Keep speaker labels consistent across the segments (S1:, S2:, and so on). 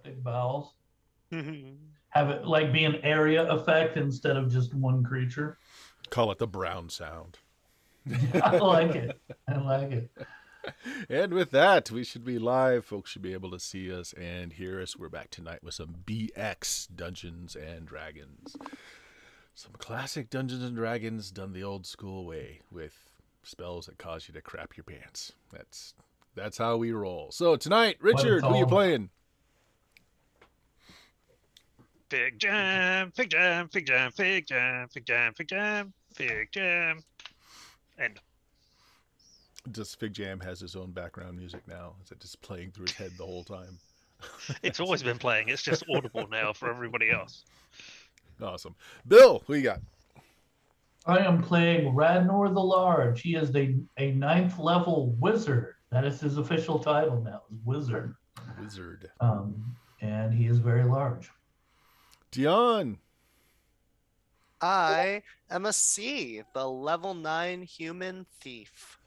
S1: Big bowels.
S2: Mhm.
S1: Have it like be an area effect instead of just one creature.
S3: Call it the brown sound.
S1: I like it. I like it.
S3: And with that, we should be live. Folks should be able to see us and hear us. We're back tonight with some BX Dungeons and Dragons. Some classic Dungeons and Dragons done the old school way with spells that cause you to crap your pants. That's how we roll. So tonight,
S1: What it's
S3: Richard, who
S1: all
S3: you
S1: about.
S3: playing?
S2: Figjam, Figjam, Figjam, Figjam, Figjam, Figjam, Figjam. End.
S3: Does Figjam has his own background music now? Is it just playing through his head the whole time?
S2: It's always been playing. It's just audible now for everybody else.
S3: Awesome. Bill, who you got?
S1: I am playing Radnor the Large. He is a ninth level wizard. That is his official title now, is wizard.
S3: Wizard.
S1: And he is very large.
S3: Dion.
S4: I am a C, the level 9 human thief.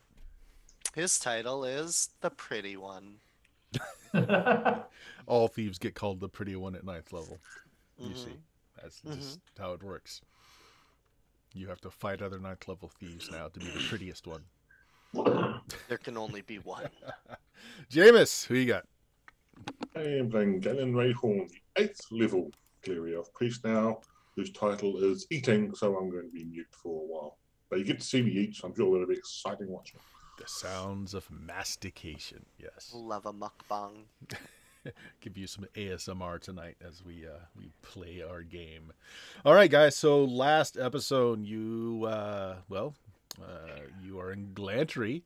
S4: His title is the Pretty One.
S3: All thieves get called the pretty one at ninth level. You
S4: Mhm.
S3: see, that's just how it works. You have to fight other ninth level thieves now to be the prettiest one.
S4: There can only be one.
S3: Jameis, who you got?
S5: I am playing Galen Rayhorn, the 8th level Cleary Elf Priest now, whose title is Eating, so I'm going to be mute for a while. But you get to see me eat, so I'm sure it'll be exciting watching.
S3: The sounds of mastication. Yes.
S4: Love a mukbang.
S3: Give you some ASMR tonight as we play our game. All right, guys. So last episode, you are in Glantry.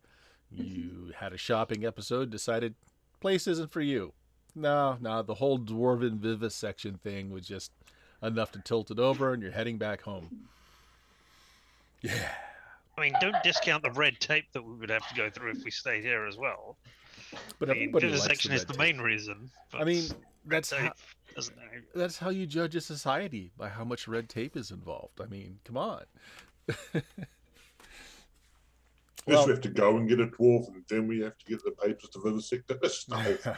S3: You had a shopping episode. Decided place isn't for you. No, the whole dwarven vivisection thing was just enough to tilt it over, and you're heading back home. Yeah.
S2: I mean, don't discount the red tape that we would have to go through if we stayed here as well.
S3: But
S2: I mean,
S3: everybody likes
S2: vivisection is
S3: red
S2: the
S3: tape.
S2: main reason.
S3: I mean,
S2: red
S3: that's
S2: tape doesn't know.
S3: that's how you judge a society, by how much red tape is involved. I mean, come on.
S5: First we have to go and get a dwarf, and then we have to get the papers to vivisect it. This is the whole thing.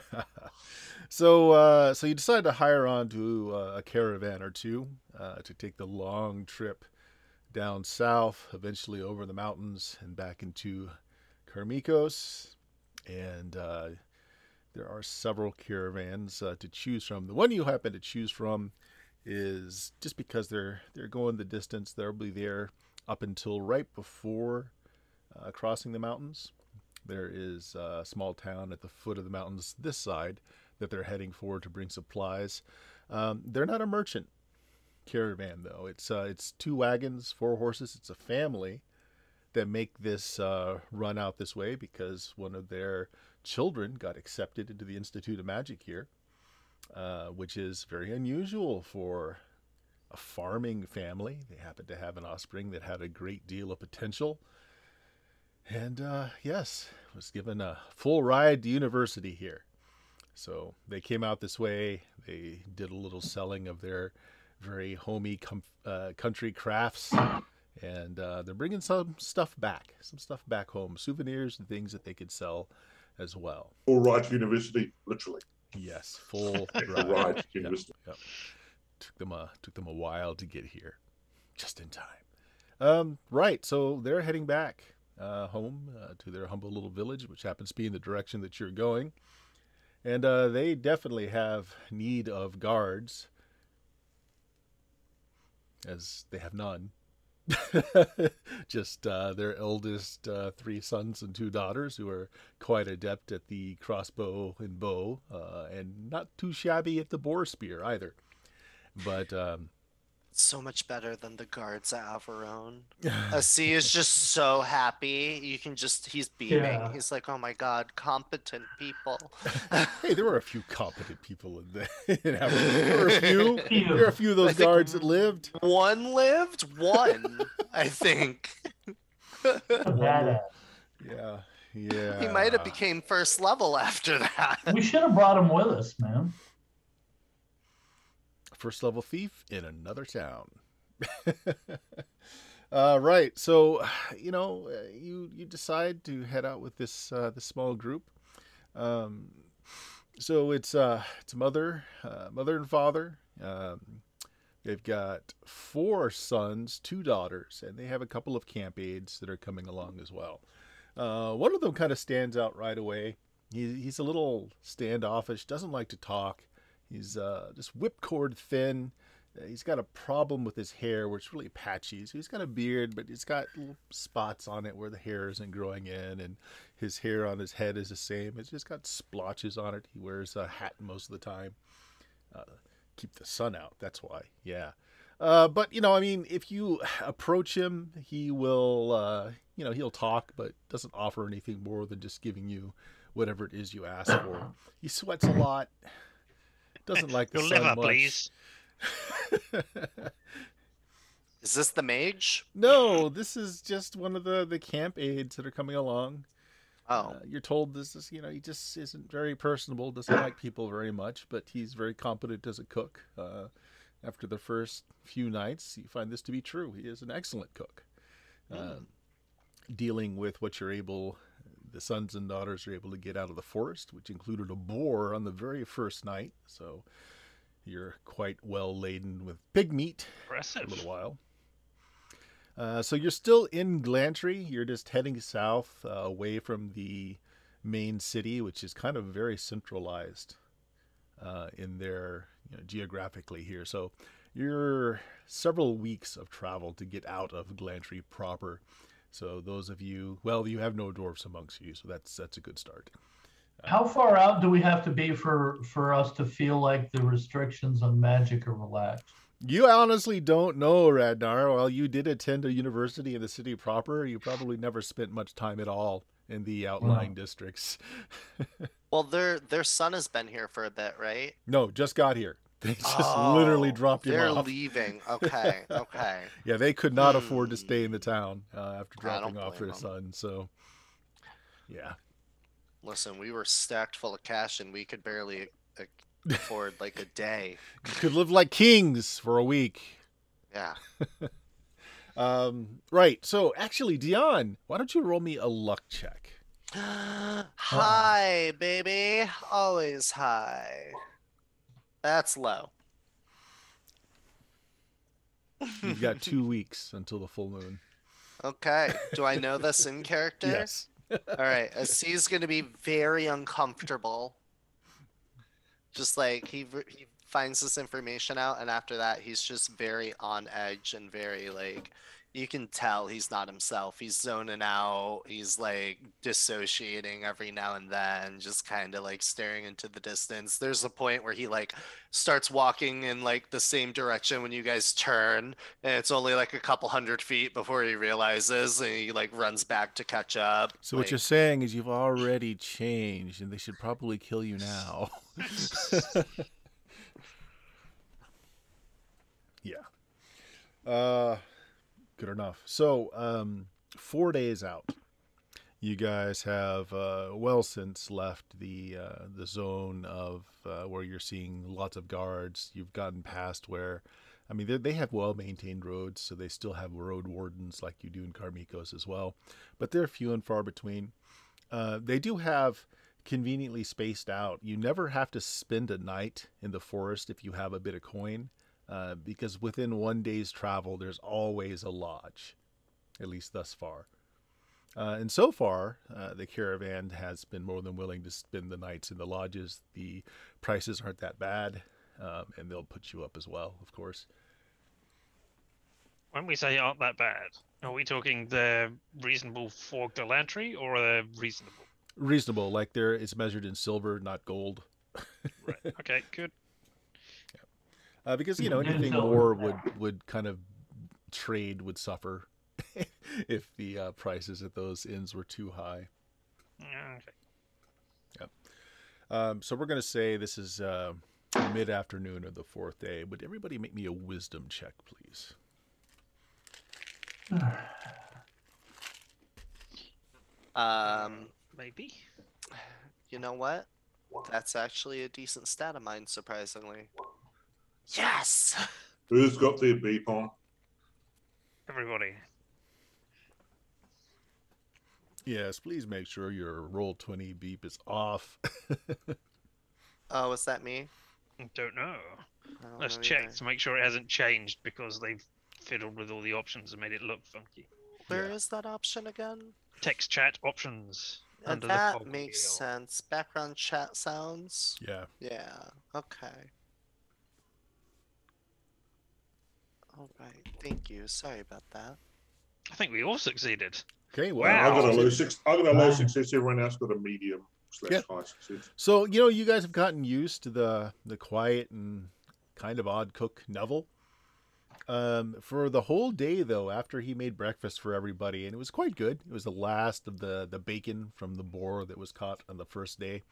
S3: So you decide to hire on to a caravan or two to take the long trip down south, eventually over the mountains and back into Karmikos. And there are several caravans to choose from. The one you happen to choose from is just because they're going the distance. They'll be there up until right before crossing the mountains. There is a small town at the foot of the mountains this side that they're heading for to bring supplies. They're not a merchant caravan, though. It's 2 wagons, 4 horses. It's a family that make this run out this way because one of their children got accepted into the Institute of Magic here, which is very unusual for a farming family. They happen to have an offspring that had a great deal of potential. And yes, was given a full ride to university here. So they came out this way. They did a little selling of their very homey country crafts. And they're bringing some stuff back home, souvenirs and things that they could sell as well.
S5: Full ride to university, literally.
S3: Yes, full
S5: Full ride to university.
S3: Yep. Took them a while to get here, just in time. Right, so they're heading back home to their humble little village, which happens to be in the direction that you're going. And they definitely have need of guards, as they have none. Just their eldest 3 sons and 2 daughters, who are quite adept at the crossbow and bow, and not too shabby at the boar spear either. But
S4: So much better than the guards at Averone. C is just so happy. He's beaming.
S1: Yeah.
S4: He's like, oh my god, competent people.
S3: hey, there were a few competent people in Avalon. There were a few of those
S4: I think
S3: guards that lived.
S4: One lived? One, I think.
S1: Badass.
S3: Yeah. Yeah.
S4: He might have became first level after that.
S1: We should have brought him with us, man.
S3: First level thief in another town. Right. So, you decide to head out with this small group. So it's mother and father. They've got 4 sons, 2 daughters, and they have a couple of camp aides that are coming along as well. One of them kind of stands out right away. He's a little standoffish, doesn't like to talk. He's just whipcord thin. He's got a problem with his hair, where it's really patchy. So he's got a beard, but he's got little spots on it where the hair isn't growing in, and his hair on his head is the same. It's just got splotches on it. He wears a hat most of the time. Keep the sun out. That's why. Yeah. But I mean, if you approach him, he will, he'll talk, but doesn't offer anything more than just giving you whatever it is you ask for. He sweats a lot. Doesn't like the
S2: Your
S3: sun
S2: liver,
S3: much.
S2: please.
S4: Is this the mage?
S3: No, this is just one of the camp aides that are coming along.
S4: Oh,
S3: You're told this is, he just isn't very personable, doesn't like people very much, but he's very competent as a cook. After the first few nights, you find this to be true. He is an excellent cook. Dealing with what the sons and daughters are able to get out of the forest, which included a boar on the very first night. So you're quite well laden with pig meat for
S2: Impressive.
S3: a little while. So you're still in Glantry. You're just heading south, away from the main city, which is kind of very centralized in there, geographically here. So you're several weeks of travel to get out of Glantry proper. So those of you, well, you have no dwarves amongst you, so that's a good start.
S1: How far out do we have to be for us to feel like the restrictions on magic are relaxed?
S3: You honestly don't know, Radnar. While you did attend a university in the city proper, you probably never spent much time at all in the outlying districts.
S4: well, their son has been here for a bit, right?
S3: No, just got here. They just literally dropped him
S4: They're
S3: off.
S4: leaving. Okay, okay.
S3: Yeah, they could not afford to stay in the town after
S4: I don't
S3: dropping off their
S4: blame 'em.
S3: son. So, yeah.
S4: Listen, we were stacked full of cash and we could barely afford like a day.
S3: You could live like kings for a week.
S4: Yeah.
S3: Right. So, actually, Dion, why don't you roll me a luck check?
S4: High, baby. Always high. That's low.
S3: You've got 2 weeks until the full moon.
S4: Okay. Do I know this in character?
S3: Yes.
S4: All right. C's going to be very uncomfortable. Just like he finds this information out, and after that, he's just very on edge and very like, you can tell he's not himself. He's zoning out. He's like dissociating every now and then, just kind of like staring into the distance. There's a point where he like starts walking in like the same direction when you guys turn, and it's only like a couple hundred feet before he realizes, and he like runs back to catch up.
S3: So what you're saying is you've already changed, and they should probably kill you now. Yeah. Good enough. So, 4 days out, you guys have well since left the zone of where you're seeing lots of guards. You've gotten past where, I mean, they have well-maintained roads, so they still have road wardens like you do in Karmikos as well, but they're few and far between. They do have conveniently spaced out. You never have to spend a night in the forest if you have a bit of coin. Because within 1 day's travel, there's always a lodge, at least thus far. And so far, the caravan has been more than willing to spend the nights in the lodges. The prices aren't that bad, and they'll put you up as well, of course.
S2: When we say aren't that bad, are we talking they're reasonable for Galantry or are they reasonable?
S3: Reasonable, like it's measured in silver, not gold.
S2: Right. Okay, good.
S3: Because anything more would kind of trade would suffer if the prices at those inns were too high.
S2: Okay.
S3: Yep. So we're going to say this is mid-afternoon of the 4th day. Would everybody make me a wisdom check, please?
S2: Maybe.
S4: You know what? That's actually a decent stat of mine, surprisingly. Yes!
S5: Who's got their beep on?
S2: Everybody.
S3: Yes, please make sure your Roll20 beep is off.
S4: Oh, was that me?
S2: Don't know.
S4: I don't
S2: Let's
S4: know
S2: check
S4: either.
S2: to make sure it hasn't changed because they've fiddled with all the options and made it look funky.
S4: Where is that option again?
S2: Text chat options
S4: And
S2: under the
S4: that
S2: cog
S4: makes
S2: wheel.
S4: sense. Background chat sounds.
S3: Yeah.
S4: Yeah. Okay. All right. Thank you. Sorry about that.
S2: I think we all succeeded.
S3: Okay. Well,
S2: Wow.
S5: I got a low
S3: succeeded.
S5: six. I got a low
S1: Wow.
S5: success. Everyone else got a medium /
S3: Yeah.
S5: high success.
S3: So you guys have gotten used to the quiet and kind of odd cook Neville. For the whole day, though, after he made breakfast for everybody, and it was quite good. It was the last of the bacon from the boar that was caught on the first day,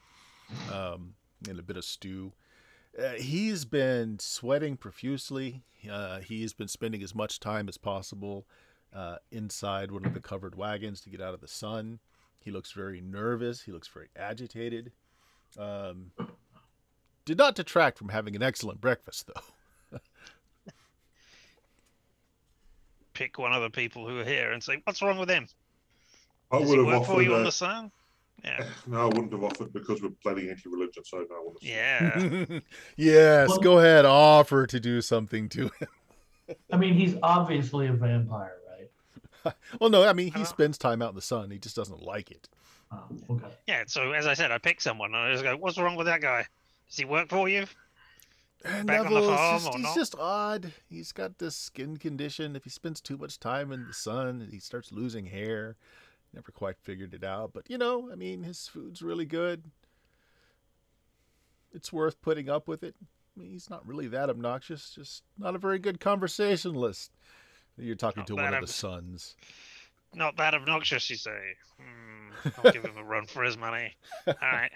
S3: and a bit of stew. He's been sweating profusely. He's been spending as much time as possible inside one of the covered wagons to get out of the sun. He looks very nervous. He looks very agitated. Did not detract from having an excellent breakfast, though.
S2: Pick one of the people who are here and say, "What's wrong with him?
S5: I
S2: Does
S5: would
S2: he
S5: have
S2: work for you on the
S5: offered.
S2: sun?" Yeah.
S5: No, I wouldn't have offered because we're bloody anti-religion. So no, I wouldn't have.
S2: Yeah.
S3: Yes,
S1: Well-
S3: go ahead. Offer to do something to him.
S1: I mean, he's obviously a vampire, right?
S3: Well, no, I mean, he spends time out in the sun. He just doesn't like it.
S1: Oh, okay.
S2: Yeah. So as I said, I pick someone and I just go, "What's wrong with that guy? Does he work for you?" Back on the farm or
S3: he's
S2: not?
S3: just odd. He's got this skin condition. If he spends too much time in the sun, he starts losing hair. Never quite figured it out. But, I mean, his food's really good. It's worth putting up with it. I mean, he's not really that obnoxious, just not a very good conversationalist. You're talking
S2: Not
S3: to
S2: that
S3: one of the
S2: obs-
S3: sons.
S2: Not that obnoxious, you say. I'll give him a run for his money. All right.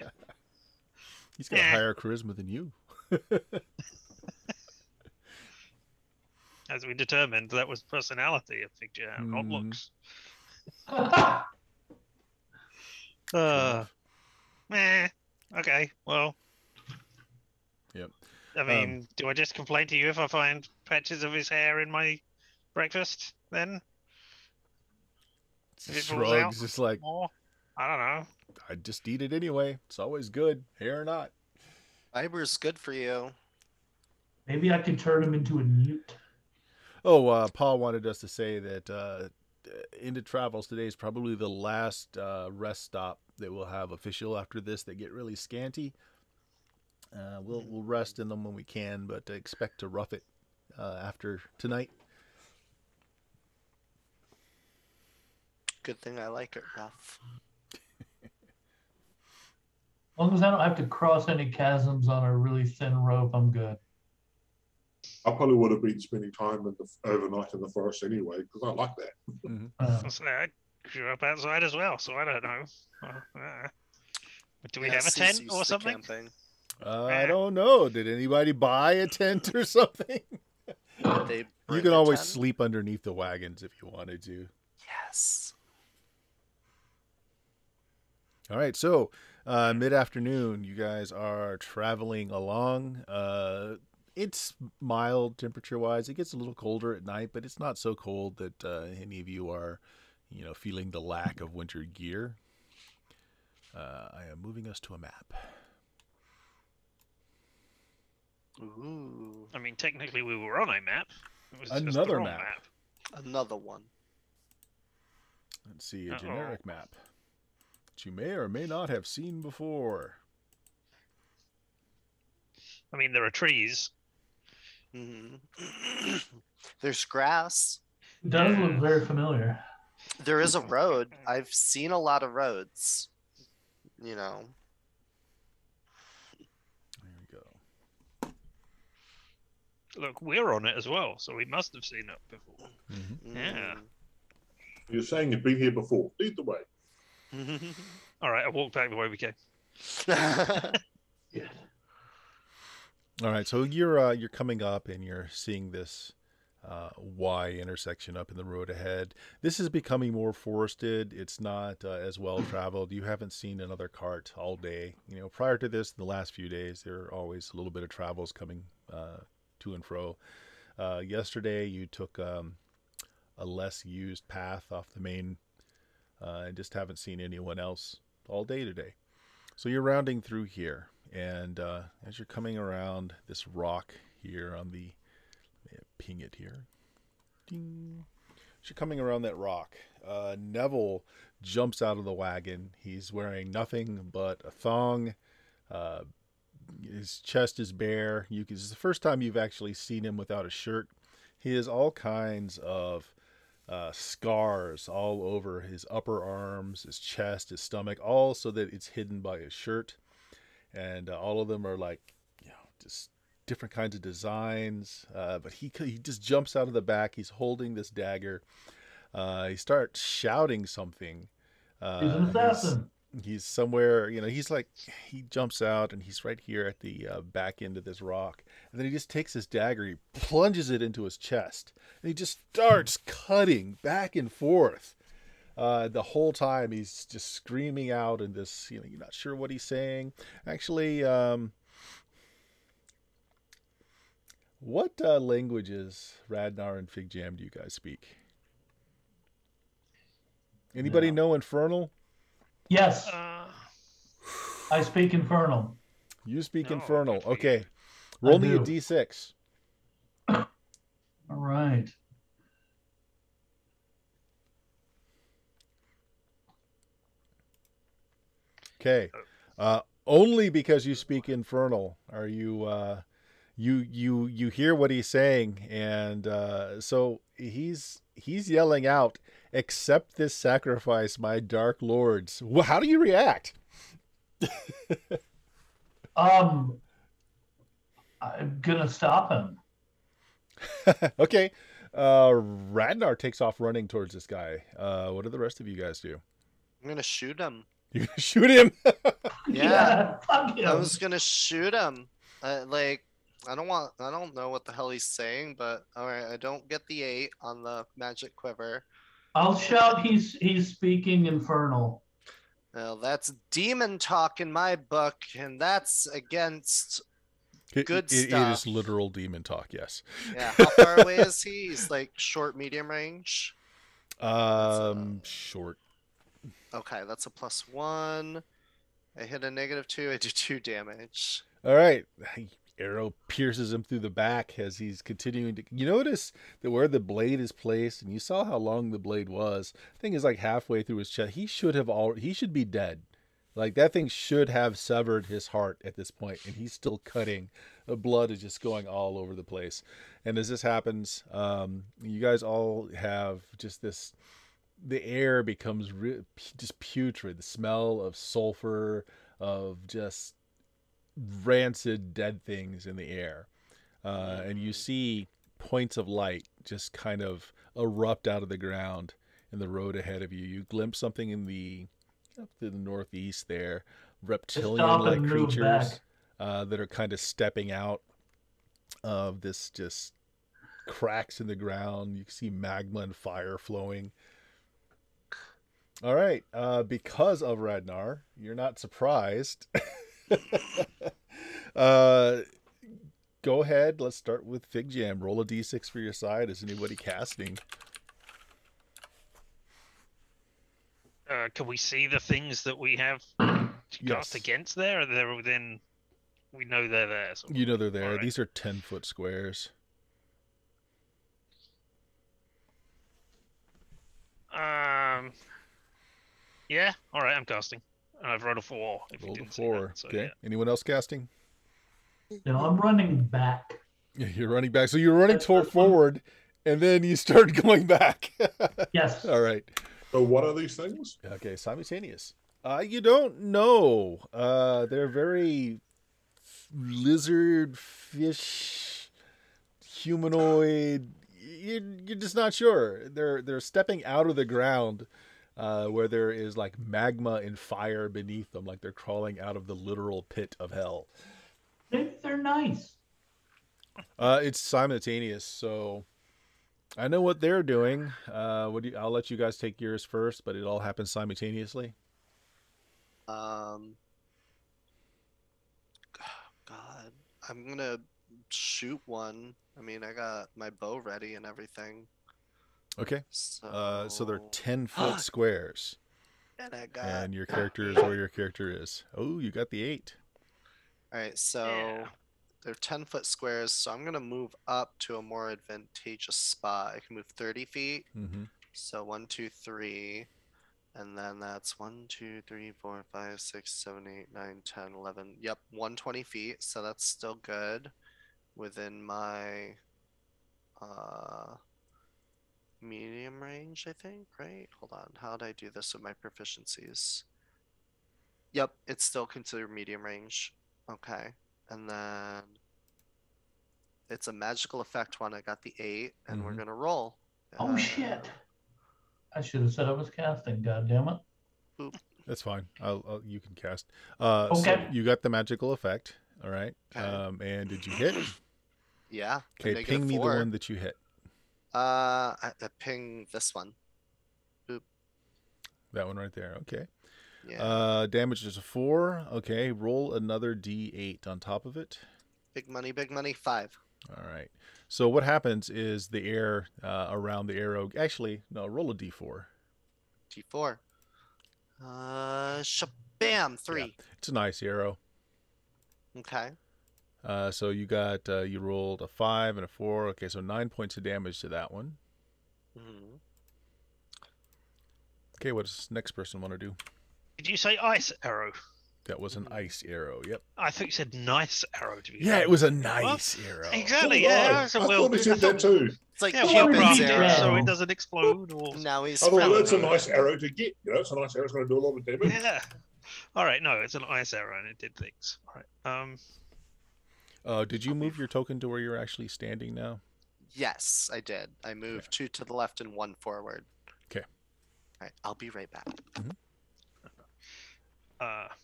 S3: He's got a higher charisma than you.
S2: As we determined, that was personality of Figjam, not
S3: Mm.
S2: looks.
S3: Enough.
S2: Okay, well.
S3: Yep.
S2: I mean, do I just complain to you if I find patches of his hair in my breakfast then? If it falls out
S3: Shrugs, just like,
S2: more? I don't know.
S3: I'd just eat it anyway. It's always good, hair or not.
S4: Fiber's good for you.
S1: Maybe I could turn him into a newt.
S3: Oh, Paul wanted us to say that Into Travels today is probably the last rest stop that we'll have official. After this, they get really scanty. We'll rest in them when we can, but expect to rough it after tonight.
S4: Good thing I like it rough.
S1: As long as I don't have to cross any chasms on a really thin rope, I'm good.
S5: I probably would have been spending time overnight in the forest anyway because I like that.
S3: Mm-hmm.
S2: I grew up outside as well, so I don't know. Do we
S4: Yeah,
S2: have a
S4: Cee's
S2: tent
S4: used
S2: or
S4: to
S2: something?
S4: camping.
S3: I don't know. Did anybody buy a tent or something?
S4: Did they
S3: You
S4: bring
S3: can
S4: a
S3: always
S4: tent?
S3: sleep underneath the wagons if you wanted to.
S4: Yes.
S3: All right, so mid-afternoon, you guys are traveling along. It's mild temperature-wise. It gets a little colder at night, but it's not so cold that any of you are, feeling the lack of winter gear. I am moving us to a map.
S4: Ooh,
S2: I mean, technically we were on a map. It was just the
S3: Another
S2: wrong
S3: map.
S4: another one.
S3: Let's see, a generic map that you may or may not have seen before.
S2: I mean, there are trees.
S4: Mhm. There's grass.
S1: It does look very familiar.
S4: There is a road. I've seen a lot of roads. You know.
S3: There we go.
S2: Look, we're on it as well, so we must have seen it before.
S3: Mm-hmm.
S2: Yeah.
S5: You're saying you've been here before. Lead the way.
S4: Mm.
S2: All right, I walked back the way we came.
S1: Yeah.
S3: All right, so you're coming up and you're seeing this Y intersection up in the road ahead. This is becoming more forested. It's not as well traveled. You haven't seen another cart all day. Prior to this, the last few days, there are always a little bit of travels coming to and fro. Yesterday, you took a less used path off the main and just haven't seen anyone else all day today. So you're rounding through here, And as you're coming around this rock here on the, ping it here. Ding. As you're coming around that rock, Neville jumps out of the wagon. He's wearing nothing but a thong. His chest is bare. This is the first time you've actually seen him without a shirt. He has all kinds of scars all over his upper arms, his chest, his stomach, all so that it's hidden by his shirt. And all of them are like, just different kinds of designs. But he just jumps out of the back. He's holding this dagger. He starts shouting something.
S1: He's an assassin.
S3: He's somewhere, he jumps out and he's right here at the back end of this rock. And then he just takes his dagger, he plunges it into his chest, and he just starts cutting back and forth. The whole time he's just screaming out in this, you're not sure what he's saying. Actually, what languages, Radnar and Figjam, do you guys speak? Anybody know Infernal?
S1: Yes. I speak Infernal.
S3: You speak Infernal. Okay. Roll me a d6.
S1: All right.
S3: Okay. Only because you speak Infernal are you you hear what he's saying, and so he's yelling out, "Accept this sacrifice, my dark lords." Well, how do you react?
S1: I'm gonna stop him.
S3: Okay. Radnar takes off running towards this guy. What do the rest of you guys do?
S4: I'm gonna shoot him.
S3: You're gonna shoot him?
S4: Yeah.
S1: Fuck him.
S4: I was gonna shoot him. I don't know what the hell he's saying, but all right, I don't get the 8 on the magic quiver.
S1: I'll shout. He's speaking Infernal.
S4: Well, that's demon talk in my book, and that's against good stuff.
S3: It is literal demon talk, yes.
S4: Yeah, how far away is he? He's like short, medium range.
S3: Short.
S4: Okay, that's a +1. I hit a -2. I do 2 damage.
S3: All right. Arrow pierces him through the back as he's continuing to. You notice that where the blade is placed, and you saw how long the blade was. The thing is like halfway through his chest. He should be dead. Like that thing should have severed his heart at this point, and he's still cutting. The blood is just going all over the place. And as this happens, you guys all have just this. The air becomes just putrid. The smell of sulfur, of just rancid dead things in the air. And you see points of light just kind of erupt out of the ground in the road ahead of you. You glimpse something in up to the northeast there, reptilian-like creatures that are kind of stepping out of this just cracks in the ground. You can see magma and fire flowing. All right, because of Radnar, you're not surprised. Go ahead. Let's start with Figjam. Roll a d6 for your side. Is anybody casting?
S2: Can we see the things that we have to cast against there? Or they're within. We know they're there. So
S3: you know they're there.
S2: Right.
S3: These are 10-foot squares.
S2: Yeah. All right. I'm casting. I've rolled a 4.
S3: Rolled a 4.
S2: So,
S3: okay.
S2: yeah.
S3: Anyone else casting?
S1: No, I'm running back.
S3: You're running back. So you're running forward, and then you start going back.
S1: Yes.
S3: All right.
S5: So what are these things?
S3: Okay, simultaneous. You don't know. They're very lizard, fish, humanoid. You're just not sure. They're stepping out of the ground, where there is like magma and fire beneath them, like they're crawling out of the literal pit of hell.
S1: They're nice.
S3: It's simultaneous, so I know what they're doing. I'll let you guys take yours first, but it all happens simultaneously.
S4: God, I'm gonna shoot one. I mean, I got my bow ready and everything.
S3: Okay. So they're 10-foot squares.
S4: And I got.
S3: And your character is where your character is. Oh, you got the 8.
S4: All right, so
S2: Yeah.
S4: they're 10-foot squares, so I'm gonna move up to a more advantageous spot. I can move 30 feet.
S3: Mm-hmm.
S4: So 1, 2, 3. And then that's 1, 2, 3, 4, 5, 6, 7, 8, 9, 10, 11. Yep, 120 feet. So that's still good within my medium range, I think, right? Hold on. How did I do this with my proficiencies? Yep, it's still considered medium range. Okay. And then it's a magical effect one. I got the 8, and we're
S3: Mhm.
S4: gonna roll.
S1: Oh shit! I should have said I was casting. God damn it!
S3: That's fine. You can cast.
S1: Okay.
S3: So you got the magical effect. All right.
S4: Okay.
S3: And did you hit?
S4: Yeah. a
S3: Okay. Ping me the
S4: -4.
S3: one that you hit.
S4: I ping this one.
S3: That one right there. Okay.
S4: Yeah.
S3: Damage is a 4. Okay. Roll another D8 on top of it.
S4: Big money, 5.
S3: All right. So what happens is the air around the arrow. Actually, no. Roll a D4.
S4: T4. Shabam, 3.
S3: Yeah, it's a nice arrow.
S4: Okay.
S3: So you got you rolled a 5 and a 4. Okay, so 9 points of damage to that one.
S4: Mhm.
S3: Okay, what does next person want to do?
S2: Did you say ice arrow?
S3: That was an ice arrow. Yep.
S2: I thought you said nice arrow to be
S3: Yeah,
S2: fair.
S3: it was a nice arrow.
S2: Exactly.
S5: So did
S2: Yeah,
S5: I.
S2: that's a
S5: I
S2: well.
S5: thought he said that too.
S4: It's like
S2: Yeah,
S1: Well,
S2: well
S1: what
S4: Cupid's
S1: did he
S2: crafted
S1: say?
S2: so
S4: arrow.
S2: it doesn't explode or.
S4: Now he's
S5: I thought, well,
S4: friendly.
S5: that's a nice arrow to get. You know, it's a nice arrow. It's going to do a lot of damage.
S2: Yeah. All right. No, it's an ice arrow and it did things. All right.
S3: Did you move your token to where you're actually standing now?
S4: Yes, I did. I moved 2 to the left and 1 forward.
S3: Okay.
S4: All right, I'll be right back.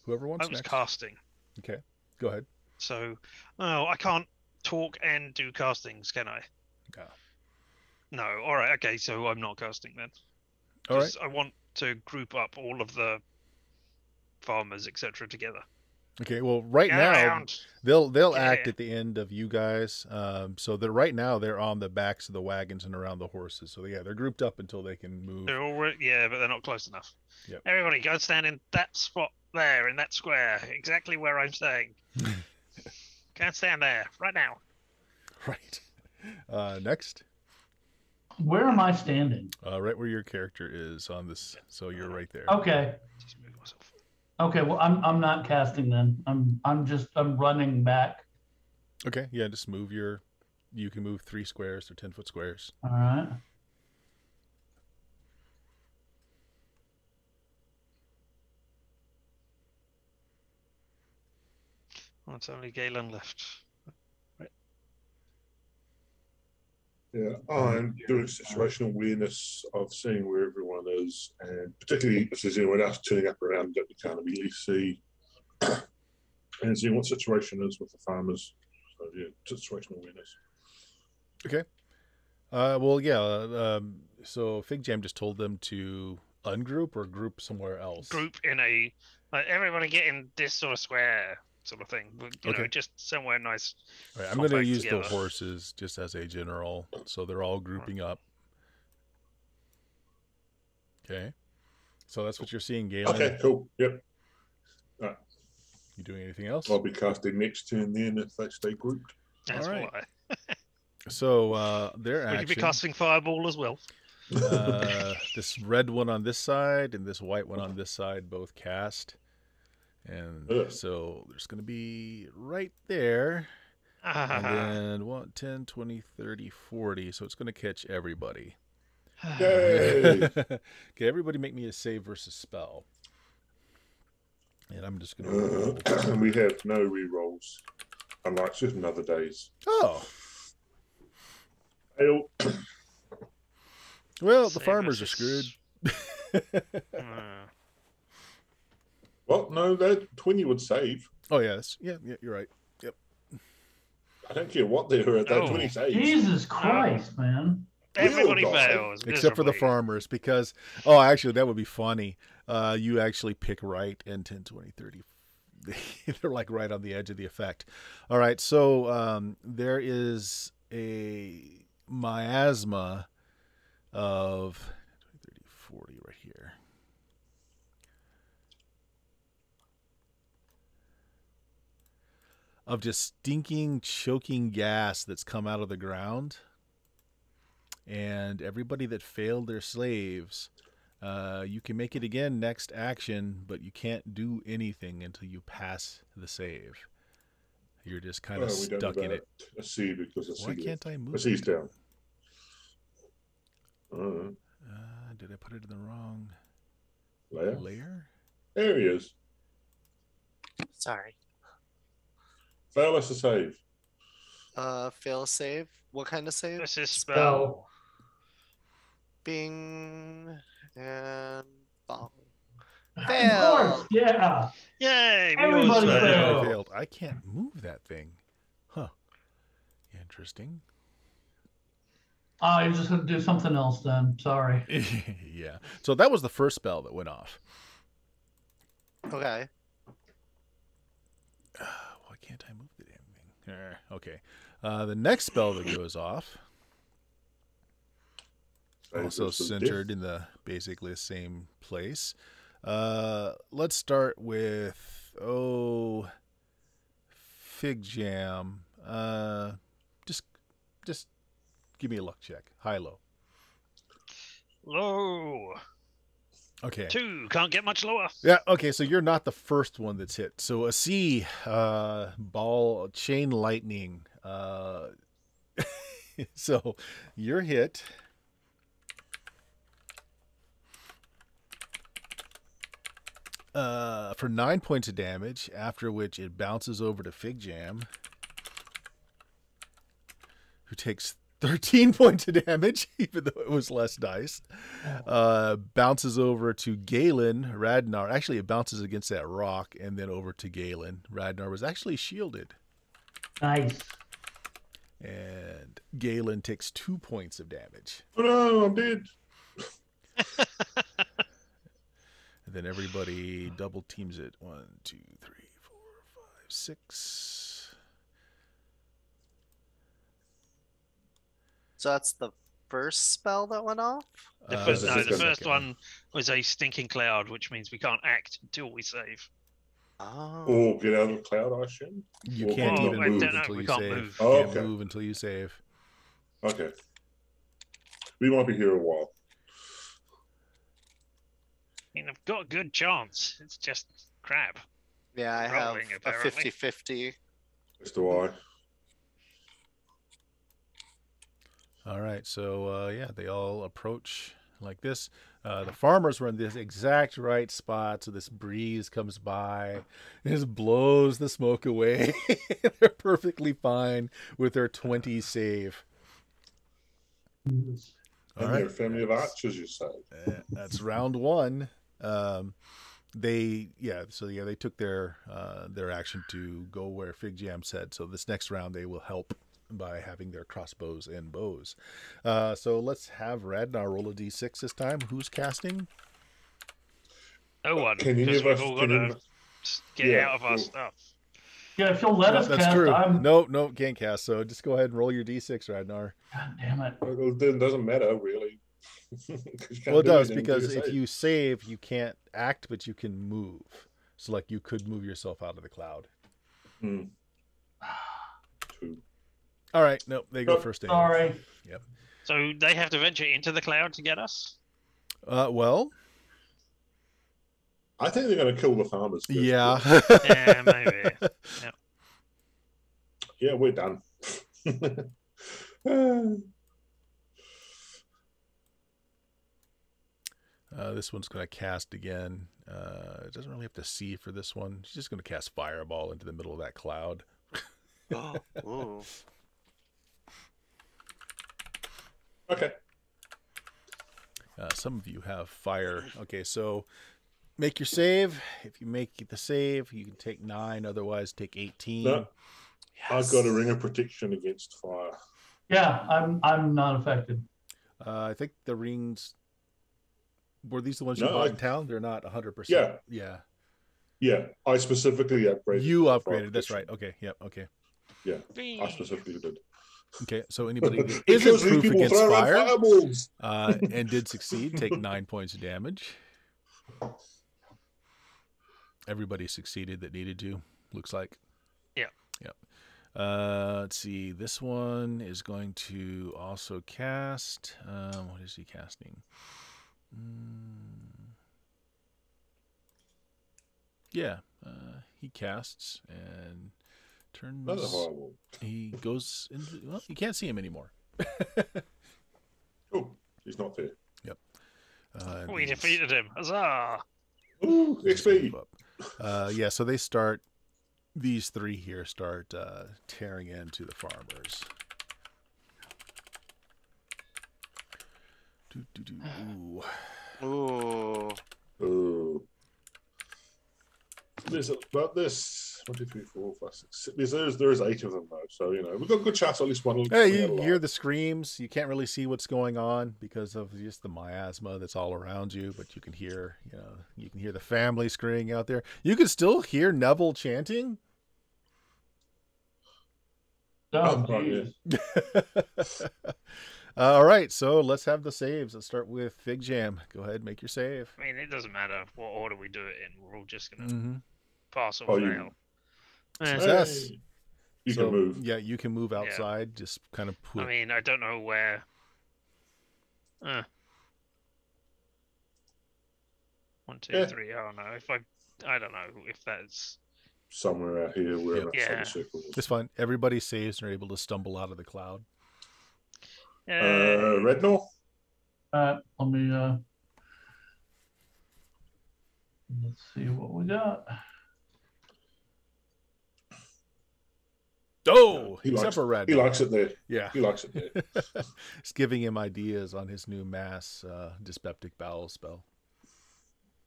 S3: Whoever
S2: I
S3: wants
S2: was
S3: next.
S2: casting,
S3: Okay, go ahead.
S2: so I can't talk and do castings, can I?
S3: No.
S2: No. All right. Okay. So I'm not casting then.
S3: All right.
S2: 'Cause I want to group up all of the farmers, etc., together.
S3: Okay. Well, right
S2: Gather
S3: now
S2: round.
S3: they'll
S2: Yeah.
S3: act at the end of you guys. So they're right now they're on the backs of the wagons and around the horses. So yeah, they're grouped up until they can move.
S2: They're already, yeah, but they're not close enough.
S3: Yep.
S2: Everybody, go stand in that spot there, in that square, exactly where I'm staying. Can't stand there right now.
S3: Right. Next.
S1: Where am I standing?
S3: Right where your character is on this. So you're right there.
S1: Okay.
S2: Just move myself.
S1: Okay. Well, I'm not casting then. I'm running back.
S3: Okay. Yeah. Just move your. You can move 3 squares. They're 10-foot squares.
S1: All right.
S2: Oh, it's only Galen left.
S5: Yeah, I'm doing situational awareness of seeing where everyone is, and particularly if there's anyone else turning up around that we can't immediately see, and seeing what situation is with the farmers. So yeah, situational awareness.
S3: Okay. Well, yeah. So Figjam just told them to ungroup or group somewhere else.
S2: Group in a like everybody get in this sort of square sort of thing. You know,
S3: Okay.
S2: just somewhere nice.
S3: All right, I'm going to
S2: compact
S3: use
S2: together.
S3: the horses just as a general, so they're all grouping up. Okay. So that's what you're seeing, Galen.
S5: Okay, cool. Yep.
S3: You doing anything else?
S5: I'll be casting next turn then if they stay grouped.
S2: That's
S3: All right.
S2: why.
S3: So their
S2: Will you be
S3: action.
S2: casting fireball as well?
S3: This red one on this side and this white one on this side both cast. And
S5: Ugh.
S3: so there's going to be right there. And then 1, 10, 20, 30, 40. So it's going to catch everybody.
S5: Yay!
S3: Okay, everybody make me a save versus spell. And I'm just going to roll.
S5: We have no re-rolls, unlike certain other days.
S3: Oh,
S5: Fail.
S3: well, the
S2: Save
S3: farmers are
S2: versus-
S3: screwed.
S5: Well, no, that 20 would save.
S3: Oh, yeah, yeah, you're right.
S5: I don't care what they were at that
S2: Oh.
S5: 20 saves.
S1: Jesus Christ, man.
S2: Everybody
S5: Will die.
S2: fails.
S3: Except for the
S2: miserably.
S3: farmers, because, oh, actually, that would be funny. You actually pick right and 10, 20, 30. They're like right on the edge of the effect. All right, so there is a miasma of 20, 30, 40 right here. of just stinking, choking gas that's come out of the ground. And everybody that failed their slaves, you can make it again next action, but you can't do anything until you pass the save. You're just kind of stuck in it.
S5: A C because a C.
S3: Why can't I move?
S5: A C's down.
S3: Did I put it in the wrong
S5: Layer?
S3: layer?
S5: There he is.
S4: Sorry.
S5: Fail us a save.
S4: Fail save. What kind of save?
S2: This is spell.
S1: So,
S4: Bing and bomb.
S1: of
S4: Fail.
S1: course, yeah.
S2: Yay! We
S1: Everybody
S2: all
S1: failed.
S2: failed.
S3: I failed. I can't move that thing. Huh. Interesting.
S1: You're just going to do something else then. Sorry.
S3: Yeah. So that was the first spell that went off.
S4: Okay.
S3: Why can't I move the damn thing? Okay. The next spell that goes off, also centered in the basically the same place. Let's start with Figjam. Just give me a luck check. High, low.
S2: Low.
S3: Okay.
S2: 2. Can't get much lower.
S3: Yeah, okay, so you're not the first one that's hit. So a C, ball, chain lightning. So you're hit. For 9 points of damage, after which it bounces over to Figjam, who takes 13 points of damage, even though it was less dice. Bounces over to Galen. Radnar, actually, it bounces against that rock and then over to Galen. Radnar was actually shielded.
S1: Nice.
S3: And Galen takes 2 points of damage.
S5: Oh no, I'm dead.
S3: And then everybody double teams it. 1, 2, 3, 4, 5, 6.
S4: So that's the first spell that went off?
S2: The
S3: Uh,
S2: first,
S3: the
S2: no, the
S3: second
S2: first one was a stinking cloud, which means we can't act until we save.
S4: Oh.
S5: Or get out of the cloud, I assume.
S3: You
S5: Or
S3: can't
S2: Oh,
S3: even
S2: I
S3: move
S2: don't know,
S3: until
S2: we
S3: you
S2: can't
S3: save.
S2: move.
S5: Oh,
S3: Can't
S5: okay.
S3: move until you save.
S5: Okay. We might be here a while.
S2: I mean, I've got a good chance. It's just crap.
S4: Yeah, I have
S2: Rolling,
S4: a
S2: apparently.
S4: 50-50.
S5: As do I.
S3: All right, so yeah, they all approach like this. The farmers were in this exact right spot, so this breeze comes by and just blows the smoke away. They're perfectly fine with their 20 save. All
S5: And they're a family of archers, you say.
S3: That's round one. They took their action to go where Figjam said. So this next round they will help by having their crossbows and bows. So let's have Radnar roll a d6 this time. Who's casting?
S2: No one.
S5: Can any
S2: Because
S5: of
S2: we've
S5: us-
S2: all
S5: can
S2: got
S5: any
S2: to
S5: of-
S2: get
S5: Yeah,
S2: out of our
S5: well-
S2: stuff.
S1: Yeah, if you'll let us
S3: That's
S1: cast,
S3: true.
S1: I'm.
S3: No, can't cast. So just go ahead and roll your d6, Radnar.
S1: God damn it.
S5: Well, it doesn't matter, really. 'Cause you can't
S3: Well, it
S5: do
S3: does,
S5: anything
S3: because
S5: until
S3: if you save, you can't act, but you can move. So, like, you could move yourself out of the cloud.
S5: Hmm. Two.
S3: All right. Nope. They go
S5: Nope,
S3: first. Anyway.
S1: Sorry.
S2: So they have to venture into the cloud to get us?
S3: Well,
S5: I think they're going to kill the farmers first.
S3: yeah.
S2: Yeah, maybe.
S5: Yeah, we're done.
S3: This one's going to cast again. It doesn't really have to see for this one. She's just going to cast Fireball into the middle of that cloud.
S4: Oh, ooh.
S5: Okay.
S3: Some of you have fire. Okay, so make your save. If you make the save, you can take 9. Otherwise, take 18.
S5: No, I've got a ring of protection against fire.
S1: Yeah, I'm not affected.
S3: I think the rings... Were these the ones
S5: No,
S3: you bought
S5: I-
S3: in town? They're not 100%.
S5: Yeah.
S3: Yeah.
S5: Yeah, I specifically upgraded.
S3: You
S5: fire
S3: upgraded. That's
S5: protection.
S3: right. Okay. Yep. Okay.
S5: Yeah, I specifically did.
S3: Okay. So anybody that
S5: Because
S3: isn't
S5: these
S3: proof
S5: people
S3: against
S5: throw around
S3: fire
S5: fireballs.
S3: and did succeed, take 9 points of damage. Everybody succeeded that needed to. Looks like.
S2: Yeah.
S3: Let's see. This one is going to also cast. What is he casting? Yeah, he casts and turns.
S5: Another horrible.
S3: He goes into. Well, you can't see him anymore.
S5: Oh, he's not there.
S3: Yep.
S2: We defeated him. Huzzah!
S5: Ooh, XP.
S3: Yeah, so they start. These three here start tearing into the farmers. Ooh.
S4: Ooh.
S5: Ooh. There's about this 1, 2, 3, 4, 5, 6. There's 8 of them though, so you know we've got a good chance at least one.
S3: Hey, you hear the screams. You can't really see what's going on because of just the miasma that's all around you, but you can hear, you can hear the family screaming out there. You can still hear Neville chanting.
S1: Oh,
S5: yeah.
S1: geez.
S3: All right, so let's have the saves. Let's start with Figjam. Go ahead, make your save.
S2: I mean, it doesn't matter what order we do it in. We're all just gonna
S3: Mm-hmm.
S2: pass or
S5: Oh,
S2: fail.
S3: Success.
S5: Hey, you
S3: So,
S5: can move.
S3: Yeah, you can move outside. Just kind of put.
S2: I mean, I don't know where. 1, 2,
S5: Yeah.
S2: 3. I don't know if I don't know if that's.
S5: Somewhere out here, wherever
S2: Yeah.
S5: outside the circle is.
S3: It's fine. Everybody saves and are able to stumble out of the cloud.
S5: Red North.
S1: Let me let's see what we got.
S3: Oh,
S5: He
S3: except
S5: likes,
S3: for Red.
S5: he likes it there.
S3: Yeah.
S5: He likes it there.
S3: It's giving him ideas on his new mass dyspeptic bowel spell.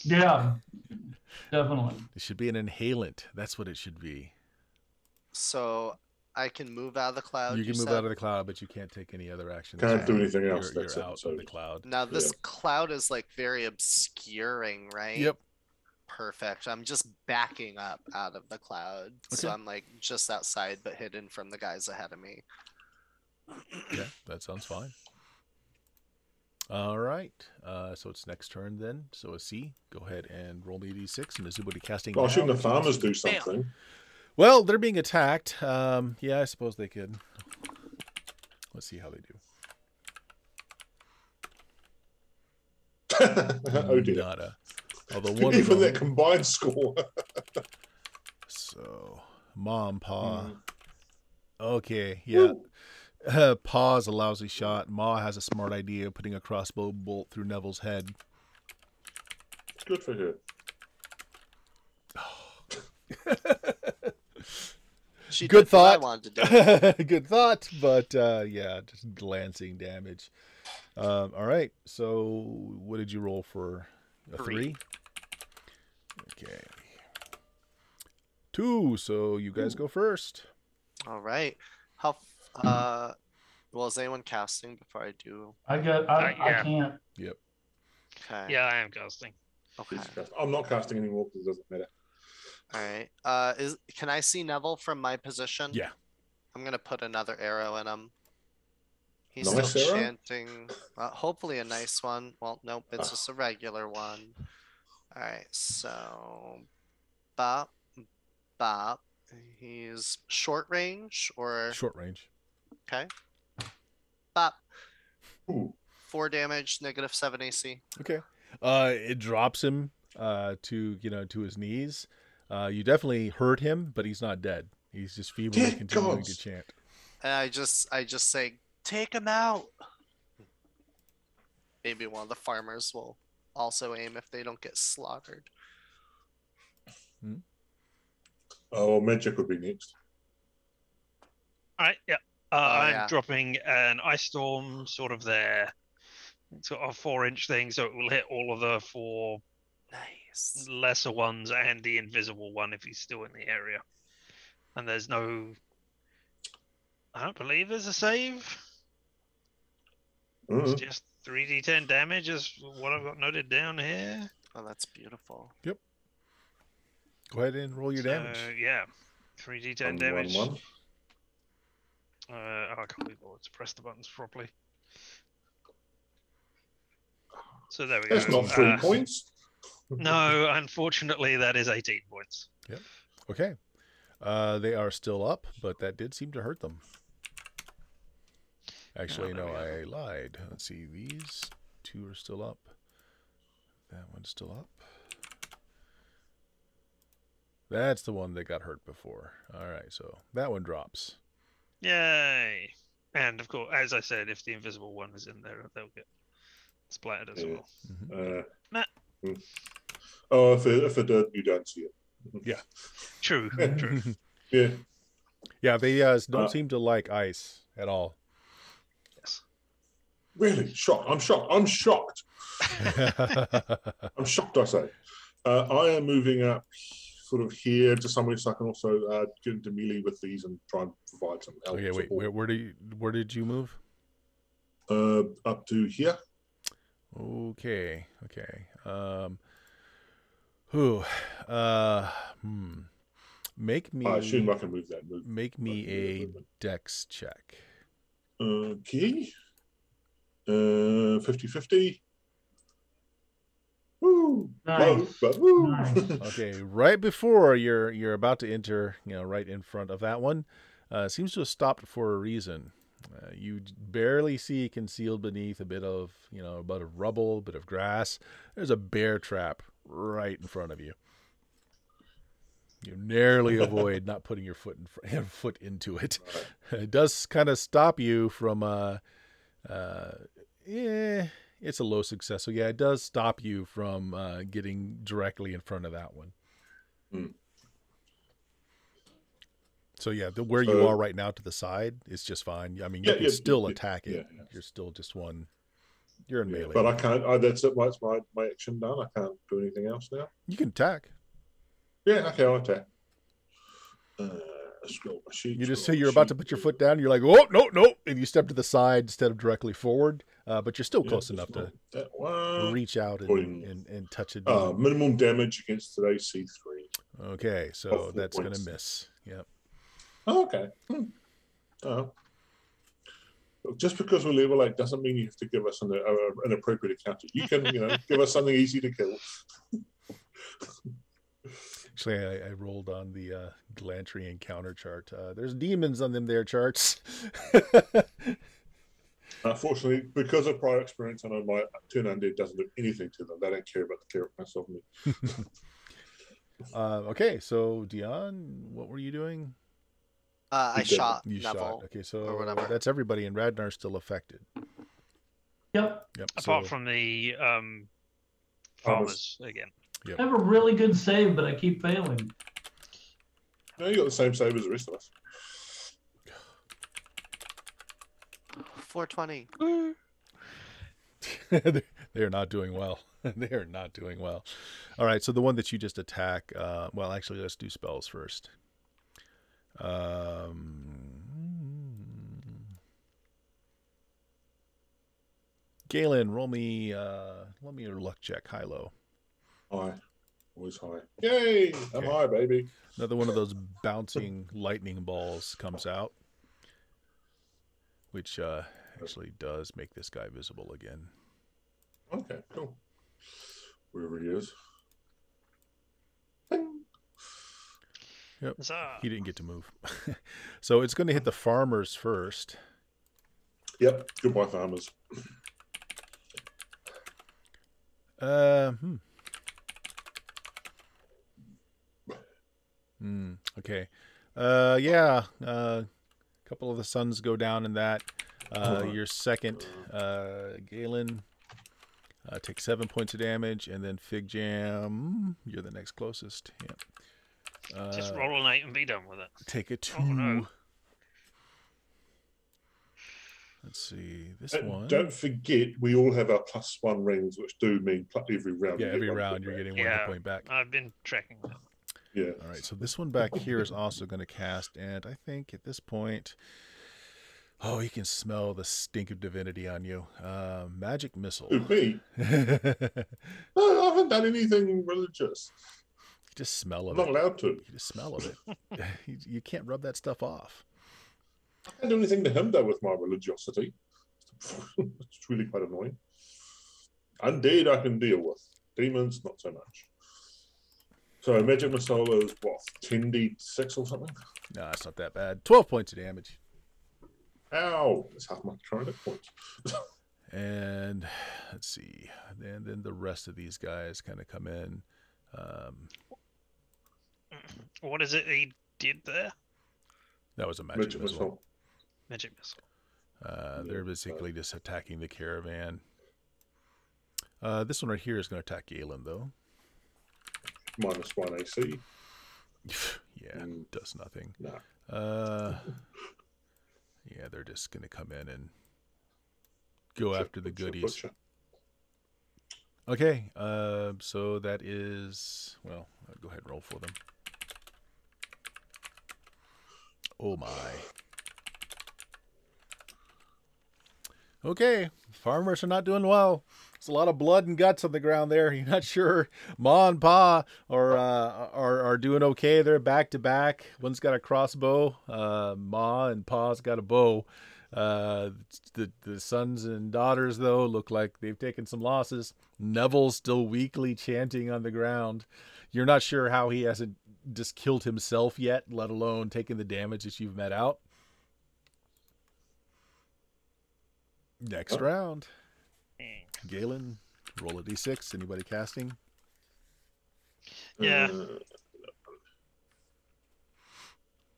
S1: Yeah, definitely.
S3: It should be an inhalant. That's what it should be.
S4: So I can move out of the cloud.
S3: You can move
S4: said?
S3: out of the cloud, but you can't take any other action.
S5: Can't do anything else.
S3: You're
S5: That's it.
S3: out
S5: So
S3: of the cloud.
S4: Now this
S5: Yeah.
S4: cloud is like very obscuring, right?
S3: Yep.
S4: Perfect. I'm just backing up out of the cloud. So
S3: Okay.
S4: I'm like just outside but hidden from the guys ahead of me.
S3: Yeah, that sounds fine. All right. So it's next turn then. So a C. Go ahead and roll me a d6. And Mizubudi casting.
S5: Well,
S3: now.
S5: shouldn't the farmers do something?
S3: Well, they're being attacked. Yeah, I suppose they could. Let's see how they do.
S5: Oh dear.
S3: Nada. Although one of
S5: Even their
S3: them.
S5: combined score.
S3: So, Mom, Pa.
S5: Mm.
S3: Okay, yeah. Pa's a lousy shot. Ma has a smart idea of putting a crossbow bolt through Neville's head.
S5: Good for her.
S4: She
S3: Good
S4: did what I
S3: thought.
S4: wanted to do.
S3: Good thought, but yeah, just glancing damage. All right, so what did you roll for a 3? Okay. 2, so you guys go first.
S4: All right. Well, is anyone casting before I do?
S1: I
S2: yeah.
S1: can't.
S4: Okay.
S2: Yeah, I am casting.
S4: Okay.
S5: I'm not casting anymore because it doesn't matter.
S4: All right. Can I see Neville from my position?
S3: Yeah.
S4: I'm gonna put another arrow in him. He's
S5: Nice
S4: still
S5: arrow?
S4: chanting. Hopefully a nice one. Well, nope, it's just a regular one. All right, so bop, bop. He's short range or
S3: Short range.
S4: okay. Bop.
S5: Ooh.
S4: 4 damage, -7 AC.
S3: Okay. It drops him to his knees. You definitely hurt him, but he's not dead. He's just feebly
S5: Dear
S3: continuing
S5: gods.
S3: to chant.
S4: And I just say, take him out. Maybe one of the farmers will also aim if they don't get slaughtered.
S5: Oh, Magic would be next.
S2: All right, yeah.
S4: Oh,
S2: I'm
S4: yeah.
S2: dropping an ice storm sort of there. Sort of 4-inch thing, so it will hit all of the 4
S4: Nice.
S2: lesser ones and the invisible one if he's still in the area. And there's no. I don't believe there's a save.
S5: Mhm.
S2: It's just 3d10 damage is what I've got noted down here.
S4: Oh, that's beautiful.
S3: Go ahead and roll your damage.
S2: Yeah, 3d10
S5: One,
S2: damage.
S5: one.
S2: I can't be bothered to press the buttons properly. So there we go.
S5: That's not 3 points.
S2: No, unfortunately, that is 18 points.
S3: Okay. They are still up, but that did seem to hurt them. Actually,
S2: there
S3: no,
S2: we are.
S3: I lied. Let's see. These two are still up. That one's still up. That's the one that got hurt before. All right, so that one drops.
S2: Yay! And of course, as I said, if the invisible one is in there, they'll get splattered as
S5: Yeah.
S2: well.
S3: Mhm.
S2: Nah.
S5: Oh, if it did, you don't see it.
S2: True. True.
S5: Yeah.
S3: Yeah, they don't seem to like ice at all.
S2: Yes.
S5: Really? Shocked. I'm shocked. I'm shocked. I'm shocked, I say. I am moving up sort of here to somewhere so I can also get into melee with these and try and provide some help.
S3: Okay, wait.
S5: support.
S3: Where did you move?
S5: Up to here.
S3: Okay. Make me.
S5: I assume I can move that.
S3: Make me a dex check.
S5: Okay. 50-50. Woo!
S1: Nice.
S5: Low, but woo!
S1: Nice.
S3: Okay, right before you're about to enter, right in front of that one, seems to have stopped for a reason. You barely see concealed beneath a bit of rubble, a bit of grass. There's a bear trap right in front of you. You narrowly avoid not putting your foot into it. It does kind of stop you from it's a low success. So yeah, it does stop you from getting directly in front of that one. So yeah, where you are right now to the side is just fine. I mean, you can still attack it.
S5: Yeah.
S3: You're still just one. You're in melee.
S5: But I can't. That's it. That's my action done. I can't do anything else now.
S3: You can attack.
S5: Yeah. Okay. I'll attack. Scroll my sheet.
S3: You just say you're about to put your foot down. You're like, oh no, and you step to the side instead of directly forward. But you're still close enough to reach out and touch it.
S5: Minimum damage against today's C3.
S3: Okay, so that's going to miss. Yep.
S5: Oh, okay. Just because we're level 8 doesn't mean you have to give us an appropriate encounter. You can, give us something easy to kill.
S3: Actually, I rolled on the Galantry encounter chart. There's demons on them there charts.
S5: Unfortunately, because of prior experience, I know my turn undead doesn't do anything to them. They don't care about the characterness of me.
S3: Okay, so Dion, what were you doing?
S4: I shot
S3: You
S4: Neville.
S3: shot. Okay, so
S4: or whatever.
S3: that's everybody, and Radnar's still affected.
S1: Yep.
S2: Apart from the farmers again.
S3: Yep.
S1: I have a really good save, but I keep failing.
S5: No, you got the same save as the rest of us.
S4: 420.
S3: They're not doing well. They are not doing well. All right, so the one that you just attack. Well, actually, let's do spells first. Galen, roll me your luck check, high low.
S5: High, always high. Yay! I'm high, baby.
S3: Another one of those bouncing lightning balls comes out, which actually does make this guy visible again.
S5: Okay, cool. Wherever he is.
S3: Yep.
S2: Huzzah.
S3: He didn't get to move. So it's going to hit the farmers first.
S5: Yep. Goodbye, farmers.
S3: Okay. Yeah. A couple of the suns go down in that. Your second, Galen, takes 7 points of damage, and then Figjam, you're the next closest. Yeah.
S2: Just roll an 8 and be done with it.
S3: Take a 2.
S2: Oh, no.
S3: Let's see. This one.
S5: Don't forget, we all have our +1 rings, which do mean every round.
S3: Yeah, every round you're getting 1 hit point back.
S2: I've been tracking that.
S5: Yeah.
S3: All right, so this one back here is also going to cast, and I think at this point, oh, you can smell the stink of divinity on you. Magic missile.
S5: Who, me?
S3: You
S5: No, I haven't done anything religious.
S3: just smell of
S5: I'm not
S3: it.
S5: allowed to.
S3: You just smell of it. You can't rub that stuff off.
S5: I can't do anything to him, though, with my religiosity. It's really quite annoying. Undead I can deal with. Demons, not so much. So magic missile is what, 10d6 or something?
S3: No, it's not that bad. 12 points of damage.
S5: Ow! That's half my current hit points.
S3: And let's see. And then the rest of these guys kind of come in.
S2: What is it he did there?
S3: That was a magic missile.
S2: Magic missile.
S3: They're basically just attacking the caravan. This one right here is going to attack Galen, though.
S5: -1 AC.
S3: Yeah, does nothing.
S5: No.
S3: Yeah, they're just going to come in and go after the goodies. Okay, so that is, well, I'll go ahead and roll for them. Oh my. Okay, farmers are not doing well. There's a lot of blood and guts on the ground there. You're not sure Ma and Pa are doing okay. They're back to back. One's got a crossbow. Ma and Pa's got a bow. The sons and daughters, though, look like they've taken some losses. Neville's still weakly chanting on the ground. You're not sure how he hasn't just killed himself yet, let alone taken the damage that you've met out. Next round. Galen, roll a d6. Anybody casting?
S2: Yeah.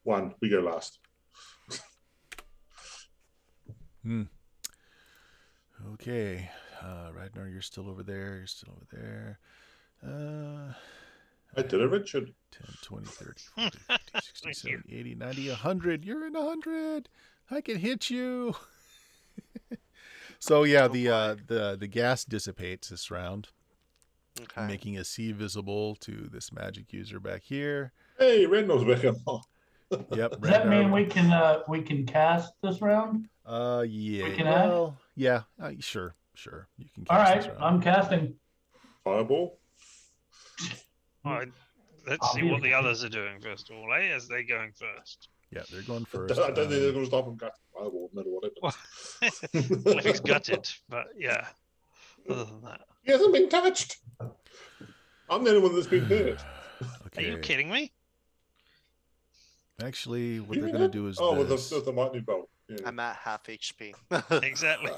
S5: 1. We go last.
S3: Okay. Ragnar, you're still over there. You're still over there.
S5: I did it, Richard.
S3: 10, 20, 30, 40, 50, 60, 70, 80, 90, 100. You're in 100. I can hit you. So yeah, the gas dissipates this round, making a sea visible to this magic user back here.
S5: Hey, Randall's back up.
S3: Yep.
S1: Does that mean we can cast this round?
S3: Yeah.
S1: We can
S3: well, yeah. Sure. You can. Cast
S1: All right,
S3: this round.
S1: I'm casting.
S5: Fireball.
S2: All right, let's see what the others are doing first of all, as they're going first.
S3: Yeah, they're going first.
S5: I don't think they're going to stop him casting fireball no matter what happens.
S2: Well, he's gutted, but yeah. Other than that,
S5: He hasn't been touched. I'm the only one that's been hurt.
S3: Okay.
S2: are you kidding me?
S3: Actually, what
S5: You
S3: they're
S5: mean
S3: going to
S5: that?
S3: do is
S5: with
S3: this.
S5: the lightning bolt. Yeah.
S4: I'm at half HP.
S2: Exactly.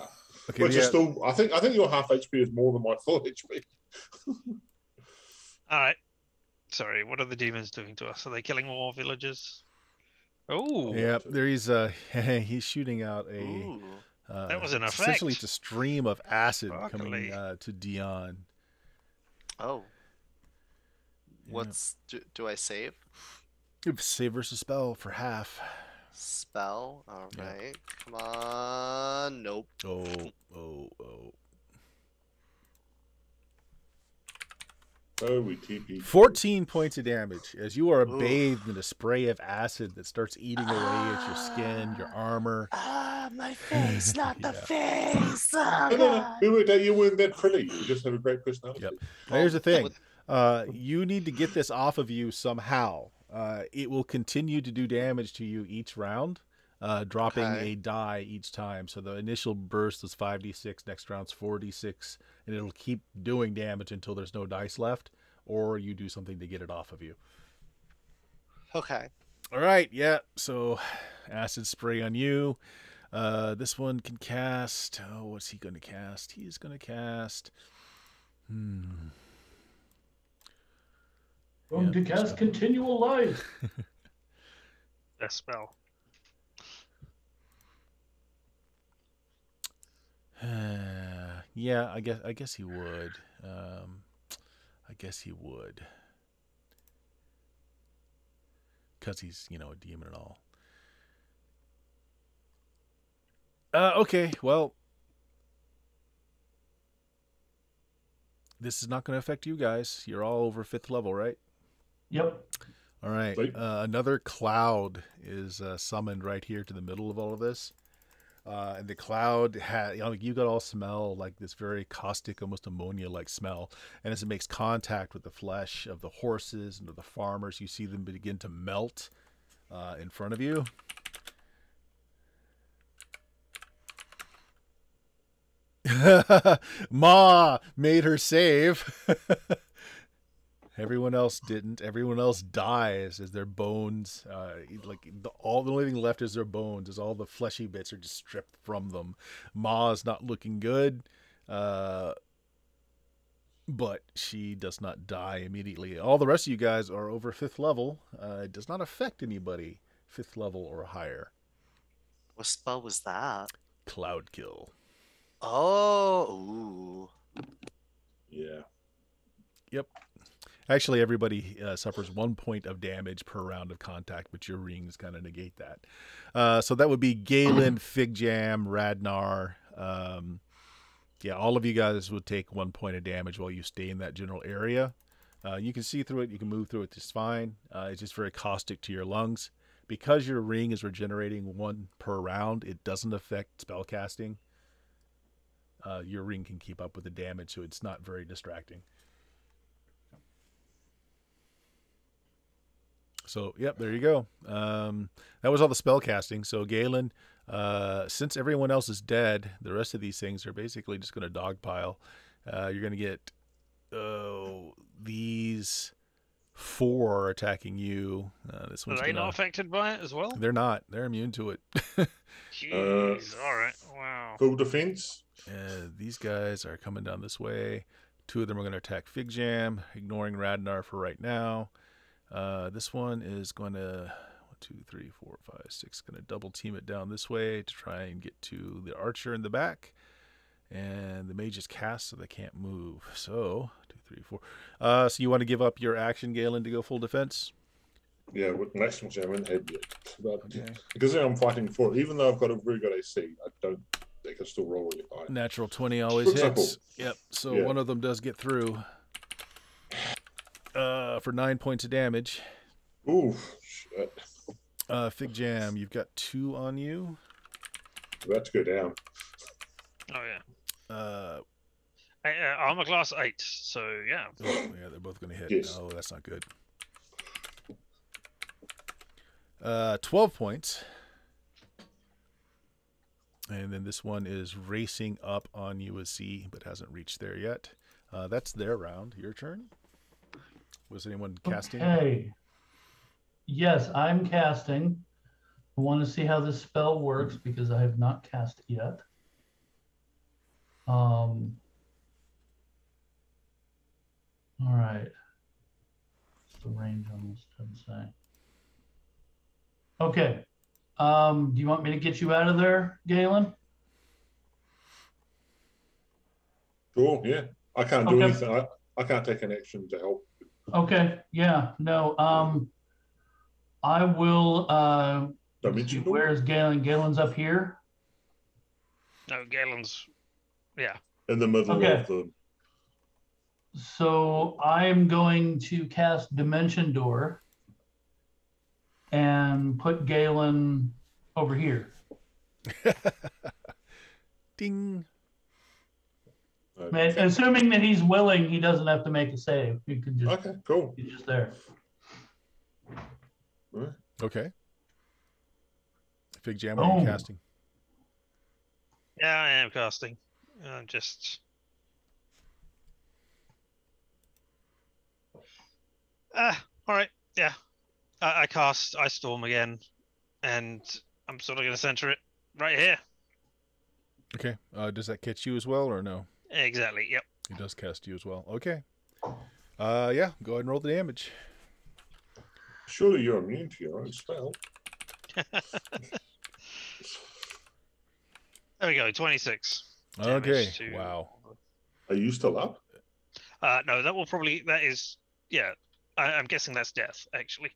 S3: Okay,
S5: Which
S3: yeah.
S5: is still, I think your half HP is more than my full HP.
S2: All right. Sorry, what are the demons doing to us? Are they killing more villagers? Oh,
S3: Yeah, there he's shooting out a.
S4: Ooh.
S2: That was an
S3: Essentially,
S2: effect.
S3: it's a stream of acid
S2: Luckily.
S3: coming to Dion.
S4: Oh.
S3: Yeah.
S4: What's do I save?
S3: Save versus spell for half.
S4: Spell. All
S3: Yeah.
S4: right. Come on. Nope.
S3: Oh. 14 points of damage as you are
S4: Ooh.
S3: bathed in a spray of acid that starts eating away at your skin, your armor.
S4: Ah, my face, not the
S3: Yeah.
S4: face. Oh,
S5: No,
S4: God.
S5: you weren't that pretty. You just have a great personality.
S3: Yep. Now, here's the thing. You need to get this off of you somehow. It will continue to do damage to you each round, dropping
S4: Okay.
S3: a die each time. So the initial burst is 5d6, next round's 4d6, and it'll keep doing damage until there's no dice left, or you do something to get it off of you.
S4: Okay.
S3: All right, yeah. So acid spray on you. This one can cast. Oh, what's he going to cast? He's going to cast.
S1: Going to cast continual life.
S2: That spell.
S3: Yeah, I guess he would. I guess he would. Because he's, a demon and all. Okay, well. This is not going to affect you guys. You're all over 5th level, right?
S1: Yep.
S3: All right.
S5: Right.
S3: Another cloud is summoned right here to the middle of all of this. And the cloud you got all smell like this very caustic, almost ammonia-like smell. And as it makes contact with the flesh of the horses and of the farmers, you see them begin to melt in front of you. Ma made her save. Everyone else didn't. Everyone else dies as their bones, all the only thing left is their bones, as all the fleshy bits are just stripped from them. Ma's not looking good, but she does not die immediately. All the rest of you guys are over 5th level. It does not affect anybody 5th level or higher.
S4: What spell was that?
S3: Cloud kill.
S4: Oh, ooh.
S5: Yeah.
S3: Yep. Actually, everybody suffers 1 point of damage per round of contact, but your rings kind of negate that. So that would be Galen, Figjam, Radnar. All of you guys would take 1 point of damage while you stay in that general area. You can see through it. You can move through it just fine. It's just very caustic to your lungs. Because your ring is regenerating 1 per round, it doesn't affect spell casting. Your ring can keep up with the damage, so it's not very distracting. So, yep, there you go. That was all the spell casting. So, Galen, since everyone else is dead, the rest of these things are basically just going to dogpile. You're going to get these 4 are attacking you. This one's
S2: Are they not affected by it as well?
S3: They're not. They're immune to it.
S2: Jeez, all right. Wow.
S5: Full defense.
S3: These guys are coming down this way. 2 of them are going to attack Figjam, ignoring Radnar for right now. This one is going to 1, 2, 3, 4, 5, 6. Going to double team it down this way to try and get to the archer in the back. And the mage is cast, so they can't move. So 2, 3, 4. So you want to give up your action, Galen, to go full defense?
S5: Yeah, with maximum I haven't had yet. But
S3: Okay.
S5: because I'm fighting for it, even though I've got a very good AC, they can still roll really high.
S3: Natural 20 always hits. Yep. So
S5: Yeah.
S3: one of them does get through. For 9 points of damage.
S5: Ooh, shit.
S3: Figjam, you've got 2 on you.
S5: About to go down.
S2: Oh yeah. Armor class 8. So yeah.
S3: Oh, yeah, they're both going to hit.
S5: Yes.
S3: Oh, that's not good. 12 points. And then this one is racing up on you with C, but hasn't reached there yet. That's their round. Your turn. Was anyone casting?
S1: Okay. Yes, I'm casting. I want to see how this spell works because I have not cast it yet. All right. What's the range on this? Doesn't say. Okay. Do you want me to get you out of there, Galen?
S5: Sure, yeah. I can't do
S1: Okay.
S5: anything. I can't take an action to help.
S1: Okay. Yeah. No. I will.
S5: Dimension door?
S1: Where's Galen? Galen's up here.
S2: No, Galen's. Yeah.
S5: In the middle
S1: Okay.
S5: of the.
S1: So I'm going to cast Dimension Door and put Galen over here.
S3: Ding.
S1: Assuming that he's willing, he doesn't have to make a save. He can just
S5: Okay, cool.
S1: he's just there.
S3: Okay. Figjam, what are you
S1: Boom.
S3: casting?
S2: Yeah, I am casting. Just. All right. Yeah. I cast Ice Storm again, and I'm sort of going to center it right here.
S3: Okay. Does that catch you as well, or no?
S2: Exactly. Yep.
S3: It does cast you as well. Okay. Yeah. Go ahead and roll the damage.
S5: Surely you're immune to your own spell.
S2: There we go. 26.
S3: Okay.
S2: damage to-
S3: Wow.
S5: Are you still up?
S2: No, that will probably. That is. Yeah. I'm guessing that's death, actually.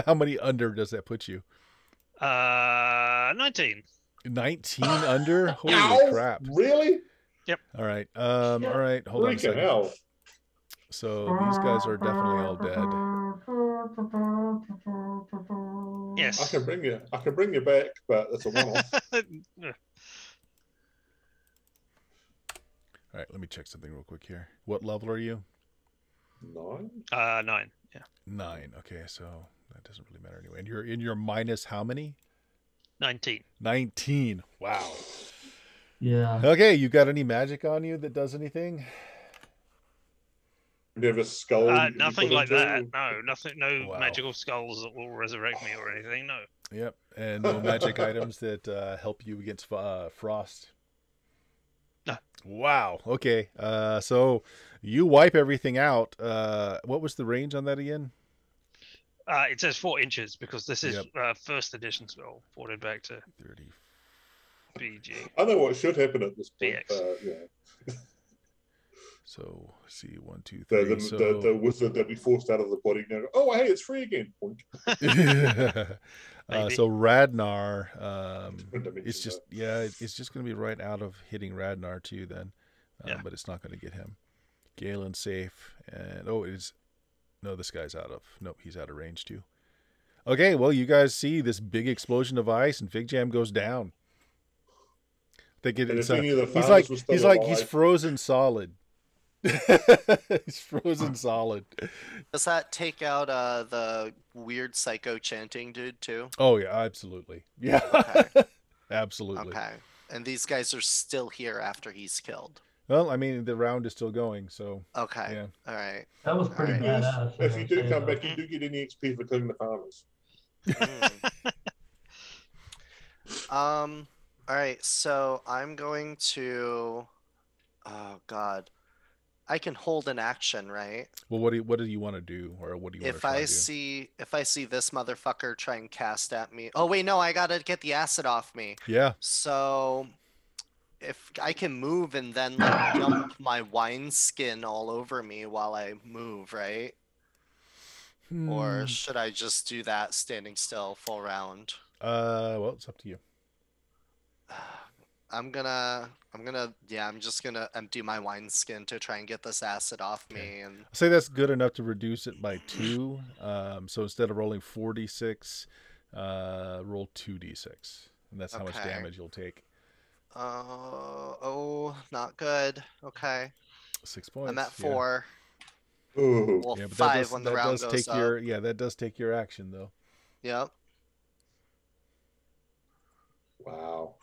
S3: How many under does that put you?
S2: 19.
S3: 19 under? Holy
S5: Ow!
S3: crap.
S5: Really?
S3: All right. All right. Hold on a
S5: Freaking
S3: second.
S5: hell.
S3: So these guys are definitely all dead.
S2: Yes.
S5: I can bring you back, but it's a one-off.
S3: All right. Let me check something real quick here. What level are you?
S5: 9?
S2: 9. Yeah.
S3: 9. Okay. So that doesn't really matter anyway. And you're in your minus how many?
S2: 19.
S3: 19. Wow.
S1: Yeah.
S3: Okay. You got any magic on you that does anything?
S5: You have a skull. you can
S2: Nothing
S5: put
S2: like
S5: into?
S2: that. No, nothing. No
S3: Wow.
S2: magical skulls that will resurrect me or anything. No.
S3: Yep, and no magic items that help you against frost.
S2: No.
S3: Wow. Okay. So you wipe everything out. What was the range on that again?
S2: It says 4 inches because this is
S3: Yep.
S2: first edition spell ported back to
S3: 30.
S2: BG.
S5: I know what should happen at this point.
S2: BX.
S3: So see 1, 2,
S5: The,
S3: 3.
S5: the wizard that we forced out of the body. Now, oh, hey, it's free again. Point.
S3: So Radnar,
S5: Dimension
S3: it's just it's just going to be right out of hitting Radnar too then, but it's not going to get him. Galen safe, and this guy's he's out of range too. Okay, well you guys see this big explosion of ice, and Figjam goes down. He's frozen solid. He's frozen solid.
S4: Does that take out the weird psycho chanting dude too?
S3: Oh yeah, absolutely. Yeah.
S4: Okay.
S3: Absolutely.
S4: Okay. And these guys are still here after he's killed.
S3: Well, I mean, the round is still going, so.
S4: Okay.
S3: Yeah.
S4: All right.
S1: That was pretty badass.
S5: If you do come back, you do get any XP for killing the farmers.
S4: All right. So I'm going to. Oh God. I can hold an action, right?
S3: Well, what do you want to do, or what do you want to try to do?
S4: If I see this motherfucker try and cast at me. Oh wait, no, I gotta get the acid off me.
S3: Yeah.
S4: So if I can move and then like dump my wine skin all over me while I move, right? Or should I just do that standing still full round?
S3: Well, it's up to you.
S4: I'm just gonna empty my wine skin to try and get this acid off me. And
S3: I'll say that's good enough to reduce it by 2. So instead of rolling 4d6, roll 2d6, and that's how much damage you'll take.
S4: Oh, not good. Okay.
S3: 6 points.
S4: I'm at 4.
S5: Ooh.
S4: Well,
S3: Yeah, but
S4: 5 when the round goes up.
S3: That does take your action though.
S4: Yep.
S5: Wow.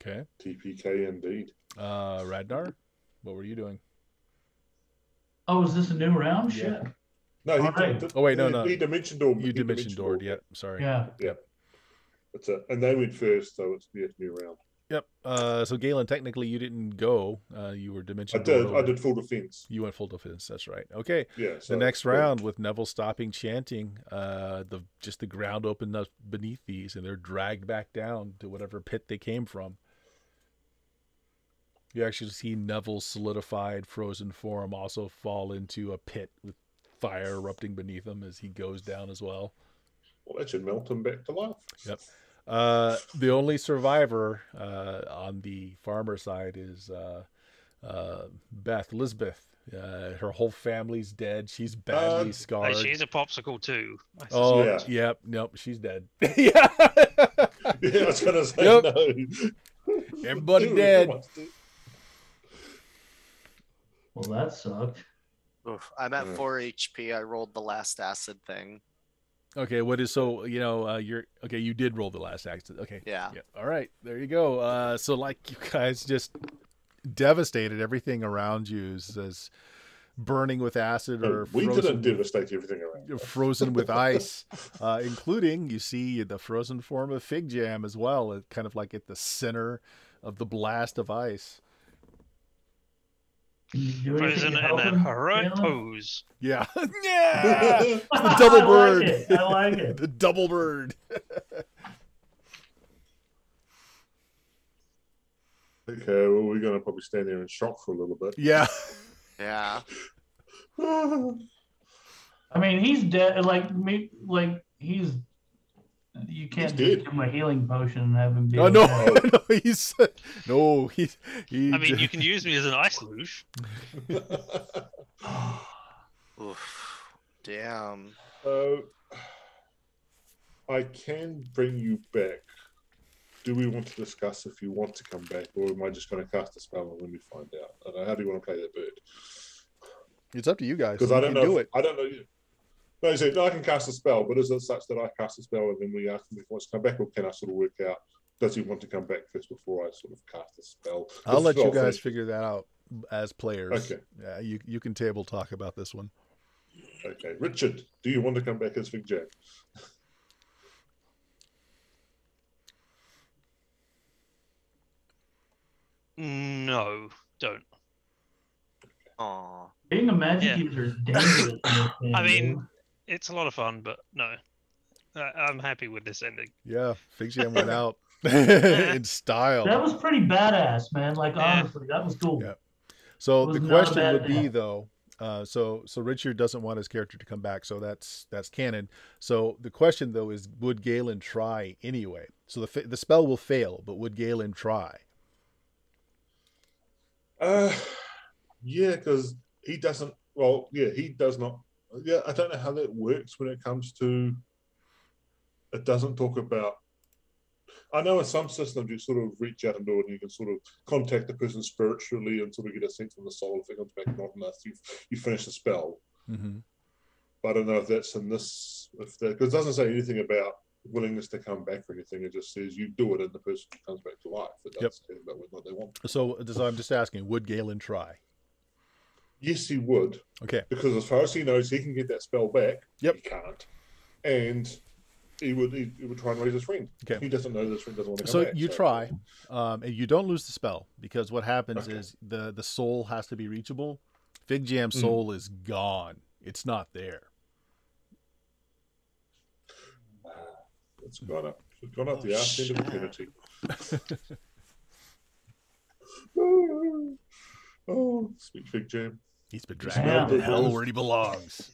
S3: Okay.
S5: TPK indeed.
S3: Radnar, what were you doing?
S1: Oh, is this a new round?
S3: Yeah.
S1: Shit.
S5: No, he
S1: Alright.
S5: did.
S3: Oh wait, no.
S5: He dimension doored.
S3: You dimension doored. Yep. Sorry.
S1: Yeah.
S5: Yep. That's it. And they went first, so it's the new round.
S3: Yep. So Galen, technically you didn't go. You were dimension
S5: I
S3: doored.
S5: did full defense.
S3: You went full defense. That's right. Okay.
S5: Yeah. So
S3: The next round, with Neville stopping chanting, the ground opened up beneath these, and they're dragged back down to whatever pit they came from. You actually see Neville's solidified, frozen form also fall into a pit with fire erupting beneath him as he goes down as well.
S5: Well, that should melt him back to life.
S3: Yep. The only survivor on the farmer side is Elizabeth. Her whole family's dead. She's badly scarred.
S2: She's a popsicle too.
S3: Oh,
S5: Yeah.
S3: yep. Nope, she's dead. Yeah.
S5: Yeah, I was gonna say
S3: Yep.
S5: no.
S3: Everybody
S5: Dude,
S3: dead.
S5: come on, dude.
S1: Well, that sucked.
S4: Oof, I'm at 4 HP. I rolled the last acid thing.
S3: Okay, you did roll the last accident. Okay.
S4: Yeah.
S3: All right, there you go. So like you guys just devastated everything around you as burning with acid or
S5: We
S3: frozen,
S5: didn't devastate everything around.
S3: frozen with ice, including you see the frozen form of Figjam as well, kind of like at the center of the blast of ice.
S1: Can you do anything
S2: Frozen
S1: to
S2: in
S1: help
S2: a
S1: him,
S2: heroic
S1: Galen?
S2: pose.
S3: Yeah. Yeah. The
S1: I
S3: double
S1: like
S3: bird.
S1: it. I like it.
S3: The double bird.
S5: Okay, well, we're gonna probably stand there in shock for a little bit.
S3: Yeah.
S4: Yeah.
S1: I mean, he's dead. He's. You can't
S5: He's
S1: just
S5: dead.
S1: give him a healing potion and have him be
S3: Oh no,
S1: okay.
S3: he
S2: I mean, you can use me as an ice luge.
S4: Oof. Damn.
S5: I can bring you back. Do we want to discuss if you want to come back, or am I just going to cast a spell and when we find out? I don't know. How do you want to play that bird?
S3: It's up to you guys.
S5: Because
S3: You
S5: I don't
S3: can
S5: know.
S3: do it.
S5: I don't know. No, he said, no, I can cast a spell, but is it such that I cast a spell and then we ask him if he wants to come back, or can I sort of work out, does he want to come back first before I sort of cast a spell?
S3: I'll let you
S5: Well,
S3: guys
S5: first-
S3: figure that out as players.
S5: Okay.
S3: Yeah, you can table talk about this one.
S5: Okay, Richard, do you want to come back as Figjam?
S2: No, don't.
S4: Aw.
S1: Being a magic
S2: Yeah.
S1: user is dangerous in this game.
S2: I mean,
S1: dude.
S2: it's a lot of fun, but no. I'm happy with this ending.
S3: Yeah, Figjam went out in style.
S1: That was pretty badass, man. Like,
S2: Yeah.
S1: honestly, that was cool.
S3: Yeah. So
S1: Was
S3: the
S1: not a
S3: question
S1: bad
S3: would be
S1: death.
S3: though, so Richard doesn't want his character to come back, so that's canon. So the question though is, would Galen try anyway? So the spell will fail, but would Galen try?
S5: Yeah, because he doesn't. Well, yeah, he does not. Yeah, I don't know how that works when it comes to. It doesn't talk about. I know in some systems you sort of reach out and do it, and you can sort of contact the person spiritually and sort of get a sense from the soul. If it comes back not enough, you finish the spell.
S3: Mm-hmm.
S5: But I don't know if that's in this, because it doesn't say anything about willingness to come back or anything. It just says you do it and the person comes back to life. It doesn't say about whether they want.
S3: So I'm just asking, would Galen try?
S5: Yes, he would.
S3: Okay.
S5: Because as far as he knows, he can get that spell back.
S3: Yep.
S5: He can't. And he would try and raise his friend.
S3: Okay.
S5: He doesn't know his friend doesn't want to come
S3: So
S5: back.
S3: you try, and you don't lose the spell, because what happens is the soul has to be reachable. Figjam's soul is gone. It's not there.
S5: It's gone up. It's gone up the arse end of eternity. Oh, sweet Figjam.
S3: He's been
S1: He's
S3: dragged out to
S5: not
S3: hell
S5: there.
S3: where he belongs.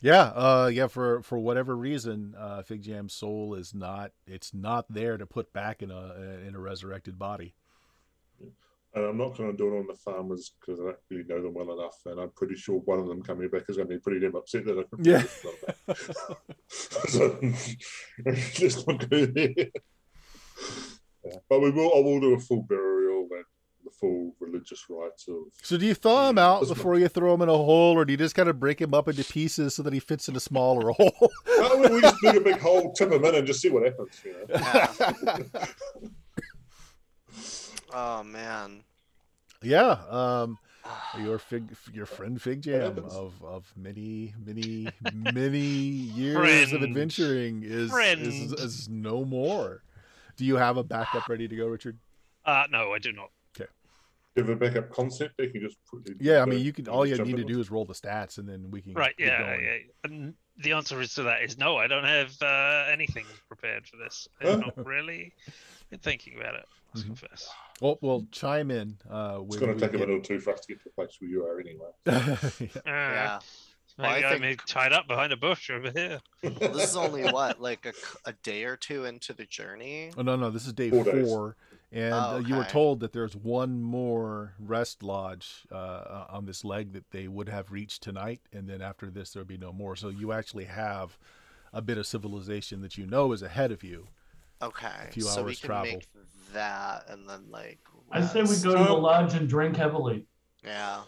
S3: Yeah. For whatever reason, Figjam's soul is not. It's not there to put back in a resurrected body.
S5: And I'm not going to do it on the farmers because I don't really know them well enough, and I'm pretty sure one of them coming back is going to be pretty damn upset that I can
S3: Yeah.
S5: So let's not go there. Yeah. But I will do a full burial and the full religious rites of.
S3: So do you thaw him out
S5: That's
S3: before you throw him in a hole, or do you just kind of break him up into pieces so that he fits in a smaller hole?
S5: Well, we just dig a big hole, tip him in, and just see what happens. You know?
S4: Yeah. Oh man.
S3: Yeah. Your friend Figjam
S5: happens?
S3: of many years of
S2: Friend.
S3: adventuring is no more. Do you have a backup ready to go, Richard?
S2: No, I do not.
S5: You have a backup concept, they can just put it.
S3: Yeah, I mean, you can. All you
S5: jump
S3: need to
S5: in
S3: do is roll the stats, and then we can.
S2: Right,
S3: get
S2: yeah,
S3: going.
S2: yeah. And the answer is to that is no, I don't have anything prepared for this.
S5: Huh?
S2: I've not really been thinking about it, I must confess.
S3: Well, chime in.
S5: It's going to take a minute or two for us to get to the place where you are anyway.
S4: Yeah. Well,
S2: Maybe
S4: I
S2: I'm tied up behind a bush over here.
S4: Well, this is only what, like a day or two into the journey.
S3: Oh no, this is day
S5: 4 days.
S3: 4, and
S4: Oh,
S3: you were
S4: okay.
S3: told that there's one more rest lodge on this leg that they would have reached tonight, and then after this there'll be no more. So you actually have a bit of civilization that you know is ahead of you.
S4: Okay,
S3: few
S4: so we
S3: hours
S4: can
S3: travel.
S4: make that and then like.
S1: I say we
S4: rest.
S1: go to the lodge and drink heavily.
S4: Yeah.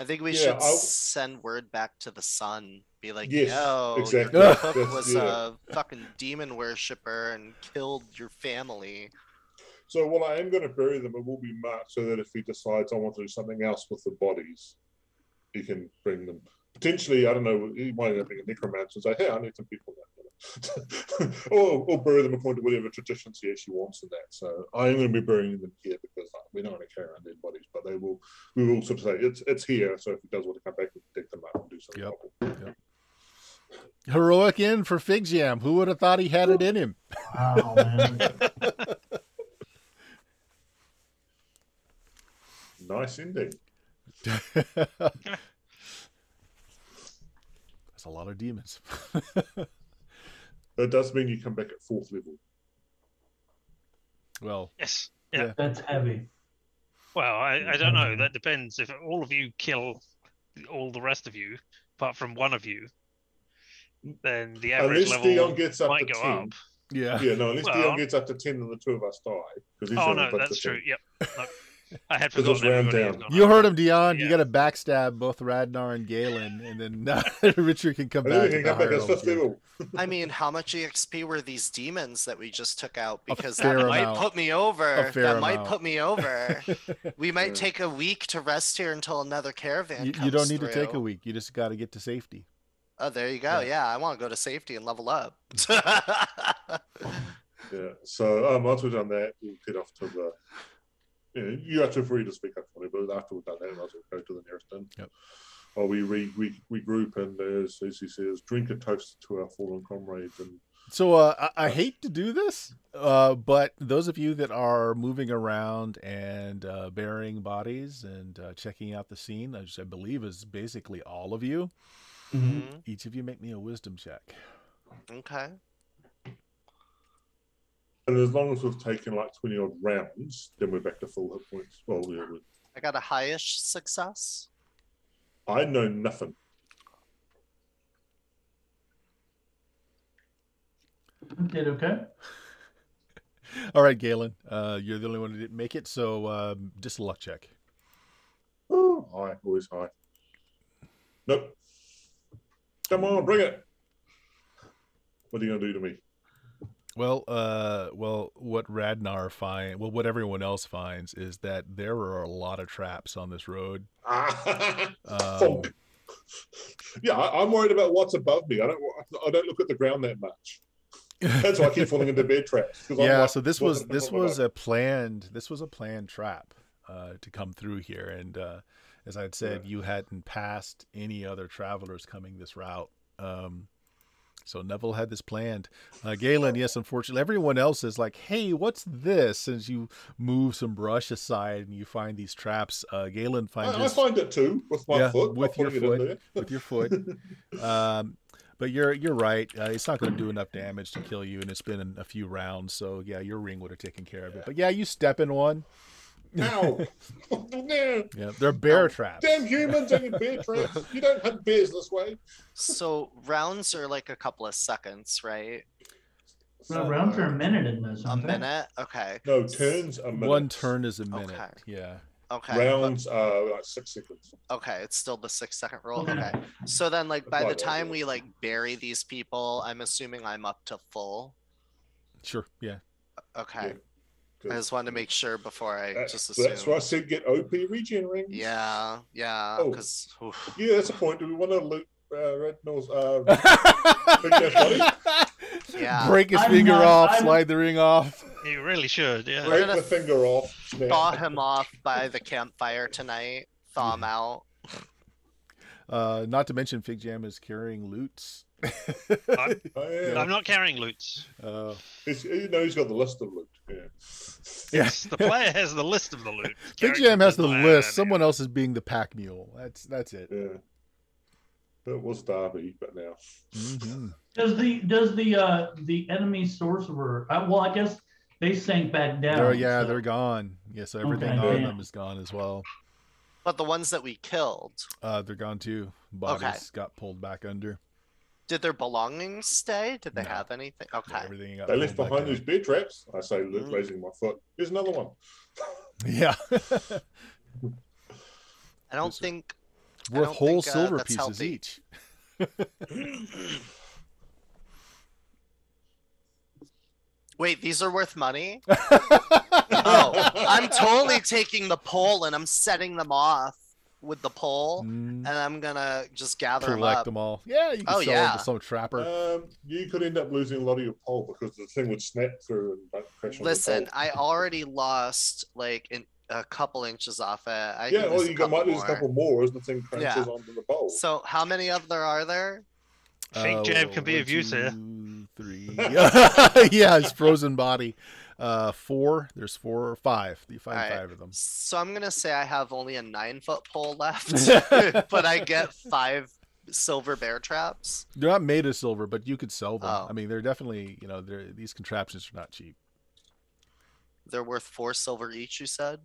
S4: I think we
S5: Yeah,
S4: should
S5: I'll-
S4: send word back to the sun. Be like,
S5: Yes,
S4: yo,
S5: exactly.
S4: your cook
S5: That's-
S4: was
S5: yeah.
S4: a fucking demon worshiper and killed your family.
S5: So while I am going to bury them, it will be marked so that if he decides I want to do something else with the bodies, he can bring them. Potentially, I don't know, he might end up being a necromancer and say, hey, I need some people now. or bury them according to whatever traditions he actually wants in that. So I am going to be burying them here because we're not going to carry around dead bodies, but we will sort of say it's here. So if he does want to come back, we can dig them up and do something.
S3: Yep.
S5: proper.
S3: Heroic end for Figjam. Who would have thought he had it in him?
S1: Wow, man.
S5: Nice ending.
S3: That's a lot of demons.
S5: That does mean you come back at 4th level.
S3: Well,
S2: Yes.
S3: Yeah.
S1: That's heavy.
S2: Well, I don't know. That depends. If all of you kill all the rest of you, apart from one of you, then the average
S5: Unless
S2: level
S5: Dion gets up
S2: might
S5: to
S2: go
S5: 10.
S3: yeah.
S5: Yeah, no, unless
S2: Well-
S5: Dion gets up to 10 and the 2 of us die. 'cause he's
S2: Oh
S5: only
S2: no,
S5: put
S2: that's
S5: to 10.
S2: true. Yep. No. I had
S5: It goes
S2: forgotten
S5: round
S2: everybody had
S5: down.
S2: gone
S3: You
S2: over.
S3: heard him, Dion.
S2: Yeah.
S3: You got to backstab both Radnar and Galen, and then Richard can come
S5: And then
S3: back.
S5: we
S3: at
S5: can
S3: the
S5: come back
S3: higher
S5: as
S3: level
S5: fifth
S3: again.
S5: level.
S4: I mean, how much EXP were these demons that we just took out? Because
S3: fair
S4: that might
S3: amount.
S4: put me over.
S3: A fair
S4: That might
S3: amount.
S4: put me over. We might
S5: Yeah.
S4: take a week to rest here until another caravan comes
S3: You don't need to take a
S4: through.
S3: week. You just got to get to safety.
S4: Oh, there you go.
S3: Yeah.
S4: Yeah, I want to go to safety and level up.
S5: Yeah. So once we've done that, we'll head off to the. You are too free to speak up for me, but after we've done that, we might as well go to the nearest inn.
S3: Yep.
S5: While we regroup and as he says, drink a toast to our fallen comrades and.
S3: So I hate to do this, but those of you that are moving around and burying bodies and checking out the scene, which I believe is basically all of you,
S4: Mhm.
S3: each of you make me a wisdom check.
S4: Okay.
S5: And as long as we've taken like 20 odd rounds, then we're back to full hit points. Well, yeah,
S4: I got a highish success.
S5: I know nothing.
S1: Did okay.
S3: All right, Galen, you're the only one who didn't make it, so just a luck check.
S5: Oh, high, always high. Nope. Come on, bring it. What are you gonna do to me?
S3: Well, what Radnar what everyone else finds is that there are a lot of traps on this road.
S5: Funk. Yeah, I'm worried about what's above me. I don't look at the ground that much. That's why I keep falling into bear traps. 'Cause I'm
S3: Yeah,
S5: like,
S3: so this
S5: what's
S3: was
S5: above?
S3: a planned trap to come through here, and as I had said, you hadn't passed any other travelers coming this route. So Neville had this planned. Galen, yes, unfortunately, everyone else is like, "Hey, what's this?" As you move some brush aside and you find these traps, Galen finds
S5: I find it too with my foot.
S3: with
S5: I'm
S3: your
S5: putting it in
S3: foot,
S5: there.
S3: with your foot. But you're right. It's not going to do enough damage to kill you, and it's been a few rounds. So yeah, your ring would have taken care of it. But yeah, you step in one.
S5: Ow! No.
S3: Yeah, they're bear traps.
S5: Damn humans and your bear traps. You don't hunt bears this way.
S4: So rounds are like a couple of seconds, right?
S1: Well, rounds are a minute in this.
S4: A
S1: aren't they?
S4: minute? Okay.
S5: No, turns a minute.
S3: One turn is a minute.
S4: Okay.
S3: Yeah.
S4: Okay.
S5: Rounds are like 6 seconds.
S4: Okay, it's still the 6-second rule.
S1: Okay.
S4: Okay. So then like by the
S5: Right,
S4: time
S5: yeah.
S4: we like bury these people, I'm assuming I'm up to full.
S3: Sure. Yeah.
S4: Okay.
S5: Good.
S4: I just wanted to make sure before I just
S5: That's
S4: assume.
S5: why I said get OP regen rings.
S4: Yeah, yeah,
S5: Oh.
S4: because
S5: Yeah, that's a point. Do we want to loot Rednall's big ass body?
S4: yeah,
S3: Break his
S1: I'm
S3: finger
S1: not-
S3: off,
S1: I'm-
S3: slide the ring off.
S2: You really should, yeah.
S4: We're
S5: Break
S4: gonna
S5: the finger off. Snap.
S4: thaw him off by the campfire tonight. Thaw him out.
S3: Not to mention Figjam is carrying loots.
S5: Oh, yeah.
S2: I'm not carrying loots.
S5: He's got the list of loot. Yeah.
S3: Yes.
S2: The player has the list of the loot.
S3: Figjam has the
S2: Characters
S3: list.
S2: and-
S3: Someone else is being the pack mule. That's it.
S5: Yeah. It was Darby, but now.
S3: Mhm.
S1: Does the enemy sorcerer? Well, I guess they sank back down.
S3: They're gone. Yeah, so everything
S1: Okay,
S3: on
S1: damn.
S3: them is gone as well.
S4: But the ones that we killed,
S3: They're gone too. Bodies got pulled back under.
S4: did their belongings stay? Did they
S3: No.
S4: have anything? Okay.
S3: Everything got
S5: They left
S3: pulled back
S5: behind
S3: down.
S5: these bear traps. I say, raising my foot. Here's another one.
S3: Yeah.
S4: I don't
S3: It's
S4: think.
S3: Worth
S4: don't
S3: whole
S4: think,
S3: silver
S4: that's
S3: pieces
S4: healthy.
S3: each.
S4: Wait, these are worth money? Oh, I'm totally taking the pole and I'm setting them off with the pole,
S3: Mm,
S4: and I'm gonna just gather them
S3: collect
S4: up.
S3: them all. Yeah, you can
S4: Oh,
S3: sell them
S4: yeah.
S3: to some trapper.
S5: You could end up losing a lot of your pole because the thing would snap through and crash on the
S4: Listen,
S5: pole.
S4: I already lost like a couple inches off it. I
S5: Yeah,
S4: can
S5: well,
S4: lose a
S5: you might
S4: couple
S5: lose a couple more as the thing crashes
S4: Yeah.
S5: onto the pole.
S4: So how many of there are there?
S2: Figjam can be of use here.
S3: 1, 2, 3. Yeah, his frozen body. 4. There's 4 or 5. You find
S4: Alright.
S3: 5 of them.
S4: So I'm gonna say I have only a 9-foot pole left, but I get 5 silver bear traps.
S3: They're not made of silver, but you could sell them.
S4: Oh.
S3: I mean, they're definitely, these contraptions are not cheap.
S4: They're worth 4 silver each, you said?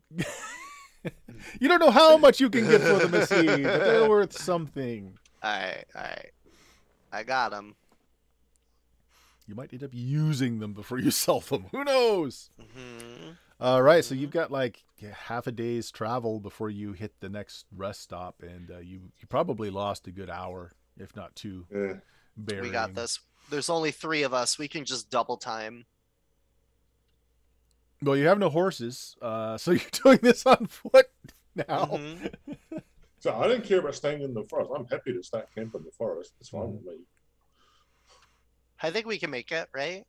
S3: You don't know how much you can get for them, Missy, but they're worth something.
S4: Alright, alright. I got them.
S3: You might end up using them before you sell them. Who knows?
S4: Hmm.
S3: All right, so you've got like half a day's travel before you hit the next rest stop, and you probably lost a good hour, if not two.
S5: Yeah.
S4: We got this. There's only 3 of us. We can just double time.
S3: Well, you have no horses, so you're doing this on foot now.
S4: Mhm.
S5: So I don't care about staying in the forest. I'm happy to start camp in the forest. It's fine with me.
S4: I think we can make it, right?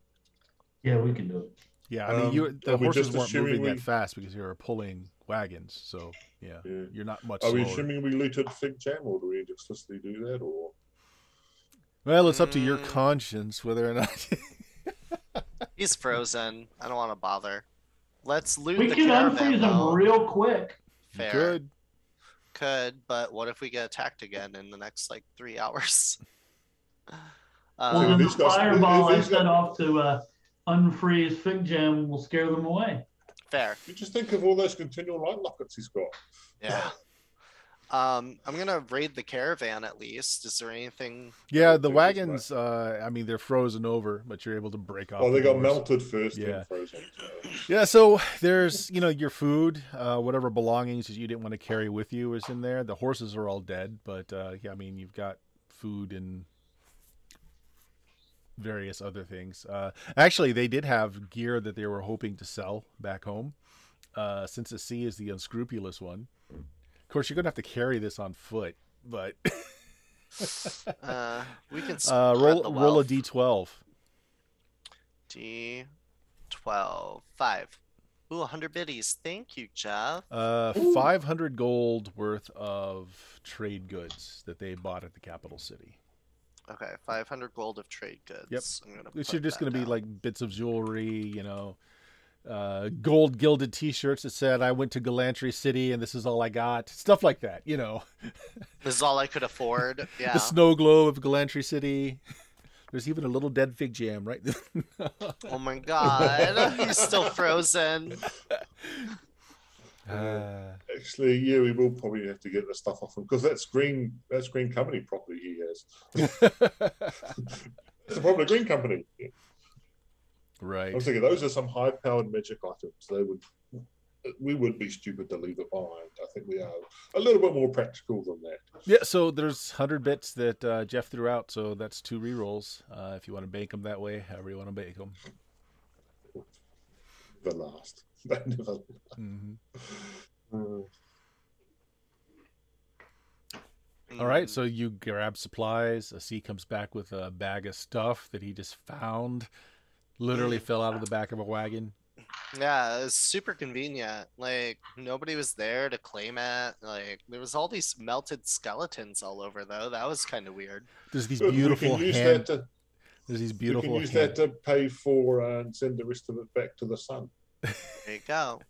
S1: Yeah, we can do it.
S3: Yeah, I mean, the
S5: are we
S3: horses
S5: just
S3: weren't moving
S5: assuming
S3: that fast because you were pulling wagons. So yeah,
S5: Yeah.
S3: you're not much
S5: Are
S3: slower.
S5: we assuming we looted Figjam, or do we explicitly do that, or?
S3: Well, it's up to your
S4: Mm.
S3: conscience whether or not.
S4: He's frozen. I don't want to bother. Let's loot
S1: We
S4: the
S1: can
S4: caravan.
S1: unfreeze
S4: though.
S1: them real quick.
S4: Fair.
S3: Good.
S4: Could, but what if we get attacked again in the next like 3 hours?
S1: Well, then the
S5: these guys-
S1: fireball I
S5: these
S1: set
S5: guys-
S1: off to unfreeze Figjam will scare them away.
S4: Fair.
S5: You just think of all those continual light lockets he's got.
S4: Yeah. I'm gonna raid the caravan at least. Is there anything?
S3: Yeah, the
S5: think it's
S3: wagons. I mean, they're frozen over, but you're able to break off.
S5: Oh, they
S3: the
S5: got
S3: doors.
S5: melted first,
S3: Yeah.
S5: then frozen. So.
S3: Yeah, so there's your food, whatever belongings that you didn't want to carry with you is in there. The horses are all dead, but yeah, I mean, you've got food and various other things. Actually, they did have gear that they were hoping to sell back home, since the sea is the unscrupulous one. Of course, you're gonna have to carry this on foot, but
S4: We can
S3: roll
S4: the
S3: roll a
S4: wealth.
S3: d12.
S4: D12. 5. Ooh, 100 biddies. Thank you, Jeff.
S3: 500 gold worth of trade goods that they bought at the capital city.
S4: Okay, 500 gold of trade goods.
S3: Yep.
S4: I'm gonna
S3: Which
S4: put
S3: are just
S4: that
S3: going to be
S4: down.
S3: like bits of jewelry, gold gilded T-shirts that said "I went to Galantry City and this is all I got," stuff like that.
S4: This is all I could afford. Yeah.
S3: The snow globe of Galantry City. There's even a little dead fig jam right there.
S4: Oh my god, he's still frozen.
S5: Actually, yeah, we will probably have to get the stuff off him because that's green company property he has. It's a probably green company. Yeah. I
S3: Right.
S5: was thinking those are some high-powered magic items. We would be stupid to leave it behind. I think we are a little bit more practical than that.
S3: Yeah. So there's 100 bits that Jeff threw out. So that's 2 rerolls. If you want to bank them that way, however you want to bank them.
S5: The last. They never.
S3: All right, so you grab supplies. A C comes back with a bag of stuff that he just found. Literally fell out of the back of a wagon.
S4: Yeah, it's super convenient. Like nobody was there to claim it. Like there was all these melted skeletons all over though. That was kind of weird.
S3: There's these
S5: Good,
S3: beautiful
S5: we can use
S3: hand.
S5: that to,
S3: There's these
S5: we
S3: beautiful.
S5: can use
S3: hand-
S5: that to pay for and send the rest of it back to the sun.
S4: There you go.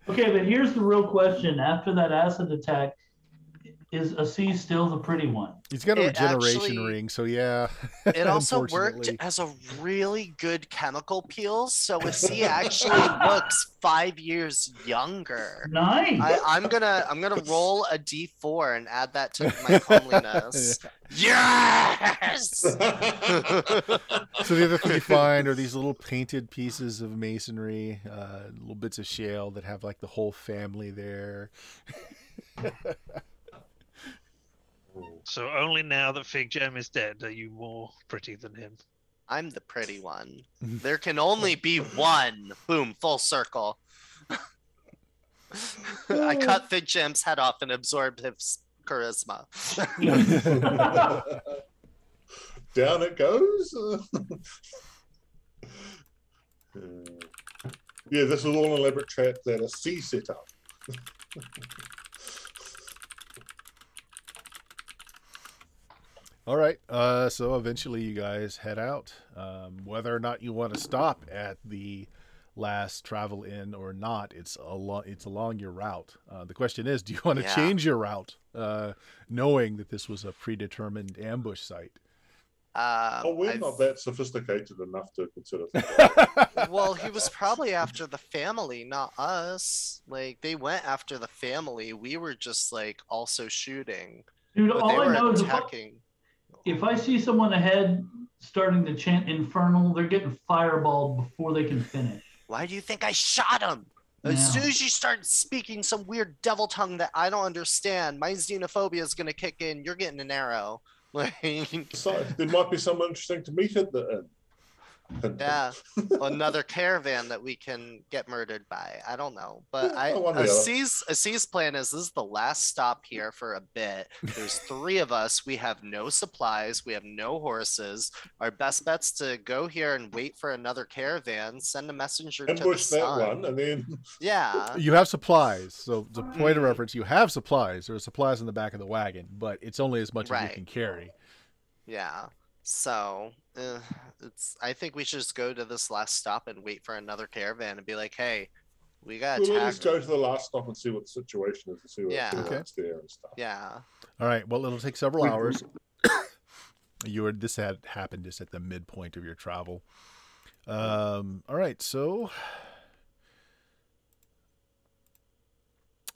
S1: Okay, but here's the real question. After that acid attack, is a C still the pretty one?
S3: He's got a
S4: It
S3: regeneration
S4: actually-
S3: ring, so yeah.
S4: It also worked
S3: unfortunately.
S4: as a really good chemical peel, so Issy actually looks 5 years younger.
S1: Nice.
S4: I'm gonna roll a d4 and add that to my comeliness. Yes.
S3: So the other thing you find are these little painted pieces of masonry, little bits of shale that have like the whole family there.
S2: So only now that Figjam is dead are you more pretty than him.
S4: I'm the pretty one. There can only be one. Boom, full circle. I cut Figjam's head off and absorbed his charisma.
S5: Down it goes. Yeah, this was all an elaborate trap that a C set up.
S3: All right. So eventually you guys head out. Whether or not you want to stop at the last travel inn or not, it's along your route. The question is, do you want to
S4: Yeah.
S3: change your route, knowing that this was a predetermined ambush site?
S5: Oh, we're
S4: I've-
S5: not that sophisticated enough to consider that.
S4: Well, he was probably after the family, not us. Like they went after the family. We were just like also shooting,
S1: Dude,
S4: but they
S1: all I know
S4: were
S1: is
S4: attacking.
S1: if I see someone ahead starting to chant Infernal, they're getting fireballed before they can finish.
S4: Why do you think I shot him? As
S1: Yeah.
S4: soon as you start speaking some weird devil tongue that I don't understand, my xenophobia is gonna kick in. You're getting an arrow. Like,
S5: So there might be someone interesting to meet at the end.
S4: yeah, another caravan that we can get murdered by. I don't know, but
S5: Yeah, one or the other.
S4: Asis's plan is this is the last stop here for a bit. There's 3 of us. We have no supplies. We have no horses. Our best bet's to go here and wait for another caravan. Send a messenger to the
S5: Ambush that
S4: sun.
S5: one, and then
S4: Yeah,
S3: You have supplies, so the point of reference, you have supplies. There are supplies in the back of the wagon, but it's only as much as you
S4: Right.
S3: can carry.
S4: yeah. So I think we should just go to this last stop and wait for another caravan and be like, hey, we got
S5: we'll at
S4: attacked.
S5: least go to the last stop and see what the situation is, and see what
S4: Yeah.
S5: what's there and stuff.
S4: Yeah.
S3: All right. Well, it'll take several hours. This had happened just at the midpoint of your travel. All right. So,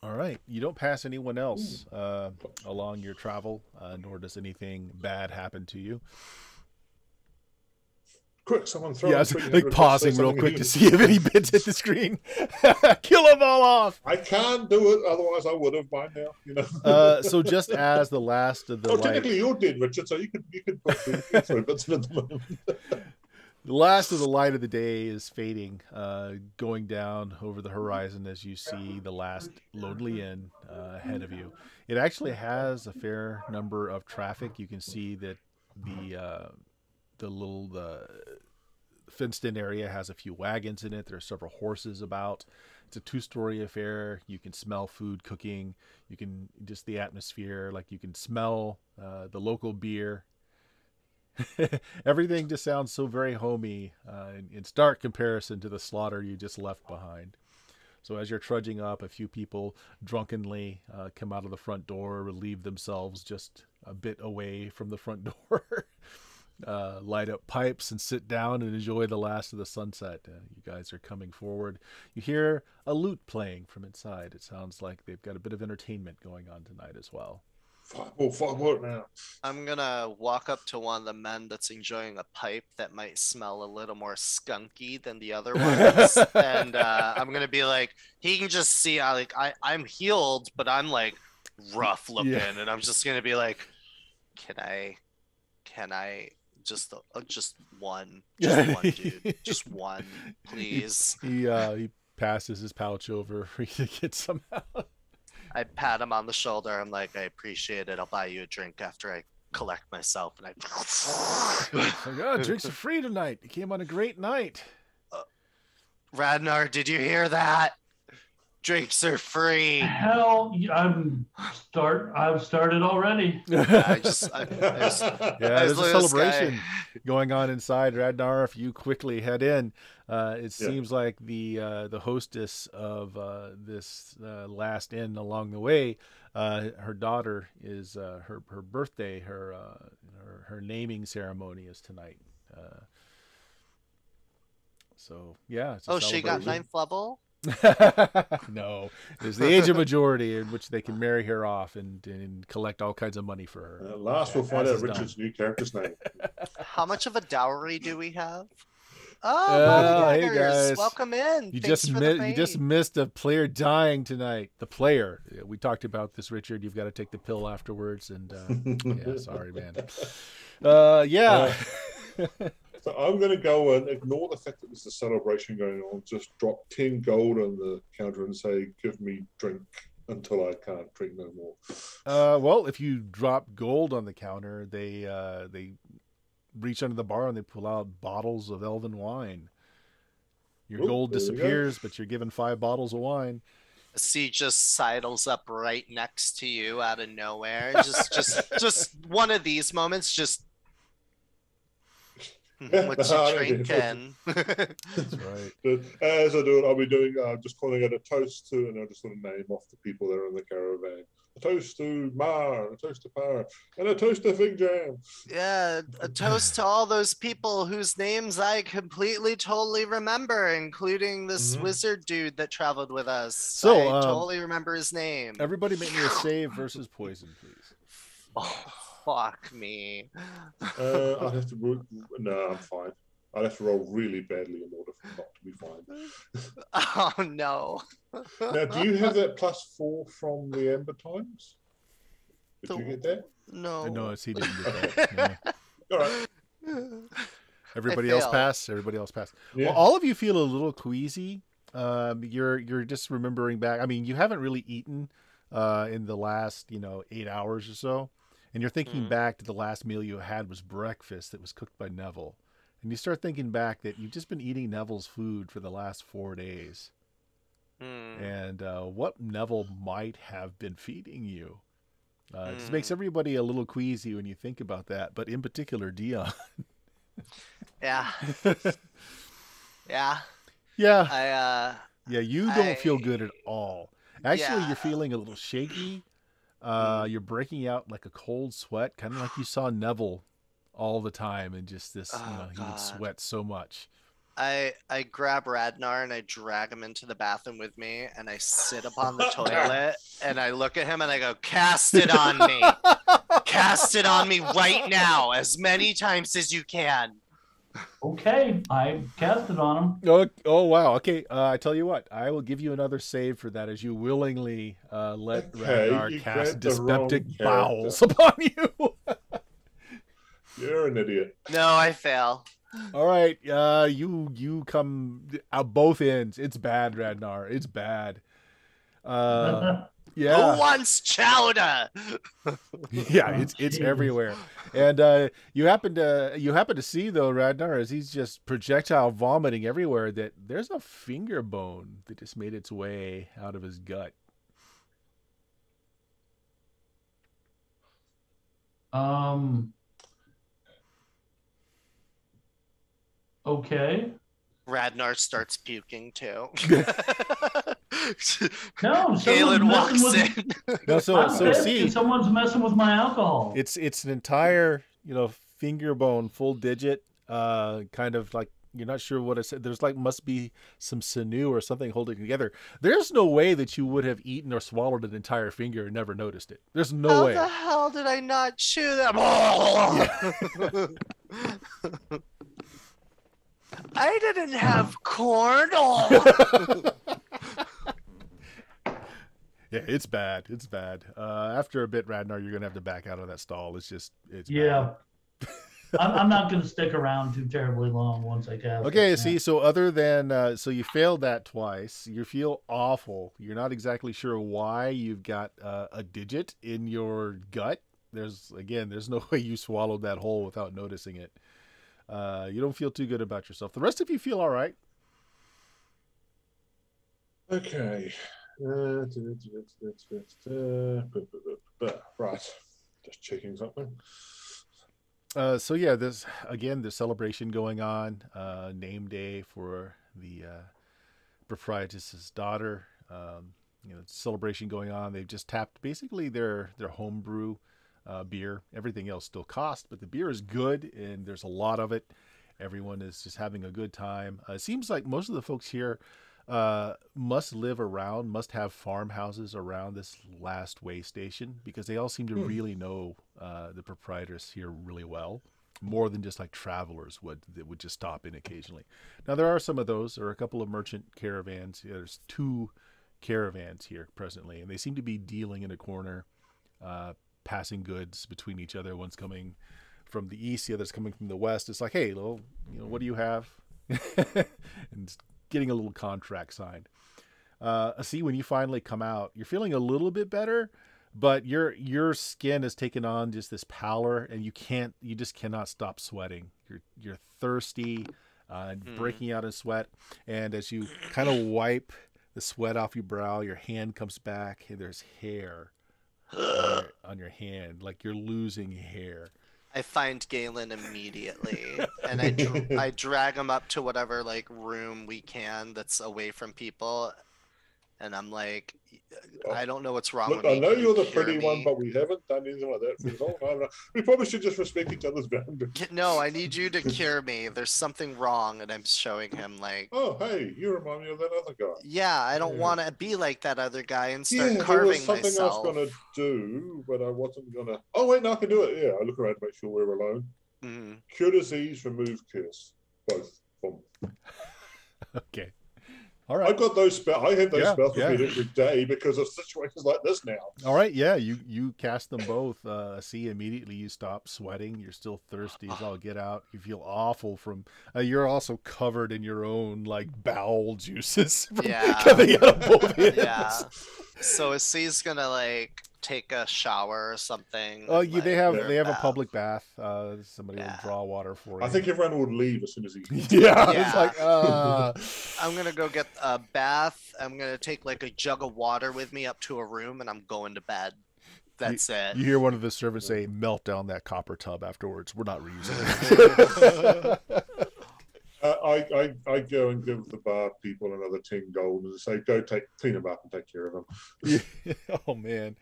S3: all right. You don't pass anyone else along your travel, nor does anything bad happen to you.
S5: Quick, someone throw.
S3: Yeah,
S5: a
S3: it's
S5: quick
S3: like
S5: request,
S3: pausing
S5: say
S3: real
S5: something
S3: quick to
S5: here.
S3: see if any bits hit the screen. Kill them all off.
S5: I can't do it, otherwise I would have by now. You know.
S3: So just as the last of the
S5: technically you did, Richard. So you could put through bits at the moment.
S3: The last of the light of the day is fading, going down over the horizon as you see the last Lonely Inn ahead of you. It actually has a fair number of traffic. You can see that the fenced-in area has a few wagons in it. There are several horses about. It's a 2-story affair. You can smell food cooking. You can just the atmosphere, like you can smell the local beer. Everything just sounds so very homey in stark comparison to the slaughter you just left behind. So as you're trudging up, a few people drunkenly come out of the front door, relieve themselves just a bit away from the front door, light up pipes and sit down and enjoy the last of the sunset. You guys are coming forward. You hear a lute playing from inside. It sounds like they've got a bit of entertainment going on tonight as well.
S5: Fireball now.
S4: I'm gonna walk up to one of the men that's enjoying a pipe that might smell a little more skunky than the other ones, and I'm gonna be like, he can just see, I'm healed, but I'm like rough looking, and I'm just gonna be like, can I just one, dude, just one, please.
S3: He passes his pouch over for you to get some out.
S4: I pat him on the shoulder. I'm like, I appreciate it. I'll buy you a drink after I collect myself. And
S3: Oh God, drinks are free tonight. You came on a great night.
S4: Radnar, did you hear that? Drinks are free.
S1: Hell, I've started already.
S3: There's a celebration going on inside. Radnar, if you quickly head in, it seems like the hostess of this last inn along the way, her daughter is her birthday, her naming ceremony is tonight. So yeah, it's a
S4: she got
S3: celebration.
S4: 9th level.
S3: No, there's the age of majority in which they can marry her off and collect all kinds of money for her.
S5: At last we'll find
S3: As
S5: out
S3: is
S5: Richard's new character's name.
S4: How much of a dowry do we have? Oh,
S3: hey
S4: bodyguarders,
S3: guys,
S4: welcome in.
S3: You
S4: Thanks for the
S3: you just
S4: fame.
S3: missed a player dying tonight. The player. We talked about this, Richard. You've got to take the pill afterwards, and yeah, sorry, man. Yeah.
S5: So I'm going to go and ignore the fact that there's a celebration going on. Just drop 10 gold on the counter and say, "Give me drink until I can't drink no more."
S3: Well, if you drop gold on the counter, they reach under the bar and they pull out bottles of elven wine. Your gold
S5: there we go.
S3: disappears, but you're given 5 bottles of wine.
S4: C just sidles up right next to you out of nowhere. Just one of these moments. Just what you drinking?
S3: That's right.
S5: As I do it, I'll be doing just calling it a toast to, and I'll just sort of name off the people that are in the caravan. A toast to Mar, a toast to Par, and a toast to Figjam.
S4: Yeah, a toast to all those people whose names I completely, totally remember, including this wizard dude that traveled with us.
S3: So,
S4: I totally remember his name.
S3: Everybody make me a save versus poison, please.
S4: Oh, fuck me.
S5: I'd have to. No, I'm fine. I'd have to roll really badly in order for it not to be fine.
S4: Oh no.
S5: Now, do you have that +4 from the Amber Times? Did you get that?
S4: No.
S3: No, he didn't get that. Yeah.
S5: All right.
S3: Everybody else
S4: failed.
S3: passed. Everybody else passed.
S5: Yeah.
S3: Well, all of you feel a little queasy. You're just remembering back. I mean, you haven't really eaten in the last 8 hours or so, and you're thinking back to the last meal you had was breakfast that was cooked by Neville, and you start thinking back that you've just been eating Neville's food for the last 4 days, and what Neville might have been feeding you. It just makes everybody a little queasy when you think about that, but in particular Dion.
S4: Yeah. Yeah.
S3: Yeah. You don't feel good at all. Actually,
S4: Yeah.
S3: you're feeling a little shaky. You're breaking out like a cold sweat, kind of like you saw Neville all the time, and just this, he would sweat so much.
S4: I grab Radnar and I drag him into the bathroom with me, and I sit upon the toilet and I look at him and I go, "Cast it on me. Cast it on me right now, as many times as you can."
S1: Okay, I cast it on him.
S3: Oh wow. Okay. I tell you what, I will give you another save for that as you willingly let Ragnar
S5: you
S3: cast
S5: grabbed the wrong
S3: dyspeptic
S5: character.
S3: bowels upon you.
S5: You're an idiot.
S4: No, I fail.
S3: All right. You come out both ends. It's bad, Ragnar. It's bad. Yeah.
S4: Who wants chowder?
S3: Yeah, it's
S1: Jesus.
S3: everywhere. And you happen to see though, Ragnar, as he's just projectile vomiting everywhere, that there's a finger bone that just made its way out of his gut.
S1: Okay.
S4: Radnar starts puking too.
S1: No, someone's
S4: Galen
S1: messing
S4: walks
S1: with.
S4: in.
S3: No, so
S1: I'm pissed
S3: see,
S1: because someone's messing with my alcohol.
S3: it's an entire finger bone, full digit, kind of like you're not sure what it said. There's must be some sinew or something holding it together. There's no way that you would have eaten or swallowed an entire finger and never noticed it. There's no
S4: How
S3: way.
S4: the hell did I not chew that? I didn't have corn.
S3: Yeah, it's bad. It's bad. After a bit, Radnar, you're gonna have to back out of that stall. It's
S1: Yeah.
S3: bad.
S1: I'm not going to stick around too terribly long once I cast.
S3: Okay,
S1: it.
S3: see, so other than so you failed that twice, you feel awful. You're not exactly sure why. You've got a digit in your gut. There's no way you swallowed that whole without noticing it. You don't feel too good about yourself. The rest of you feel all right.
S5: Okay. Right. Just checking something.
S3: So yeah, there's celebration going on. Name day for the proprietress's daughter. Celebration going on. They've just tapped basically their homebrew beer. Everything else still costs, but the beer is good and there's a lot of it. Everyone is just having a good time. It seems like most of the folks here must have farmhouses around this last way station, because they all seem to really know the proprietress here really well, more than just like travelers that would just stop in occasionally. Now there are some of those. There are a couple of merchant caravans. There's 2 caravans here presently, and they seem to be dealing in a corner, passing goods between each other. One's coming from the east, the other's coming from the west. It's like, hey, what do you have? And getting a little contract signed. See, when you finally come out, you're feeling a little bit better, but your skin has taken on just this pallor, and you just cannot stop sweating. You're thirsty, breaking out in sweat, and as you kind of wipe the sweat off your brow, your hand comes back, and there's hair on your hand, like you're losing hair.
S4: I find Galen immediately, and I drag him up to whatever room we can that's away from people, and I'm like, I don't know what's wrong
S5: Look,
S4: with me.
S5: I know
S4: Can you
S5: you're the
S4: cure
S5: pretty
S4: me?
S5: one, but we haven't done anything like that for so long. We probably should just respect each other's boundaries.
S4: No, I need you to cure me. There's something wrong, and I'm showing him
S5: Oh, hey, you remind me of that other guy.
S4: yeah, I don't
S5: Yeah.
S4: want to be like that other guy and start
S5: Yeah, there
S4: carving
S5: was something
S4: myself.
S5: I was going to do, but I wasn't going to. Oh, wait, no, I can do it. Yeah, I look around to make sure we're alone.
S4: Mhm.
S5: Cure disease, remove curse. both from.
S3: Okay. All right.
S5: I've got those spells. I have those
S3: Yeah,
S5: spells
S3: yeah.
S5: repeat every day because of situations like this now.
S3: All right. Yeah. You cast them both. See, immediately you stop sweating. You're still thirsty as all get out. You feel awful from. You're also covered in your own like bowel juices from coming out of both ends.
S4: Yeah. So is C's gonna like take a shower or something?
S3: Oh,
S4: and,
S3: they
S4: like,
S3: have a
S4: bath?
S3: public bath. Somebody will
S4: Yeah.
S3: draw water for you.
S5: I think everyone would leave as soon as he.
S3: Yeah.
S4: Yeah.
S3: It's like
S4: I'm gonna go get a bath. I'm gonna take like a jug of water with me up to a room, and I'm going to bed. That's it.
S3: You hear one of the servants say, "Melt down that copper tub afterwards. We're not reusing it."
S5: I go and give the bar people another 10 gold and say, go clean them up and take care of them.
S3: Oh man.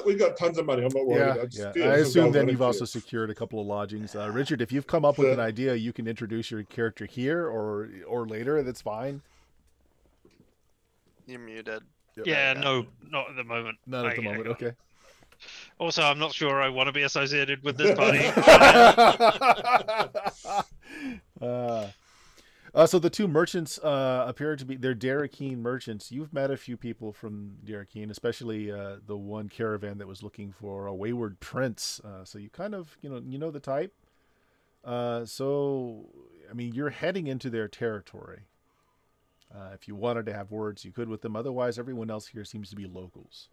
S5: We got tons of money. I'm not worried.
S3: Yeah. I assume then you've also secured a couple of lodgings. Richard, if you've come up with an idea, you can introduce your character here or later. That's fine.
S4: You're muted.
S2: Yeah, no, not at the moment.
S3: Not at the moment. Okay.
S2: Also, I'm not sure I want to be associated with this party.
S3: So the two merchants appear to be they're Darrakeen merchants. You've met a few people from Darrakeen, especially the one caravan that was looking for a wayward prince. So you kind of you know the type. So I mean you're heading into their territory. If you wanted to have words, you could with them. Otherwise, everyone else here seems to be locals.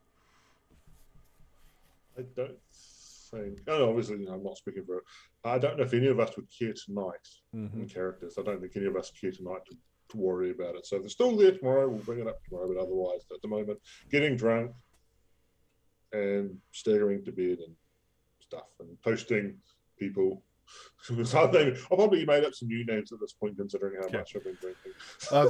S5: I don't think. Oh, obviously, I'm not speaking for. I don't know if any of us would care tonight in characters. I don't think any of us care tonight to worry about it. So if they're still there tomorrow, we'll bring it up tomorrow. But otherwise, at the moment, getting drunk and staggering to bed and stuff and posting people. I'll probably made up some new names at this point, considering how much I've been drinking.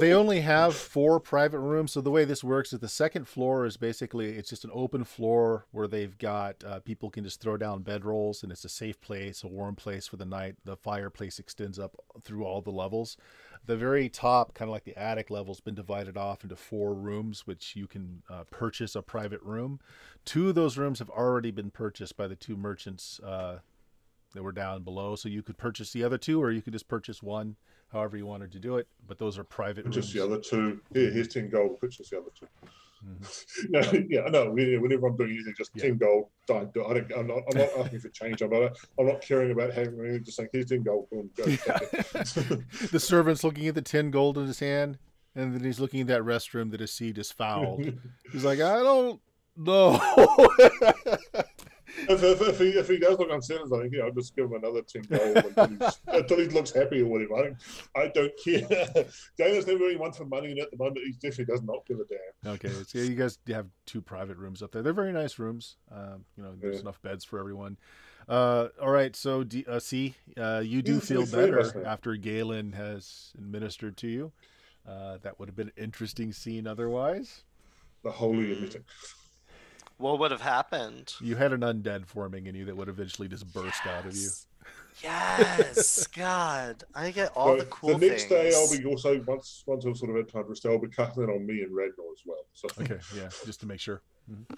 S3: They only have 4 private rooms. So the way this works is the second floor is basically it's just an open floor where they've got people can just throw down bedrolls and it's a safe place, a warm place for the night. The fireplace extends up through all the levels. The very top, kind of like the attic level, has been divided off into 4 rooms, which you can purchase a private room. 2 of those rooms have already been purchased by the 2 merchants that were down below, so you could purchase the other 2, or you could just purchase one, however you wanted to do it. But those are private rooms.
S5: Just the other 2. Here's 10 gold. Purchase the other 2. No, yeah, I know. Whenever I'm doing anything, just 10 gold. I'm not asking for change. I'm not caring about having anything. Just saying, here's 10 gold. Boom, go.
S3: The servant's looking at the 10 gold in his hand, and then he's looking at that restroom that his seed is fouled. He's like, I don't know.
S5: If he does look uncertain, I think I'll just give him another 10 gold until he looks happy or whatever. I don't care. Dana's never really one for money, and at the moment he definitely does not give a damn.
S3: Okay, so you guys have 2 private rooms up there. They're very nice rooms. There's enough beds for everyone. All right, so C, you do feel better after Galen has administered to you. That would have been an interesting scene otherwise.
S5: The holy emitting.
S4: What would have happened?
S3: You had an undead forming in you that would eventually just burst out of you.
S4: Yes, God, I get all the cool things.
S5: The next day, I'll be also once I've sort of had time to rest, I'll be casting it on me and Ragnar as well. So.
S3: Okay, yeah, just to make sure. Mm-hmm.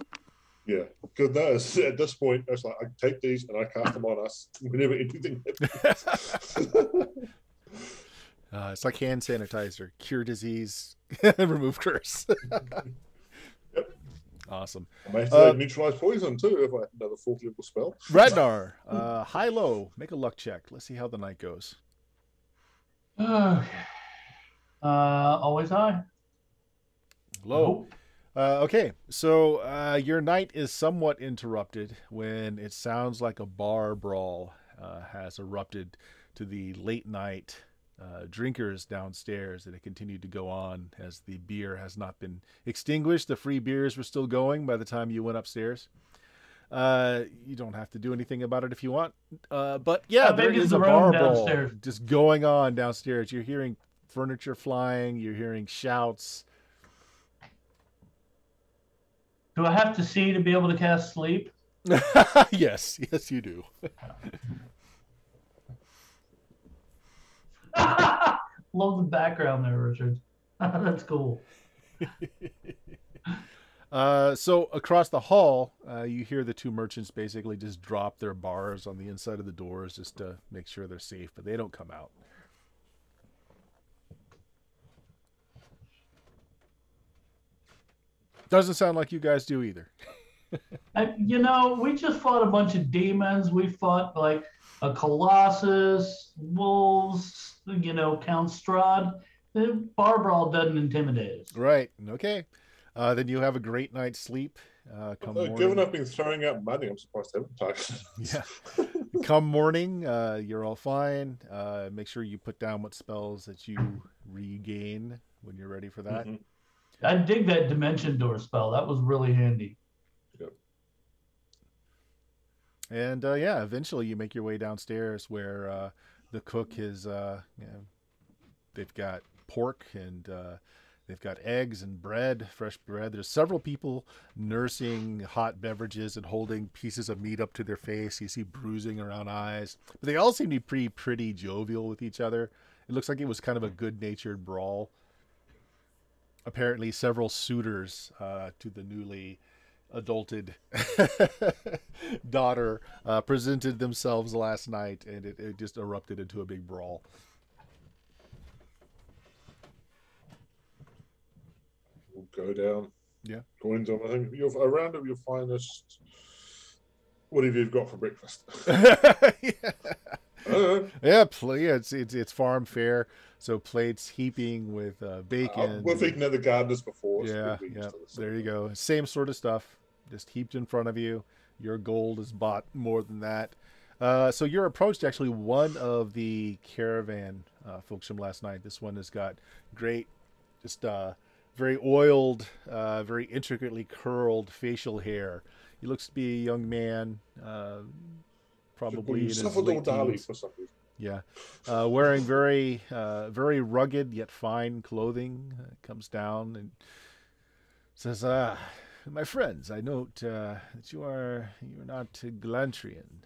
S5: Yeah, because at this point, it's like I take these and I cast them on us whenever anything happens.
S3: It's like hand sanitizer: cure disease, remove curse.
S5: Yep.
S3: Awesome.
S5: I may have to neutralize poison too if I have another 4th level spell.
S3: Ragnar, high-low, make a luck check. Let's see how the night goes.
S1: Okay. Always high.
S3: Low. Okay, so your night is somewhat interrupted when it sounds like a bar brawl has erupted to the late night drinkers downstairs, and it continued to go on as the beer has not been extinguished. The free beers were still going by the time you went upstairs. You don't have to do anything about it if you want. But yeah, there is a bar brawl just going on downstairs. You're hearing furniture flying. You're hearing shouts.
S1: Do I have to see to be able to cast sleep?
S3: Yes, you do.
S1: Love the background there, Richard. That's cool.
S3: So across the hall, you hear the 2 merchants basically just drop their bars on the inside of the doors just to make sure they're safe, but they don't come out. Doesn't sound like you guys do either.
S1: We just fought a bunch of demons. We fought like a colossus, wolves, Count Strahd. The bar brawl doesn't intimidate us.
S3: Right. Okay. Then you have a great night's sleep. Come morning.
S5: Given I've been throwing out money, I'm surprised I haven't targeted.
S3: Yeah. Come morning, you're all fine. Make sure you put down what spells that you regain when you're ready for that.
S5: Mhm.
S1: I dig that dimension door spell. That was really handy.
S5: Yep.
S3: And eventually you make your way downstairs where the cook is. They've got pork and they've got eggs and bread, fresh bread. There's several people nursing hot beverages and holding pieces of meat up to their face. You see bruising around eyes, but they all seem to be pretty jovial with each other. It looks like it was kind of a good-natured brawl. Apparently, several suitors to the newly adulted daughter presented themselves last night, and it just erupted into a big brawl.
S5: We'll go down.
S3: Yeah.
S5: Coins on. I think a round of your finest. What have you got for breakfast?
S3: Yeah, it's farm fare, so plates heaping with bacon.
S5: We've eaten at the gardeners before.
S3: Yeah, yeah. There you go. Same sort of stuff, just heaped in front of you. Your gold is bought more than that. So you're approached actually one of the caravan folks from last night. This one has got great, just very oiled, very intricately curled facial hair. He looks to be a young man, probably in his late teens.
S5: For some reason.
S3: Yeah, wearing very, very rugged yet fine clothing. Comes down and says, "My friends, I note that you're not Galantrian.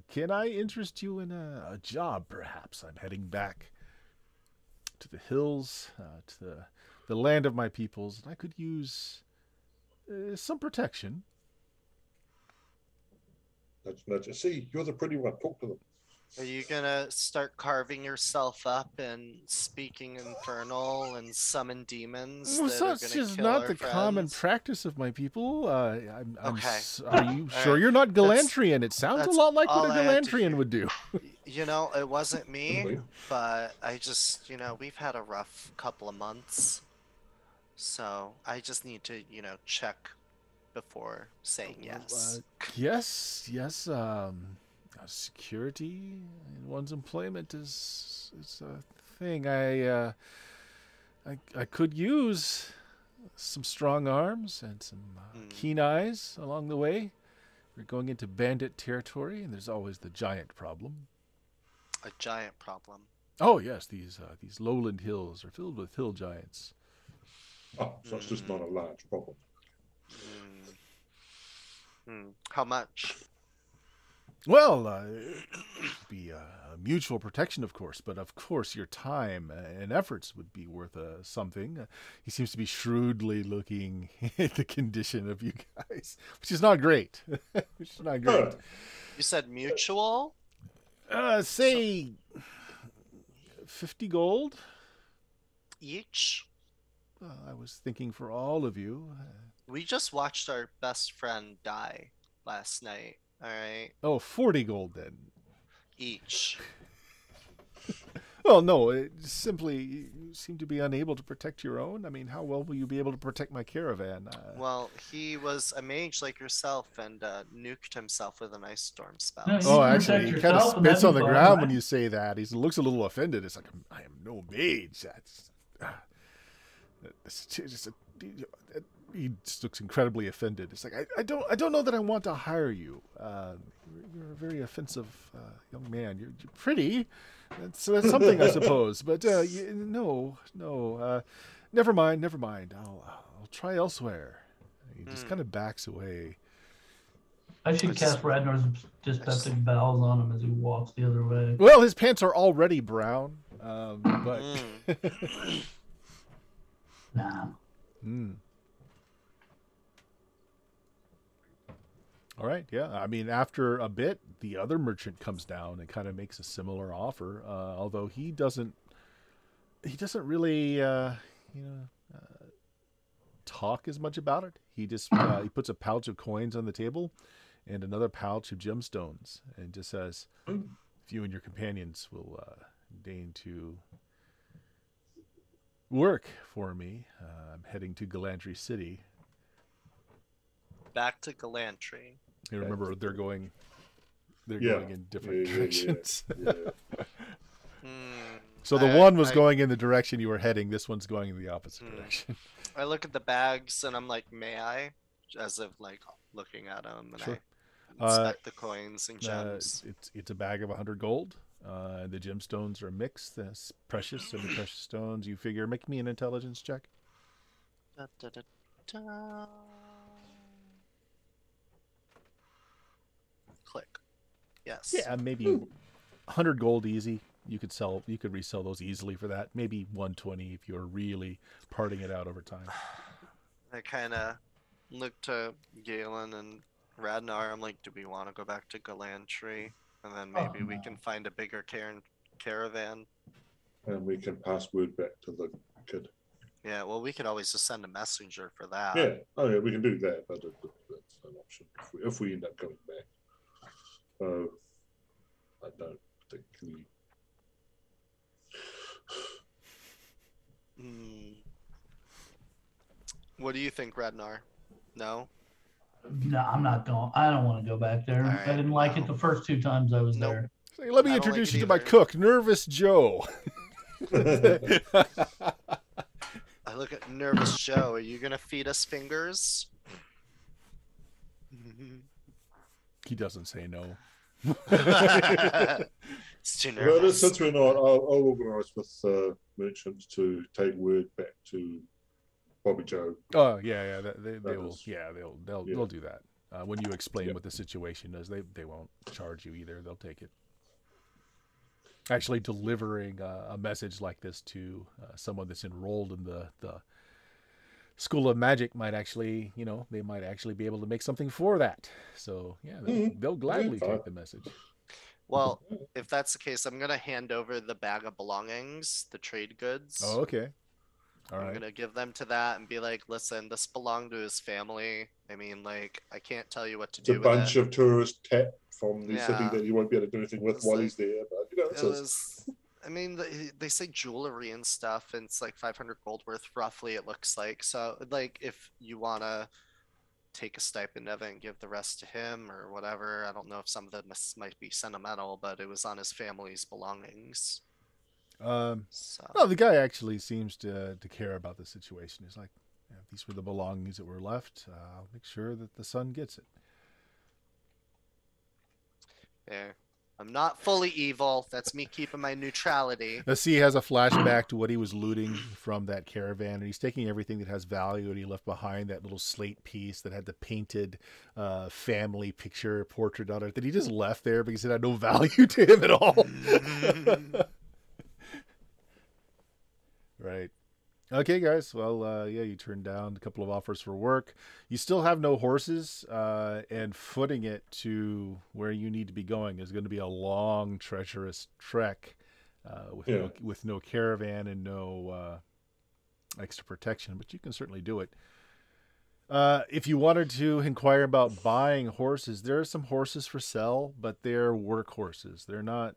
S3: Can I interest you in a job? Perhaps I'm heading back to the hills, to the land of my peoples, and I could use some protection."
S5: Nudge. See, you're the pretty one. Talk to them.
S4: Are you gonna start carving yourself up and speaking infernal and summon demons?
S3: Well,
S4: that are
S3: such
S4: gonna
S3: is
S4: kill
S3: not
S4: our
S3: the
S4: friends?
S3: common practice of my people. I'm
S4: Okay.
S3: Are you
S4: All
S3: sure
S4: right.
S3: you're not Galantrian? It sounds a
S4: that's
S3: lot like what
S4: all
S3: a
S4: I had to
S3: Galantrian
S4: hear.
S3: would do.
S4: It wasn't me,
S5: Anyway.
S4: but I just, we've had a rough couple of months. So I just need to, check before saying yes.
S3: Yes. Security in one's employment is a thing. I could use some strong arms and some keen eyes along the way. We're going into bandit territory, and there's always the giant problem.
S4: A giant problem.
S3: Oh yes, these lowland hills are filled with hill giants.
S5: Oh, so it's just not a large problem.
S4: How much?
S3: Well, it'd be a mutual protection, of course, but of course your time and efforts would be worth something. He seems to be shrewdly looking at the condition of you guys, which is not great.
S4: You said mutual?
S3: Say 50 gold.
S4: Each?
S3: I was thinking for all of you.
S4: We just watched our best friend die last night. All right.
S3: Oh, 40 gold then.
S4: Each.
S3: Well, no, it simply you seem to be unable to protect your own. I mean, how well will you be able to protect my caravan?
S4: Well, he was a mage like yourself and nuked himself with an ice storm spell.
S1: No,
S3: Oh,
S1: You
S3: actually, he
S1: protect
S3: kind of
S1: yourself and
S3: spits on the
S1: that'd be
S3: ground
S1: fine.
S3: when you say that. He looks a little offended. It's like, I am no mage. It's just he just looks incredibly offended. It's like, I don't know that I want to hire you. You're a very offensive young man. You're pretty. That's something, I suppose. But no. Never mind. I'll try elsewhere. He just kind of backs away.
S1: I should cast Radnor's dyspeptic bowels on him as he walks the other way.
S3: Well, his pants are already brown, but.
S1: Nah.
S3: All right, yeah. I mean, after a bit, the other merchant comes down and kind of makes a similar offer. Although he doesn't really, talk as much about it. He just he puts a pouch of coins on the table and another pouch of gemstones, and just says, "If you and your companions will deign to work for me, I'm heading to Galantry City."
S4: Back to Galantry.
S3: You remember they're going
S5: Yeah.
S3: going in different
S5: Yeah.
S3: directions.
S5: Yeah.
S3: So the one was going in the direction you were heading. This one's going in the opposite direction.
S4: I look at the bags and I'm like, may I? As if like looking at them, and
S3: Sure.
S4: I inspect the coins and gems.
S3: It's a bag of 100 gold. The gemstones are mixed. There's precious, semi-precious stones. You figure, make me an intelligence check.
S4: Da, da, da, da. Click. Yes.
S3: Yeah, maybe 100 gold easy. You could resell those easily for that. Maybe 120 if you're really parting it out over time.
S4: I kind of look to Galen and Radnar. I'm like, do we want to go back to Galantry? And then maybe we can find a bigger caravan.
S5: And we can pass word back to the kid.
S4: Yeah, well, we could always just send a messenger for that.
S5: Yeah, oh yeah, we can do that, but that's an option if we end up coming back. I don't particularly.
S4: What do you think, Radnar? No?
S1: No, I'm not going. I don't want to go back there.
S4: Alright,
S1: I didn't like it the first 2 times I was
S4: Nope.
S1: there.
S3: Say, let me
S4: I don't
S3: introduce
S4: like
S3: you
S4: it
S3: to my
S4: either.
S3: cook, Nervous Joe.
S4: I look at Nervous Joe. Are you going to feed us fingers?
S3: He doesn't say no.
S4: It's too
S5: Well,
S4: nervous.
S5: since we're not, I'll organise with merchants to take word back to Bobby Joe.
S3: Oh yeah, they
S5: That
S3: will.
S5: is-
S3: Yeah, they'll
S5: yeah.
S3: they'll do that. When you explain
S5: Yeah.
S3: what the situation is, they won't charge you either. They'll take it. Actually, delivering a message like this to someone that's enrolled in the School of Magic might actually, they might actually be able to make something for that. So yeah, they'll gladly
S5: fine.
S3: take the message.
S4: Well, if that's the case, I'm going to hand over the bag of belongings, the trade goods.
S3: Oh, okay. All
S4: I'm
S3: right.
S4: going to give them to that and be like, listen, this belonged to his family. I mean, like, I can't tell you what to
S5: It's a
S4: do with
S5: bunch
S4: it.
S5: of tourists tapped from the city
S4: Yeah.
S5: that you won't be able to do anything with
S4: It's
S5: while
S4: like-
S5: he's there. But
S4: It was, I mean, they say jewelry and stuff, and it's like 500 gold worth, roughly, it looks like. So, like, if you want to take a stipend of it and give the rest to him or whatever, I don't know if some of them might be sentimental, but it was on his family's belongings. So,
S3: No, the guy actually seems to care about the situation. He's like, yeah, these were the belongings that were left. I'll make sure that the son gets it.
S4: yeah. I'm not fully evil. That's me keeping my neutrality.
S3: Now, see, he has a flashback to what he was looting from that caravan, and he's taking everything that has value, and he left behind that little slate piece that had the painted family picture portrait on it that he just left there because it had no value to him at all. Right. Okay, guys. Well, yeah, you turned down a couple of offers for work. You still have no horses, and footing it to where you need to be going is going to be a long, treacherous trek with no caravan and no extra protection. But you can certainly do it. If you wanted to inquire about buying horses, there are some horses for sale, but they're work horses. They're not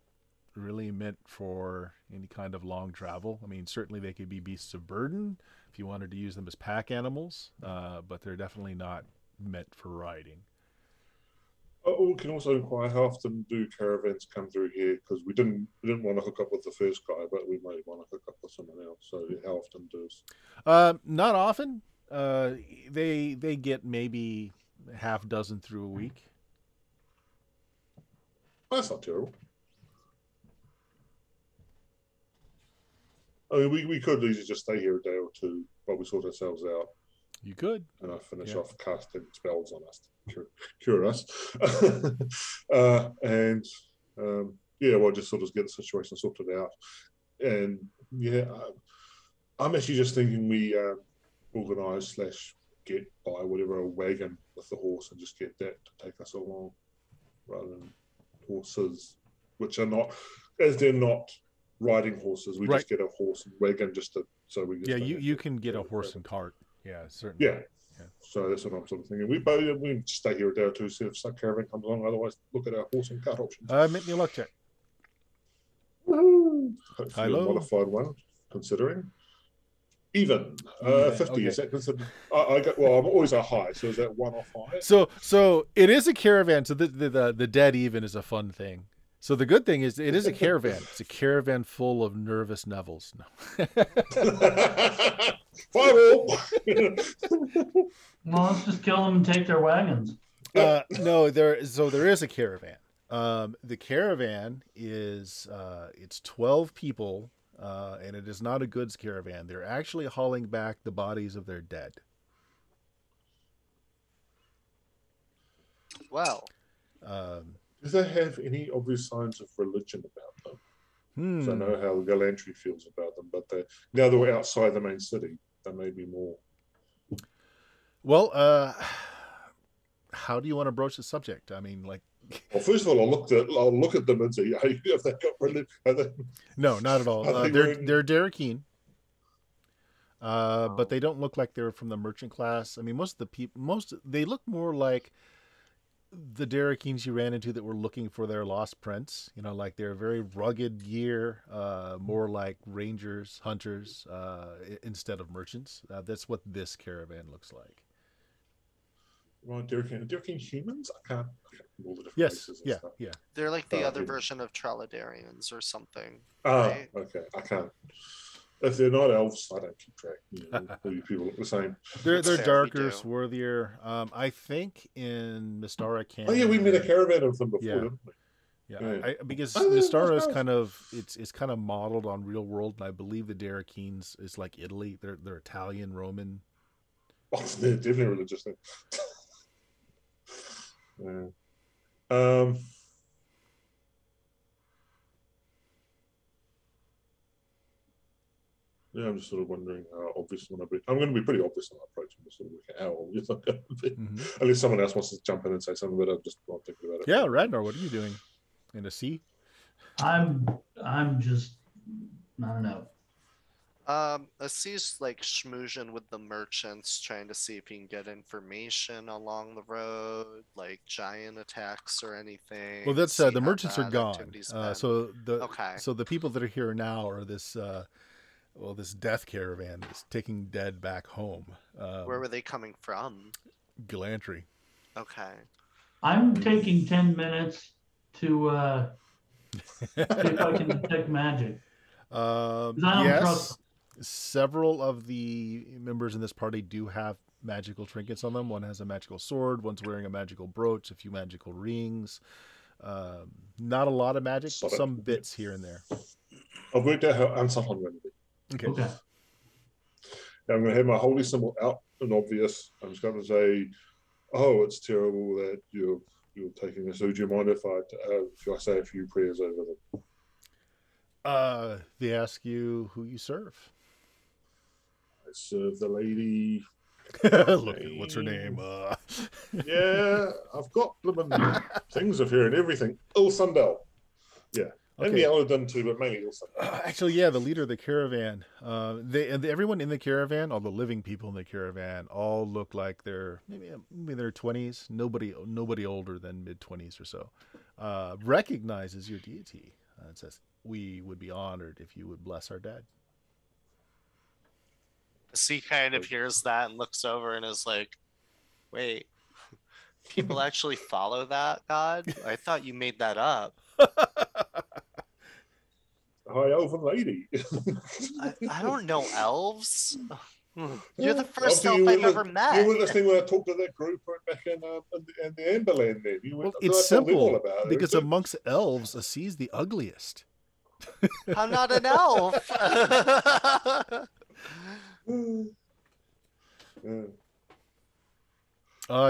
S3: really meant for any kind of long travel. I mean, certainly they could be beasts of burden if you wanted to use them as pack animals, but they're definitely not meant for riding.
S5: we can also inquire how often do caravans come through here, because we didn't want to hook up with the first guy, but we might want to hook up with someone else. So how often does?
S3: Not often. They get maybe half dozen through a week.
S5: That's not terrible. I mean, we could easily just stay here a day or two while we sort ourselves out,
S3: You could.
S5: and I finish
S3: Yeah.
S5: off casting spells on us to cure us. We'll just sort of get the situation sorted out. And yeah, I'm actually just thinking we organise / get by whatever a wagon with the horse and just get that to take us along, rather than horses, which are not, as they're not riding horses. We
S3: Right.
S5: just get a horse and wagon just to, so we.
S3: Yeah, you can get a horse and cart. Yeah, certainly.
S5: Yeah. So that's what I'm sort of thinking. We stay here a day or two, see if some caravan comes along. Otherwise, look at our horse and cart options.
S3: Make me a luck check.
S5: Woohoo! Hopefully
S3: Hello.
S5: a modified one, considering. Even.
S3: Even,
S5: 50.
S3: okay.
S5: Is that considered? I'm always a high, so is that one off high?
S3: So it is a caravan. So the dead even is a fun thing. So the good thing is it is a caravan. It's a caravan full of nervous Nevils. No.
S5: Fireball!
S1: Well, let's just kill them and take their wagons.
S3: No, there is a caravan. The caravan is it's 12 people, and it is not a goods caravan. They're actually hauling back the bodies of their dead.
S4: Wow.
S5: Do they have any obvious signs of religion about them? So I know how Galantry feels about them, but now that we're outside the main city, they may be more.
S3: Well, how do you want to broach the subject? I mean, like.
S5: Well, first of all, I'll look at them and see if they got religion.
S3: No, not at all. They're Derekine. But they don't look like they're from the merchant class. I mean, most of the people, they look more like the Derekines you ran into that were looking for their lost prince. You know, like they're very rugged gear, more like rangers, hunters, instead of merchants. That's what this caravan looks like.
S5: Well, Derekine humans? I can't all the different
S3: Yes,
S5: races and stuff.
S3: yeah.
S4: They're like the other version of Trilodarians or something.
S5: Right? Okay. I can't. If they're not elves, I don't keep track. All you people look the same.
S3: They're darker, swarthier. I think in Mystara Canyon.
S5: Oh yeah, we met a caravan of them before, didn't we?
S3: Yeah. Because Mystara is kind of it's kind of modeled on real world, and I believe the Derekines is like Italy. They're Italian, Roman.
S5: Oh, they're definitely religious then. Yeah, I'm just sort of wondering how obvious I'm going to be pretty obvious when I approach him to sort of work out how obvious I'm going to be. Unless someone else wants to jump in and say something, but I'm just not thinking about it.
S3: Yeah, Radnar, what are you doing? In a sea?
S1: I'm just, I don't know.
S4: Assis like schmoozing with the merchants, trying to see if he can get information along the road, like giant attacks or anything.
S3: Well, that's the merchants are gone. So the people that are here now are this this death caravan is taking dead back home.
S4: Where were they coming from?
S3: Galantry.
S4: Okay.
S1: I'm taking 10 minutes to see if I can detect magic.
S3: Yes. Several of the members in this party do have magical trinkets on them. One has a magical sword. One's wearing a magical brooch, a few magical rings. Not a lot of magic, some bits here and there.
S5: I've worked out how unsubtle I'm going to be.
S3: Okay.
S5: Now I'm going to have my holy symbol out and obvious. I'm just going to say, "Oh, it's terrible that you're taking this. So do you mind if I say a few prayers over them?"
S3: They ask you who you serve.
S5: I serve the lady.
S3: Look, what's her name?
S5: Yeah, I've got blooming things of her and everything. Sundell. Yeah. And the Eldon too, but mainly Sundell.
S3: Actually, yeah, the leader of the caravan. Everyone in the caravan, all the living people in the caravan, all look like they're maybe their 20s. Nobody older than mid-20s or so. Recognizes your deity and says, "We would be honored if you would bless our dead."
S4: He kind of hears that and looks over and is like, "Wait, people actually follow that god? I thought you made that up."
S5: Hi, elven lady.
S4: I don't know elves. You're the first elf I've ever met.
S5: You were listening when I talked to that group back in the Amberland. Then
S3: it's simple because amongst elves, Assis the ugliest.
S4: I'm not an elf.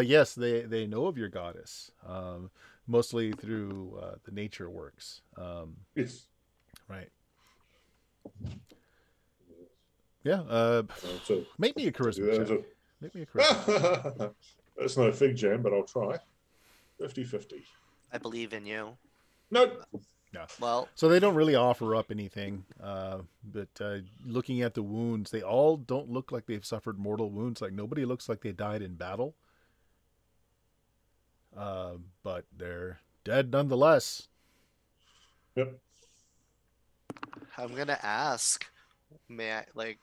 S3: Yes, they know of your goddess, mostly through the nature works.
S5: Yes.
S3: Right. Yeah. Make me a charisma check. Make me a charisma check.
S5: That's no Figjam, but I'll try. 50-50.
S4: I believe in you.
S5: Nope.
S4: Well,
S3: So they don't really offer up anything. But looking at the wounds, they all don't look like they've suffered mortal wounds. Like nobody looks like they died in battle. But they're dead nonetheless.
S5: Yep.
S4: I'm gonna ask, may I, like,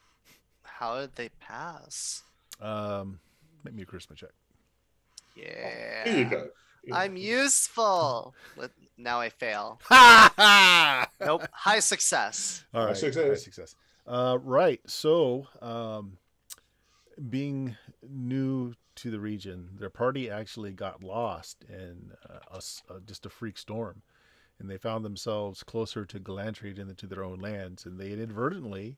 S4: how did they pass?
S3: Make me a charisma check.
S4: Yeah.
S5: Here you go.
S4: I'm useful. Now I fail.
S3: Ha ha!
S4: Nope. High success.
S3: All right,
S5: Success.
S3: high success. Right. So, being new to the region, their party actually got lost in just a freak storm, and they found themselves closer to Galantry than to their own lands, and they inadvertently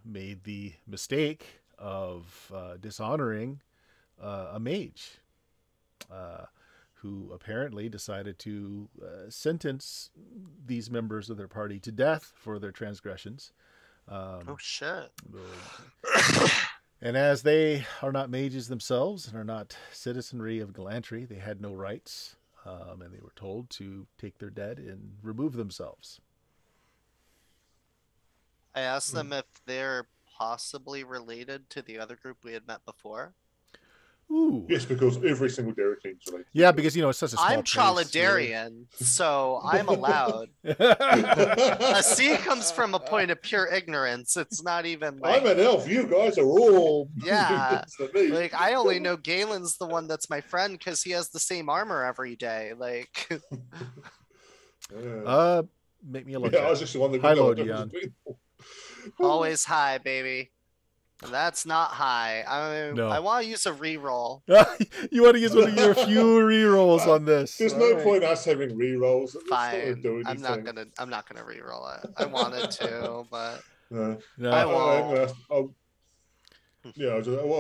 S3: made the mistake of dishonoring a mage. Who apparently decided to sentence these members of their party to death for their transgressions.
S4: Oh shit.
S3: And as they are not mages themselves and are not citizenry of Galantry, they had no rights, and they were told to take their dead and remove themselves.
S4: I asked them if they're possibly related to the other group we had met before.
S3: Ooh.
S5: Yes, because every single Derek King's related.
S3: Yeah, because, it's such a small
S4: I'm
S3: place.
S4: Trollodarian, so I'm allowed. A C comes from a point of pure ignorance. It's not even like...
S5: I'm an elf. You guys are all...
S4: Yeah.
S5: to me.
S4: Like, I only know Galen's the one that's my friend because he has the same armor every day. Like...
S3: Make me a look.
S5: Yeah, I was just the one that...
S3: High low, Dion.
S4: Always high, baby. That's not high. I want to use a reroll.
S3: You want to use one of your few rerolls on this.
S5: There's no point us having rerolls.
S4: Fine. I'm not gonna reroll it. I wanted to, but
S5: no.
S4: I won't.
S5: Well,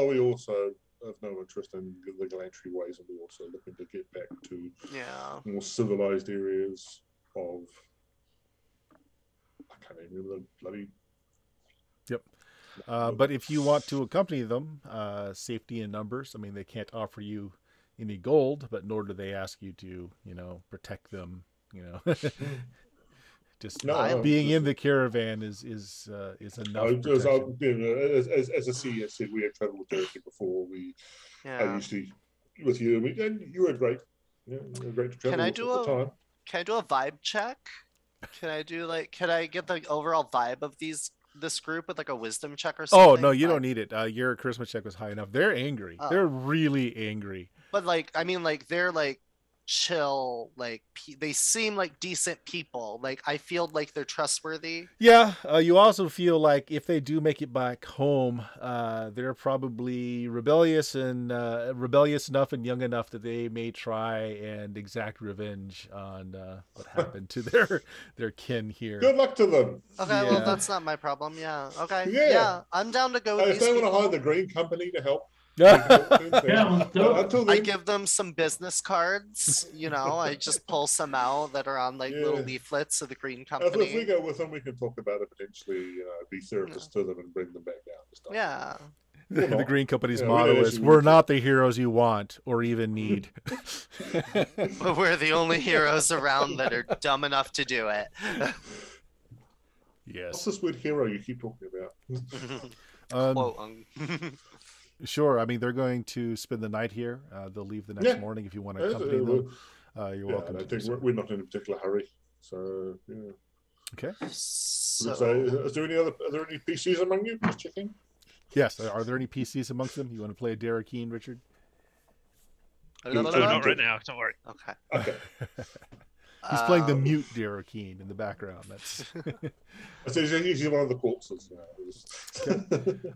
S5: we also have no interest in the Galantry ways, and we're also looking to get back to more civilized areas of... I can't even remember the bloody...
S3: Yep. But if you want to accompany them, safety in numbers, I mean, they can't offer you any gold, but nor do they ask you to, protect them, Just being in the caravan is enough protection.
S5: As a CEO said, we had traveled with Derek before. I used to with you, and you were great. Yeah, you were great to travel with at the time.
S4: Can I do a vibe check? Can I get the overall vibe of this group with like a wisdom check or something?
S3: Oh no, you don't need it. Your charisma check was high enough. They're angry. Oh. They're really angry.
S4: But like, I mean, like they're like chill. Like they seem like decent people. Like I feel like they're trustworthy.
S3: Yeah. You also feel like if they do make it back home, they're probably rebellious enough and young enough that they may try and exact revenge on what happened to their kin here.
S5: Good luck to them.
S4: Okay, well that's not my problem. Yeah. Okay. Yeah, I'm down to go with
S5: if
S4: these
S5: they
S4: people.
S5: want to hire the Green Company to help.
S4: I give them some business cards. I just pull some out that are on like little leaflets of the Green Company.
S5: If we go with them, we can talk about it potentially. Be therapists to them and bring them back down and stuff.
S4: Yeah.
S3: The Green Company's motto is, "We're not the heroes you want or even need."
S4: But we're the only heroes around that are dumb enough to do it.
S3: Yes.
S5: What's this weird hero you keep talking about?
S3: Sure. I mean, they're going to spend the night here. They'll leave the next morning if you want to accompany them. You're welcome.
S5: I think we're not in a particular hurry. So, yeah.
S3: Okay.
S5: So, are there any PCs among you? Just checking.
S3: Yes. Are there any PCs amongst them? You want to play a Derek Keen, Richard?
S2: No, not right now. Don't worry.
S5: Okay.
S3: He's playing the mute Derek Keen in the background. That's
S5: he's one of the corpses.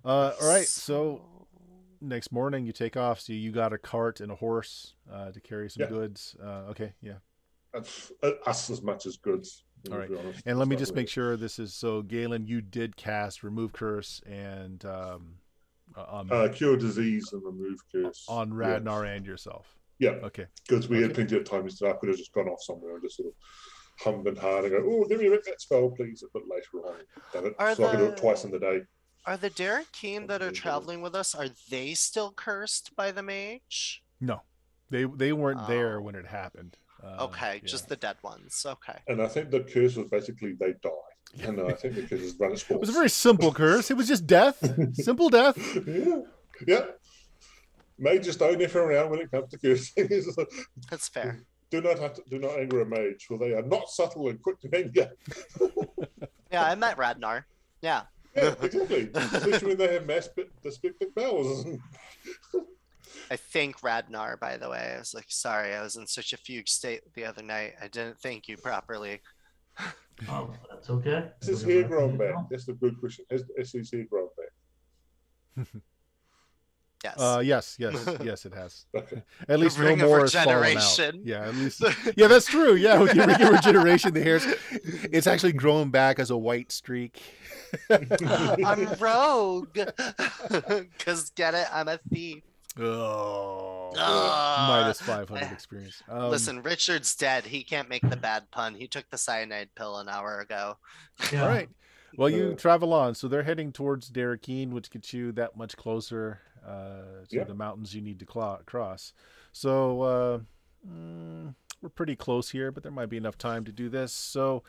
S3: All right. So next morning you take off. So you got a cart and a horse to carry some goods. Okay. Yeah.
S5: Us as much as goods.
S3: All right. And let me just make sure this is so. Galen, you did cast Remove Curse and
S5: Cure Disease and Remove Curse
S3: on Radnar and yourself.
S5: Yeah.
S3: Okay.
S5: Because we had plenty of time yesterday. I could have just gone off somewhere and just sort of hummed and hard and go, "Oh, let me read that spell, please," a bit later on. Done it. So I could do it twice in the day.
S4: Are the Derek Keen that are traveling with us, are they still cursed by the mage?
S3: No. They weren't there when it happened.
S4: Okay,
S3: yeah.
S4: just the dead ones. Okay.
S5: And I think the curse was basically they die. And I think the curse has run its course.
S3: It was a very simple curse. It was just death. Simple death.
S5: Yeah. Mages don't F around when it comes to cursing.
S4: That's fair.
S5: Do not anger a mage, for they are not subtle and quick to anger.
S4: Yeah, I met Radnar. Yeah.
S5: Yeah, exactly. Especially when they have dyspeptic bowels.
S4: I thank Radnar, by the way. I was like, sorry, I was in such a fugue state the other night. I didn't thank you properly.
S1: Oh, that's okay.
S5: Is his hair grown back? That's the good question. Has his hair grown back?
S4: Yes.
S3: Yes, it has.
S5: Okay.
S3: At least no
S4: Ring of
S3: more has fallen out.
S4: regeneration.
S3: Yeah, at least. Yeah, that's true. Yeah, with your ring of regeneration, the hair's it's actually grown back as a white streak.
S4: I'm rogue. Because get it? I'm a thief.
S3: Oh,
S4: Ah.
S3: minus 500 experience.
S4: Listen, Richard's dead. He can't make the bad pun. He took the cyanide pill an hour ago.
S1: Yeah.
S3: All right. Well, you travel on. So they're heading towards Derrakeen, which gets you that much closer to the mountains you need to cross. So we're pretty close here, but there might be enough time to do this. So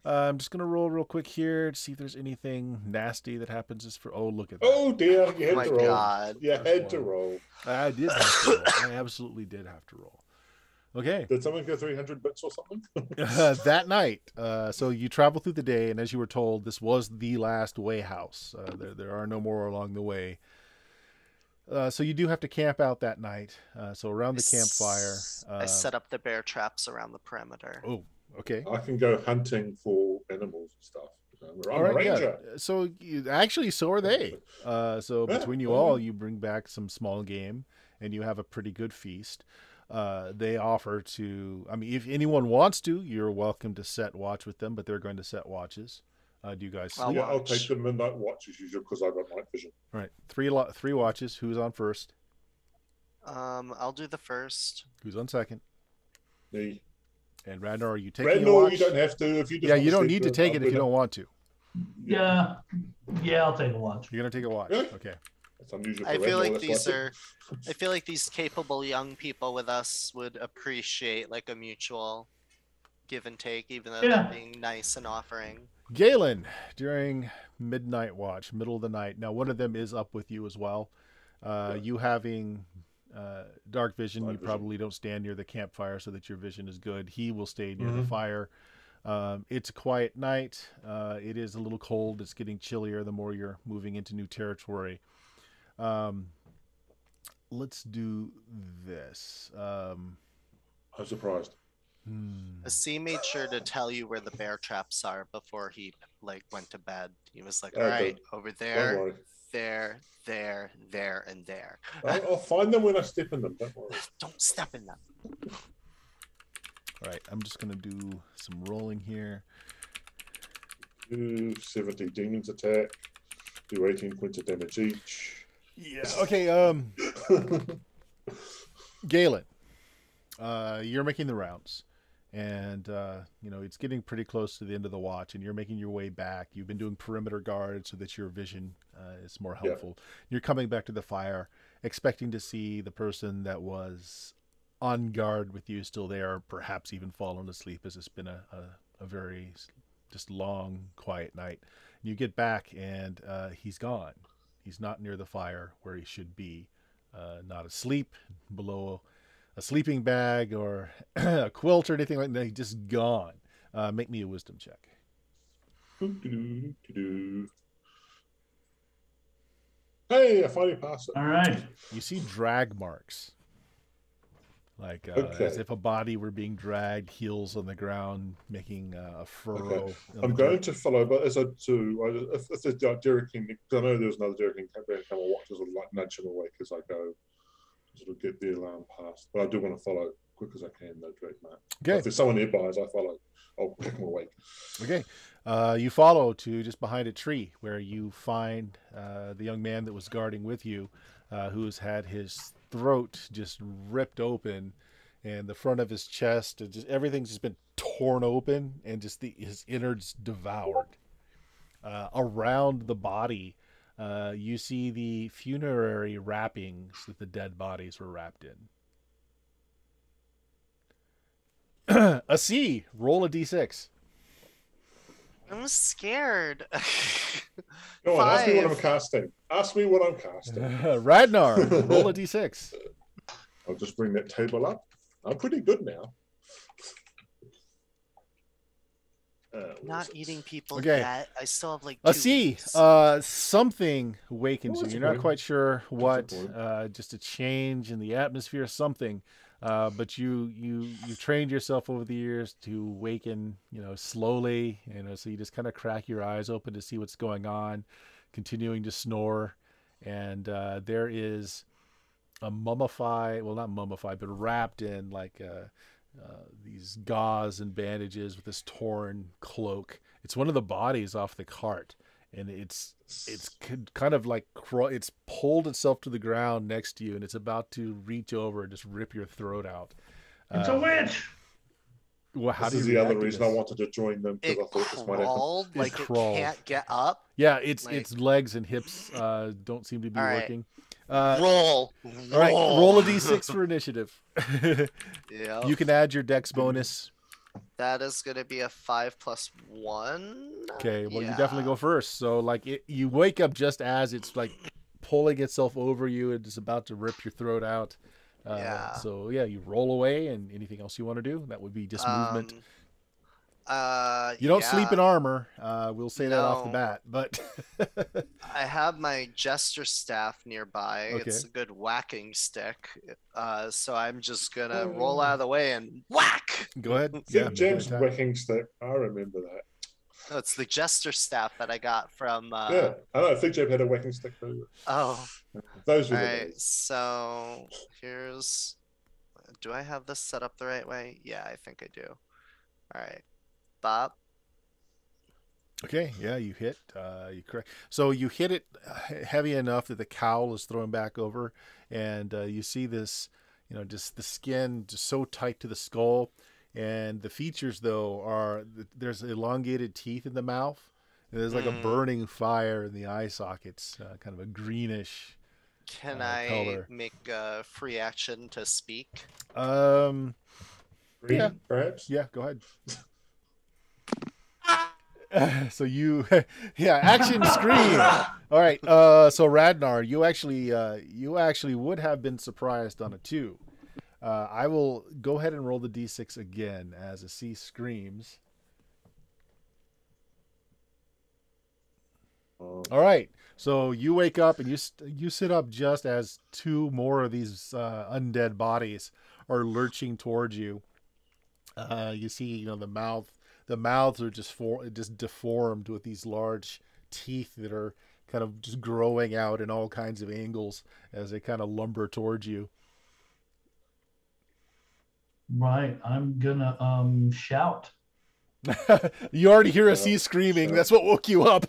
S3: I'm just going to roll real quick here to see if there's anything nasty that happens. Oh, look at that.
S5: Oh, dear. You had
S4: My
S5: to roll.
S4: God.
S5: You had to roll.
S3: I did have to roll. I absolutely did have to roll. Okay.
S5: Did someone get 300 bits or something?
S3: That night, so you travel through the day, and as you were told, this was the last way house. There are no more along the way. So you do have to camp out that night. So around the campfire.
S4: I set up the bear traps around the perimeter.
S3: Oh, okay.
S5: I can go hunting for animals and stuff. I'm
S3: All
S5: a
S3: right,
S5: ranger.
S3: yeah. So actually, so are they. So between you all, you bring back some small game, and you have a pretty good feast. They offer to, I mean, if anyone wants to, you're welcome to set watch with them, but they're going to set watches. Do you guys sleep?
S5: I'll take the midnight watch as usual because I've got night vision.
S3: All right. Three watches. Who's on first?
S4: I'll do the first.
S3: Who's on second?
S5: Me.
S3: And Radnar, are you taking a
S5: Randall,
S3: watch?
S5: you don't have to. If you just
S3: Yeah,
S5: want
S3: you don't
S5: sleep,
S3: need to take it if you don't want to.
S1: Yeah, I'll take a watch.
S3: You're gonna take a watch.
S5: Yeah.
S3: Okay.
S5: It's unusual.
S4: I
S5: for
S4: feel
S5: Randall,
S4: like
S5: that's
S4: these
S5: why I
S4: are. I feel like these capable young people with us would appreciate like a mutual give and take, even though
S1: Yeah.
S4: they're being nice and offering.
S3: Galen, during midnight watch, middle of the night. Now, one of them is up with you as well. You having dark vision,
S5: Night
S3: you
S5: vision.
S3: probably don't stand near the campfire so that your vision is good. He will stay near the fire. It's a quiet night. It is a little cold. It's getting chillier the more you're moving into new territory. Let's do this.
S5: I'm surprised.
S4: C made sure to tell you where the bear traps are before he like went to bed. He was like,
S5: Okay.
S4: "All right, over
S5: Don't
S4: there,
S5: worry.
S4: there, and there.
S5: I'll find them when I step in them. Don't worry.
S4: Don't step in them."
S3: All right, I'm just going to do some rolling here.
S5: Do 70 demons attack. Do 18 points of damage each.
S3: Yeah. Okay. Galen, you're making the rounds, and it's getting pretty close to the end of the watch, and you're making your way back. You've been doing perimeter guard so that your vision is more helpful. You're coming back to the fire, expecting to see the person that was on guard with you still there, perhaps even fallen asleep, as it's been a very just long, quiet night. You get back, and he's gone. He's not near the fire where he should be, not asleep below a sleeping bag or a quilt or anything like that. He's just gone. Make me a wisdom check.
S5: Hey, I finally passed it.
S1: All right.
S3: You see drag marks. Like as if a body were being dragged, heels on the ground, making a furrow.
S5: Okay. I'm going to follow, but as I do, if there's Derek King, because I know there's another Derek King come and watch, I sort of like nudge him awake as I go, sort of get the alarm passed. But I do want to follow quick as I can, though, Drake, mate.
S3: Okay.
S5: If there's someone nearby as I follow, I'll kick him awake.
S3: Okay. You follow to just behind a tree where you find the young man that was guarding with you, who's had his throat just ripped open and the front of his chest, everything's just been torn open and just his innards devoured. Around the body, you see the funerary wrappings that the dead bodies were wrapped in. A C. Roll a d6.
S4: I'm scared.
S5: Go on, ask me what I'm
S4: 5.
S5: casting. Ask me what I'm casting.
S3: Ragnar, roll a d6.
S5: I'll just bring that table up. I'm pretty good now.
S4: Not eating people
S3: Okay.
S4: yet. I still have like
S3: A
S4: 2
S3: C.
S4: weeks.
S3: Something awakens you.
S5: that's
S3: You're not
S5: good.
S3: quite sure what.
S5: That's good.
S3: Just a change in the atmosphere, something. But you've trained yourself over the years to waken, slowly. So you just kind of crack your eyes open to see what's going on, continuing to snore, and there is a mummified, well, not mummified, but wrapped in like these gauze and bandages with this torn cloak. It's one of the bodies off the cart, and it's kind of like it's pulled itself to the ground next to you, and it's about to reach over and just rip your throat out.
S1: It's a witch.
S3: Well, how
S5: This
S3: do
S5: is
S3: you
S5: the other
S3: react to
S5: reason I
S3: this?
S5: wanted to join them because
S4: It
S5: I thought this might happen.
S4: crawled
S3: It
S4: like
S3: crawled.
S4: it can't get up.
S3: Yeah, its
S4: Like-
S3: its legs and hips don't seem to be
S4: All right.
S3: working.
S4: Roll.
S3: All right, roll a d6 for initiative.
S4: Yeah.
S3: You can add your dex bonus.
S4: That is gonna be a 5 + 1.
S3: Okay, well, you
S4: Yeah.
S3: definitely go first. So, like, you wake up just as it's like pulling itself over you and it's about to rip your throat out.
S4: Yeah.
S3: So, yeah, you roll away, and anything else you want to do? That would be just movement. You don't sleep in armor. We'll say that off the
S4: No.
S3: bat. But
S4: I have my jester staff nearby.
S3: Okay.
S4: It's a good whacking stick. So I'm just gonna roll out of the way and whack.
S3: go ahead.
S5: Yeah,
S3: make
S5: James
S3: an attack.
S5: wrecking stick. I remember that.
S4: No, it's the jester staff that I got from.
S5: Yeah, I know. I think Jim had a wrecking stick too.
S4: Oh,
S5: Those were
S4: all
S5: the
S4: right.
S5: days.
S4: So here's. Do I have this set up the right way? Yeah, I think I do. All right, Bob.
S3: Okay, yeah, you hit. You correct. So you hit it heavy enough that the cowl is thrown back over, and you see this, just the skin just so tight to the skull, and the features though are there's elongated teeth in the mouth. And there's like a burning fire in the eye sockets, kind of a greenish.
S4: Can I
S3: color.
S4: make a free action to speak?
S5: Green,
S3: Yeah.
S5: perhaps.
S3: Yeah, go ahead. So you, yeah, action scream. All right. So Radnar, you actually would have been surprised on a 2. I will go ahead and roll the d6 again as a C screams. All right. So you wake up and you sit up just as 2 more of these undead bodies are lurching towards you. You see, the mouths are just deformed with these large teeth that are kind of just growing out in all kinds of angles as they kind of lumber towards you.
S1: Right. I'm gonna shout.
S3: You already hear a C screaming.
S5: Sure.
S3: That's what woke you up.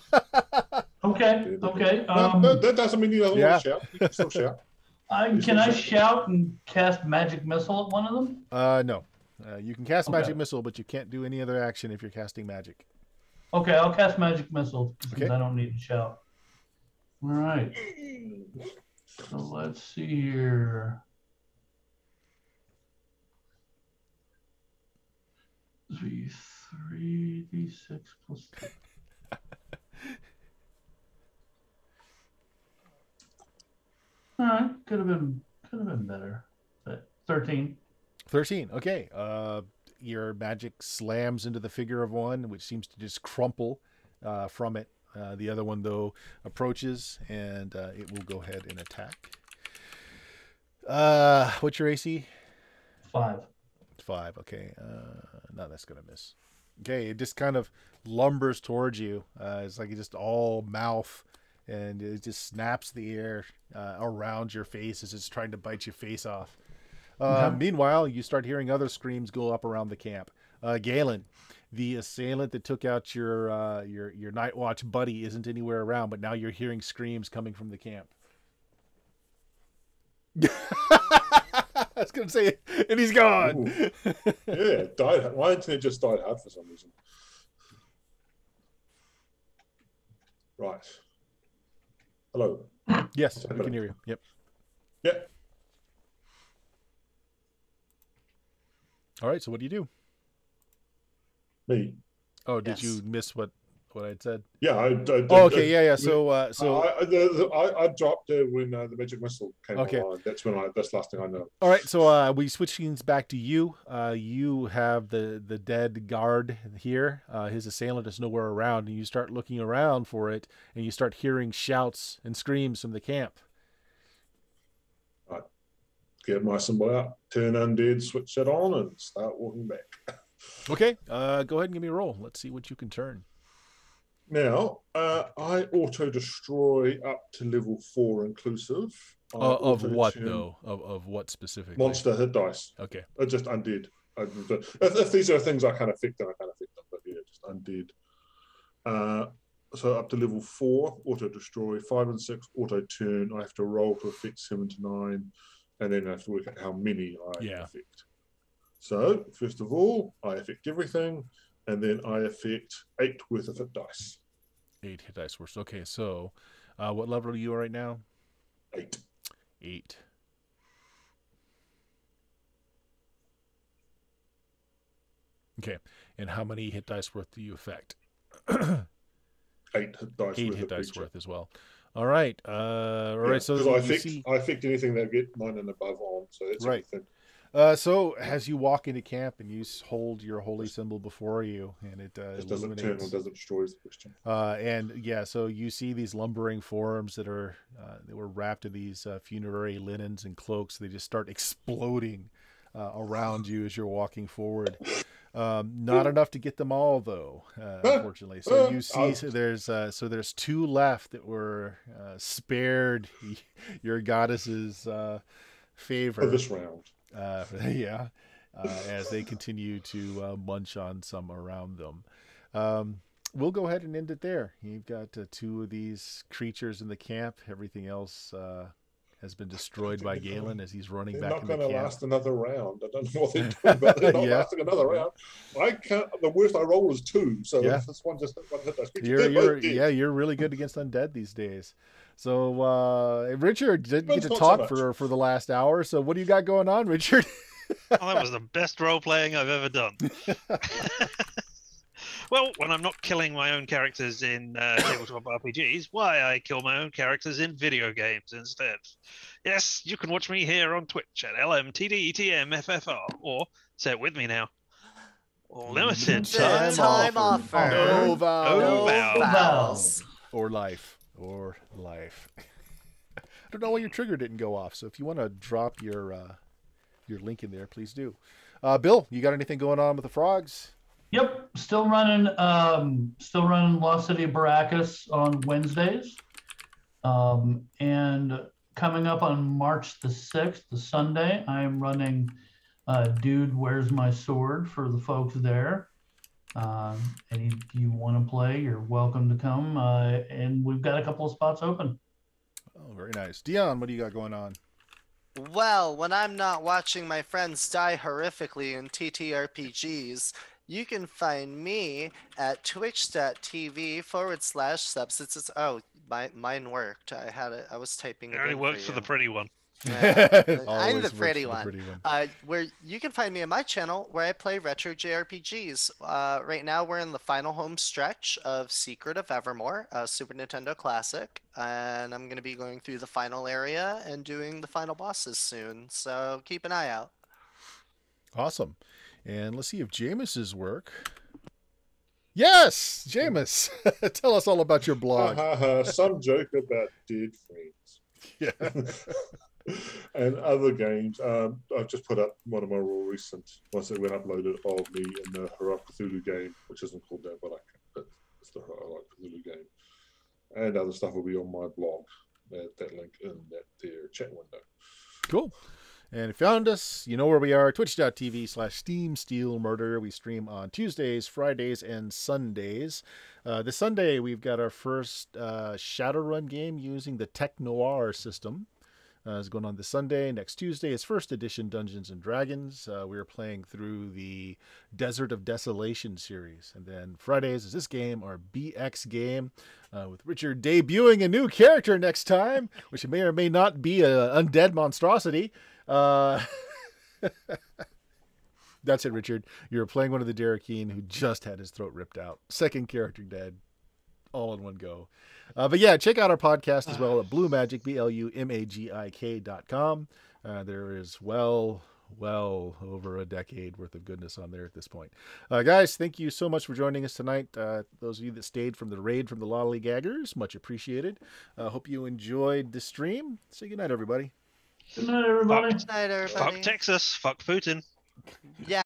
S1: Okay. Okay.
S5: No, that doesn't mean you don't
S3: yeah.
S5: want to shout. You can still shout.
S1: Can I shout and cast magic missile at one of them?
S3: No. You can cast
S1: Okay.
S3: magic missile, but you can't do any other action if you're casting magic.
S1: Okay, I'll cast magic missile because
S3: Okay.
S1: I don't need to shout. All right. So let's see here. Three d6 plus 2. All right, could have been better, but 13.
S3: 13. Okay. Your magic slams into the figure of one, which seems to just crumple from it. The other one, though, approaches, and it will go ahead and attack. What's your AC?
S1: 5.
S3: 5. Okay. No, that's going to miss. Okay. It just kind of lumbers towards you. It's like just all mouth, and it just snaps the air around your face as it's trying to bite your face off. Meanwhile, you start hearing other screams go up around the camp. Galen, the assailant that took out your night watch buddy, isn't anywhere around, but now you're hearing screams coming from the camp. I was going to say, and he's gone.
S5: Yeah, died. My internet just died hard for some reason. Right. Hello.
S3: Yes, we can hear you. Yep.
S5: Yeah.
S3: All right, so what do you do?
S5: Me.
S3: Oh, did
S4: Yes.
S3: you miss what I'd said?
S5: Yeah,
S3: Oh, okay, yeah. So
S5: I dropped when the magic missile came
S3: Okay.
S5: online. That's the last thing I know.
S3: all right. So we switch scenes back to you. You have the dead guard here. His assailant is nowhere around, and you start looking around for it, and you start hearing shouts and screams from the camp.
S5: Get my symbol out, turn undead, switch it on, and start walking back.
S3: Okay. Go ahead and give me a roll. Let's see what you can turn.
S5: Now, I auto destroy up to level 4 inclusive.
S3: Of what though? Of what specifically?
S5: Monster hit dice.
S3: Okay.
S5: Just undead. If these are things I can't affect, then I can't affect them. But yeah, just undead. So up to level 4, auto destroy. 5 and 6, auto turn. I have to roll to affect 7 to 9, and then I have to work out how many I affect. So first of all, I affect everything, and then I affect 8 worth of hit dice.
S3: 8 hit dice worth. Okay, so what level are you right now?
S5: 8.
S3: 8. Okay, and how many hit dice worth do you affect?
S5: 8 hit dice
S3: 8
S5: worth
S3: hit
S5: of
S3: dice
S5: creature.
S3: worth as well. All right. All right. So
S5: I affect anything that get 9 and above on. So that's
S3: right.
S5: everything.
S3: So as you walk into camp and you hold your holy symbol before you, and it
S5: doesn't turn or doesn't destroy is the question.
S3: And yeah, so you see these lumbering forms that were wrapped in these funerary linens and cloaks. They just start exploding around you as you're walking forward. Not enough to get them all, though, unfortunately. So you see, there's 2 left that were spared your goddess's favor
S5: For this round.
S3: As they continue to munch on some around them. We'll go ahead and end it there. You've got 2 of these creatures in the camp. Everything else has been destroyed by Galen as he's running back in the camp.
S5: They're not going to last another round. I don't know what they're doing, but they're not lasting another round. I can't. The worst I roll is 2. So if this one just one hit those
S3: you're really good against undead these days. So Richard didn't get to
S5: not
S3: talk
S5: so
S3: for the last hour. So what do you got going on, Richard?
S2: Well, that was the best role playing I've ever done. Well, when I'm not killing my own characters in tabletop RPGs, why I kill my own characters in video games instead. Yes, you can watch me here on Twitch at LMTDETMFFR, or say it with me now. Limited
S4: time offer.
S3: No
S4: vowels.
S3: Or life. I don't know why your trigger didn't go off. So if you want to drop your link in there, please do. Bill, you got anything going on with the frogs?
S1: Yep, still running Lost City of Baracus on Wednesdays. And coming up on March the 6th, the Sunday, I am running Dude, Where's My Sword for the folks there. Any of you want to play, you're welcome to come. And we've got a couple of spots open.
S3: Oh, very nice. Dion, what do you got going on?
S4: Well, when I'm not watching my friends die horrifically in TTRPGs, you can find me at twitch.tv/substances. Oh, mine worked. I was typing it.
S2: It only works for the pretty one.
S4: Yeah, I'm the pretty one. Where you can find me on my channel where I play retro JRPGs. Right now we're in the final home stretch of Secret of Evermore, Super Nintendo classic, and I'm going to be going through the final area and doing the final bosses soon. So keep an eye out.
S3: Awesome. And let's see if Jameis's work. Yes, Jameis. Tell us all about your blog.
S5: Some joke about dead friends.
S3: Yeah.
S5: And other games. I've just put up one of my more recent ones that went uploaded of me in the Heroic Cthulhu game, which isn't called that, but it's the Heroic Cthulhu game. And other stuff will be on my blog. That link in their chat window.
S3: Cool. And if you found us, you know where we are, twitch.tv/SteamSteelMurder. We stream on Tuesdays, Fridays, and Sundays. This Sunday, we've got our first Shadowrun game using the Tech Noir system. It's going on this Sunday. Next Tuesday is first edition Dungeons & Dragons. We're playing through the Desert of Desolation series. And then Fridays is this game, our BX game, with Richard debuting a new character next time, which may or may not be an undead monstrosity. That's it, Richard. You're playing one of the Derekine who just had his throat ripped out. Second character dead, all in one go. But yeah, check out our podcast as well at BlueMagic, BLUMAGIK.com. There is well over a decade worth of goodness on there at this point. Guys, thank you so much for joining us tonight. Those of you that stayed from the raid from the Lollygaggers, much appreciated. Hope you enjoyed the stream. Say goodnight, everybody.
S1: Good night, everybody.
S4: Good night, everybody.
S2: Fuck Texas. Fuck Putin.
S4: Yeah.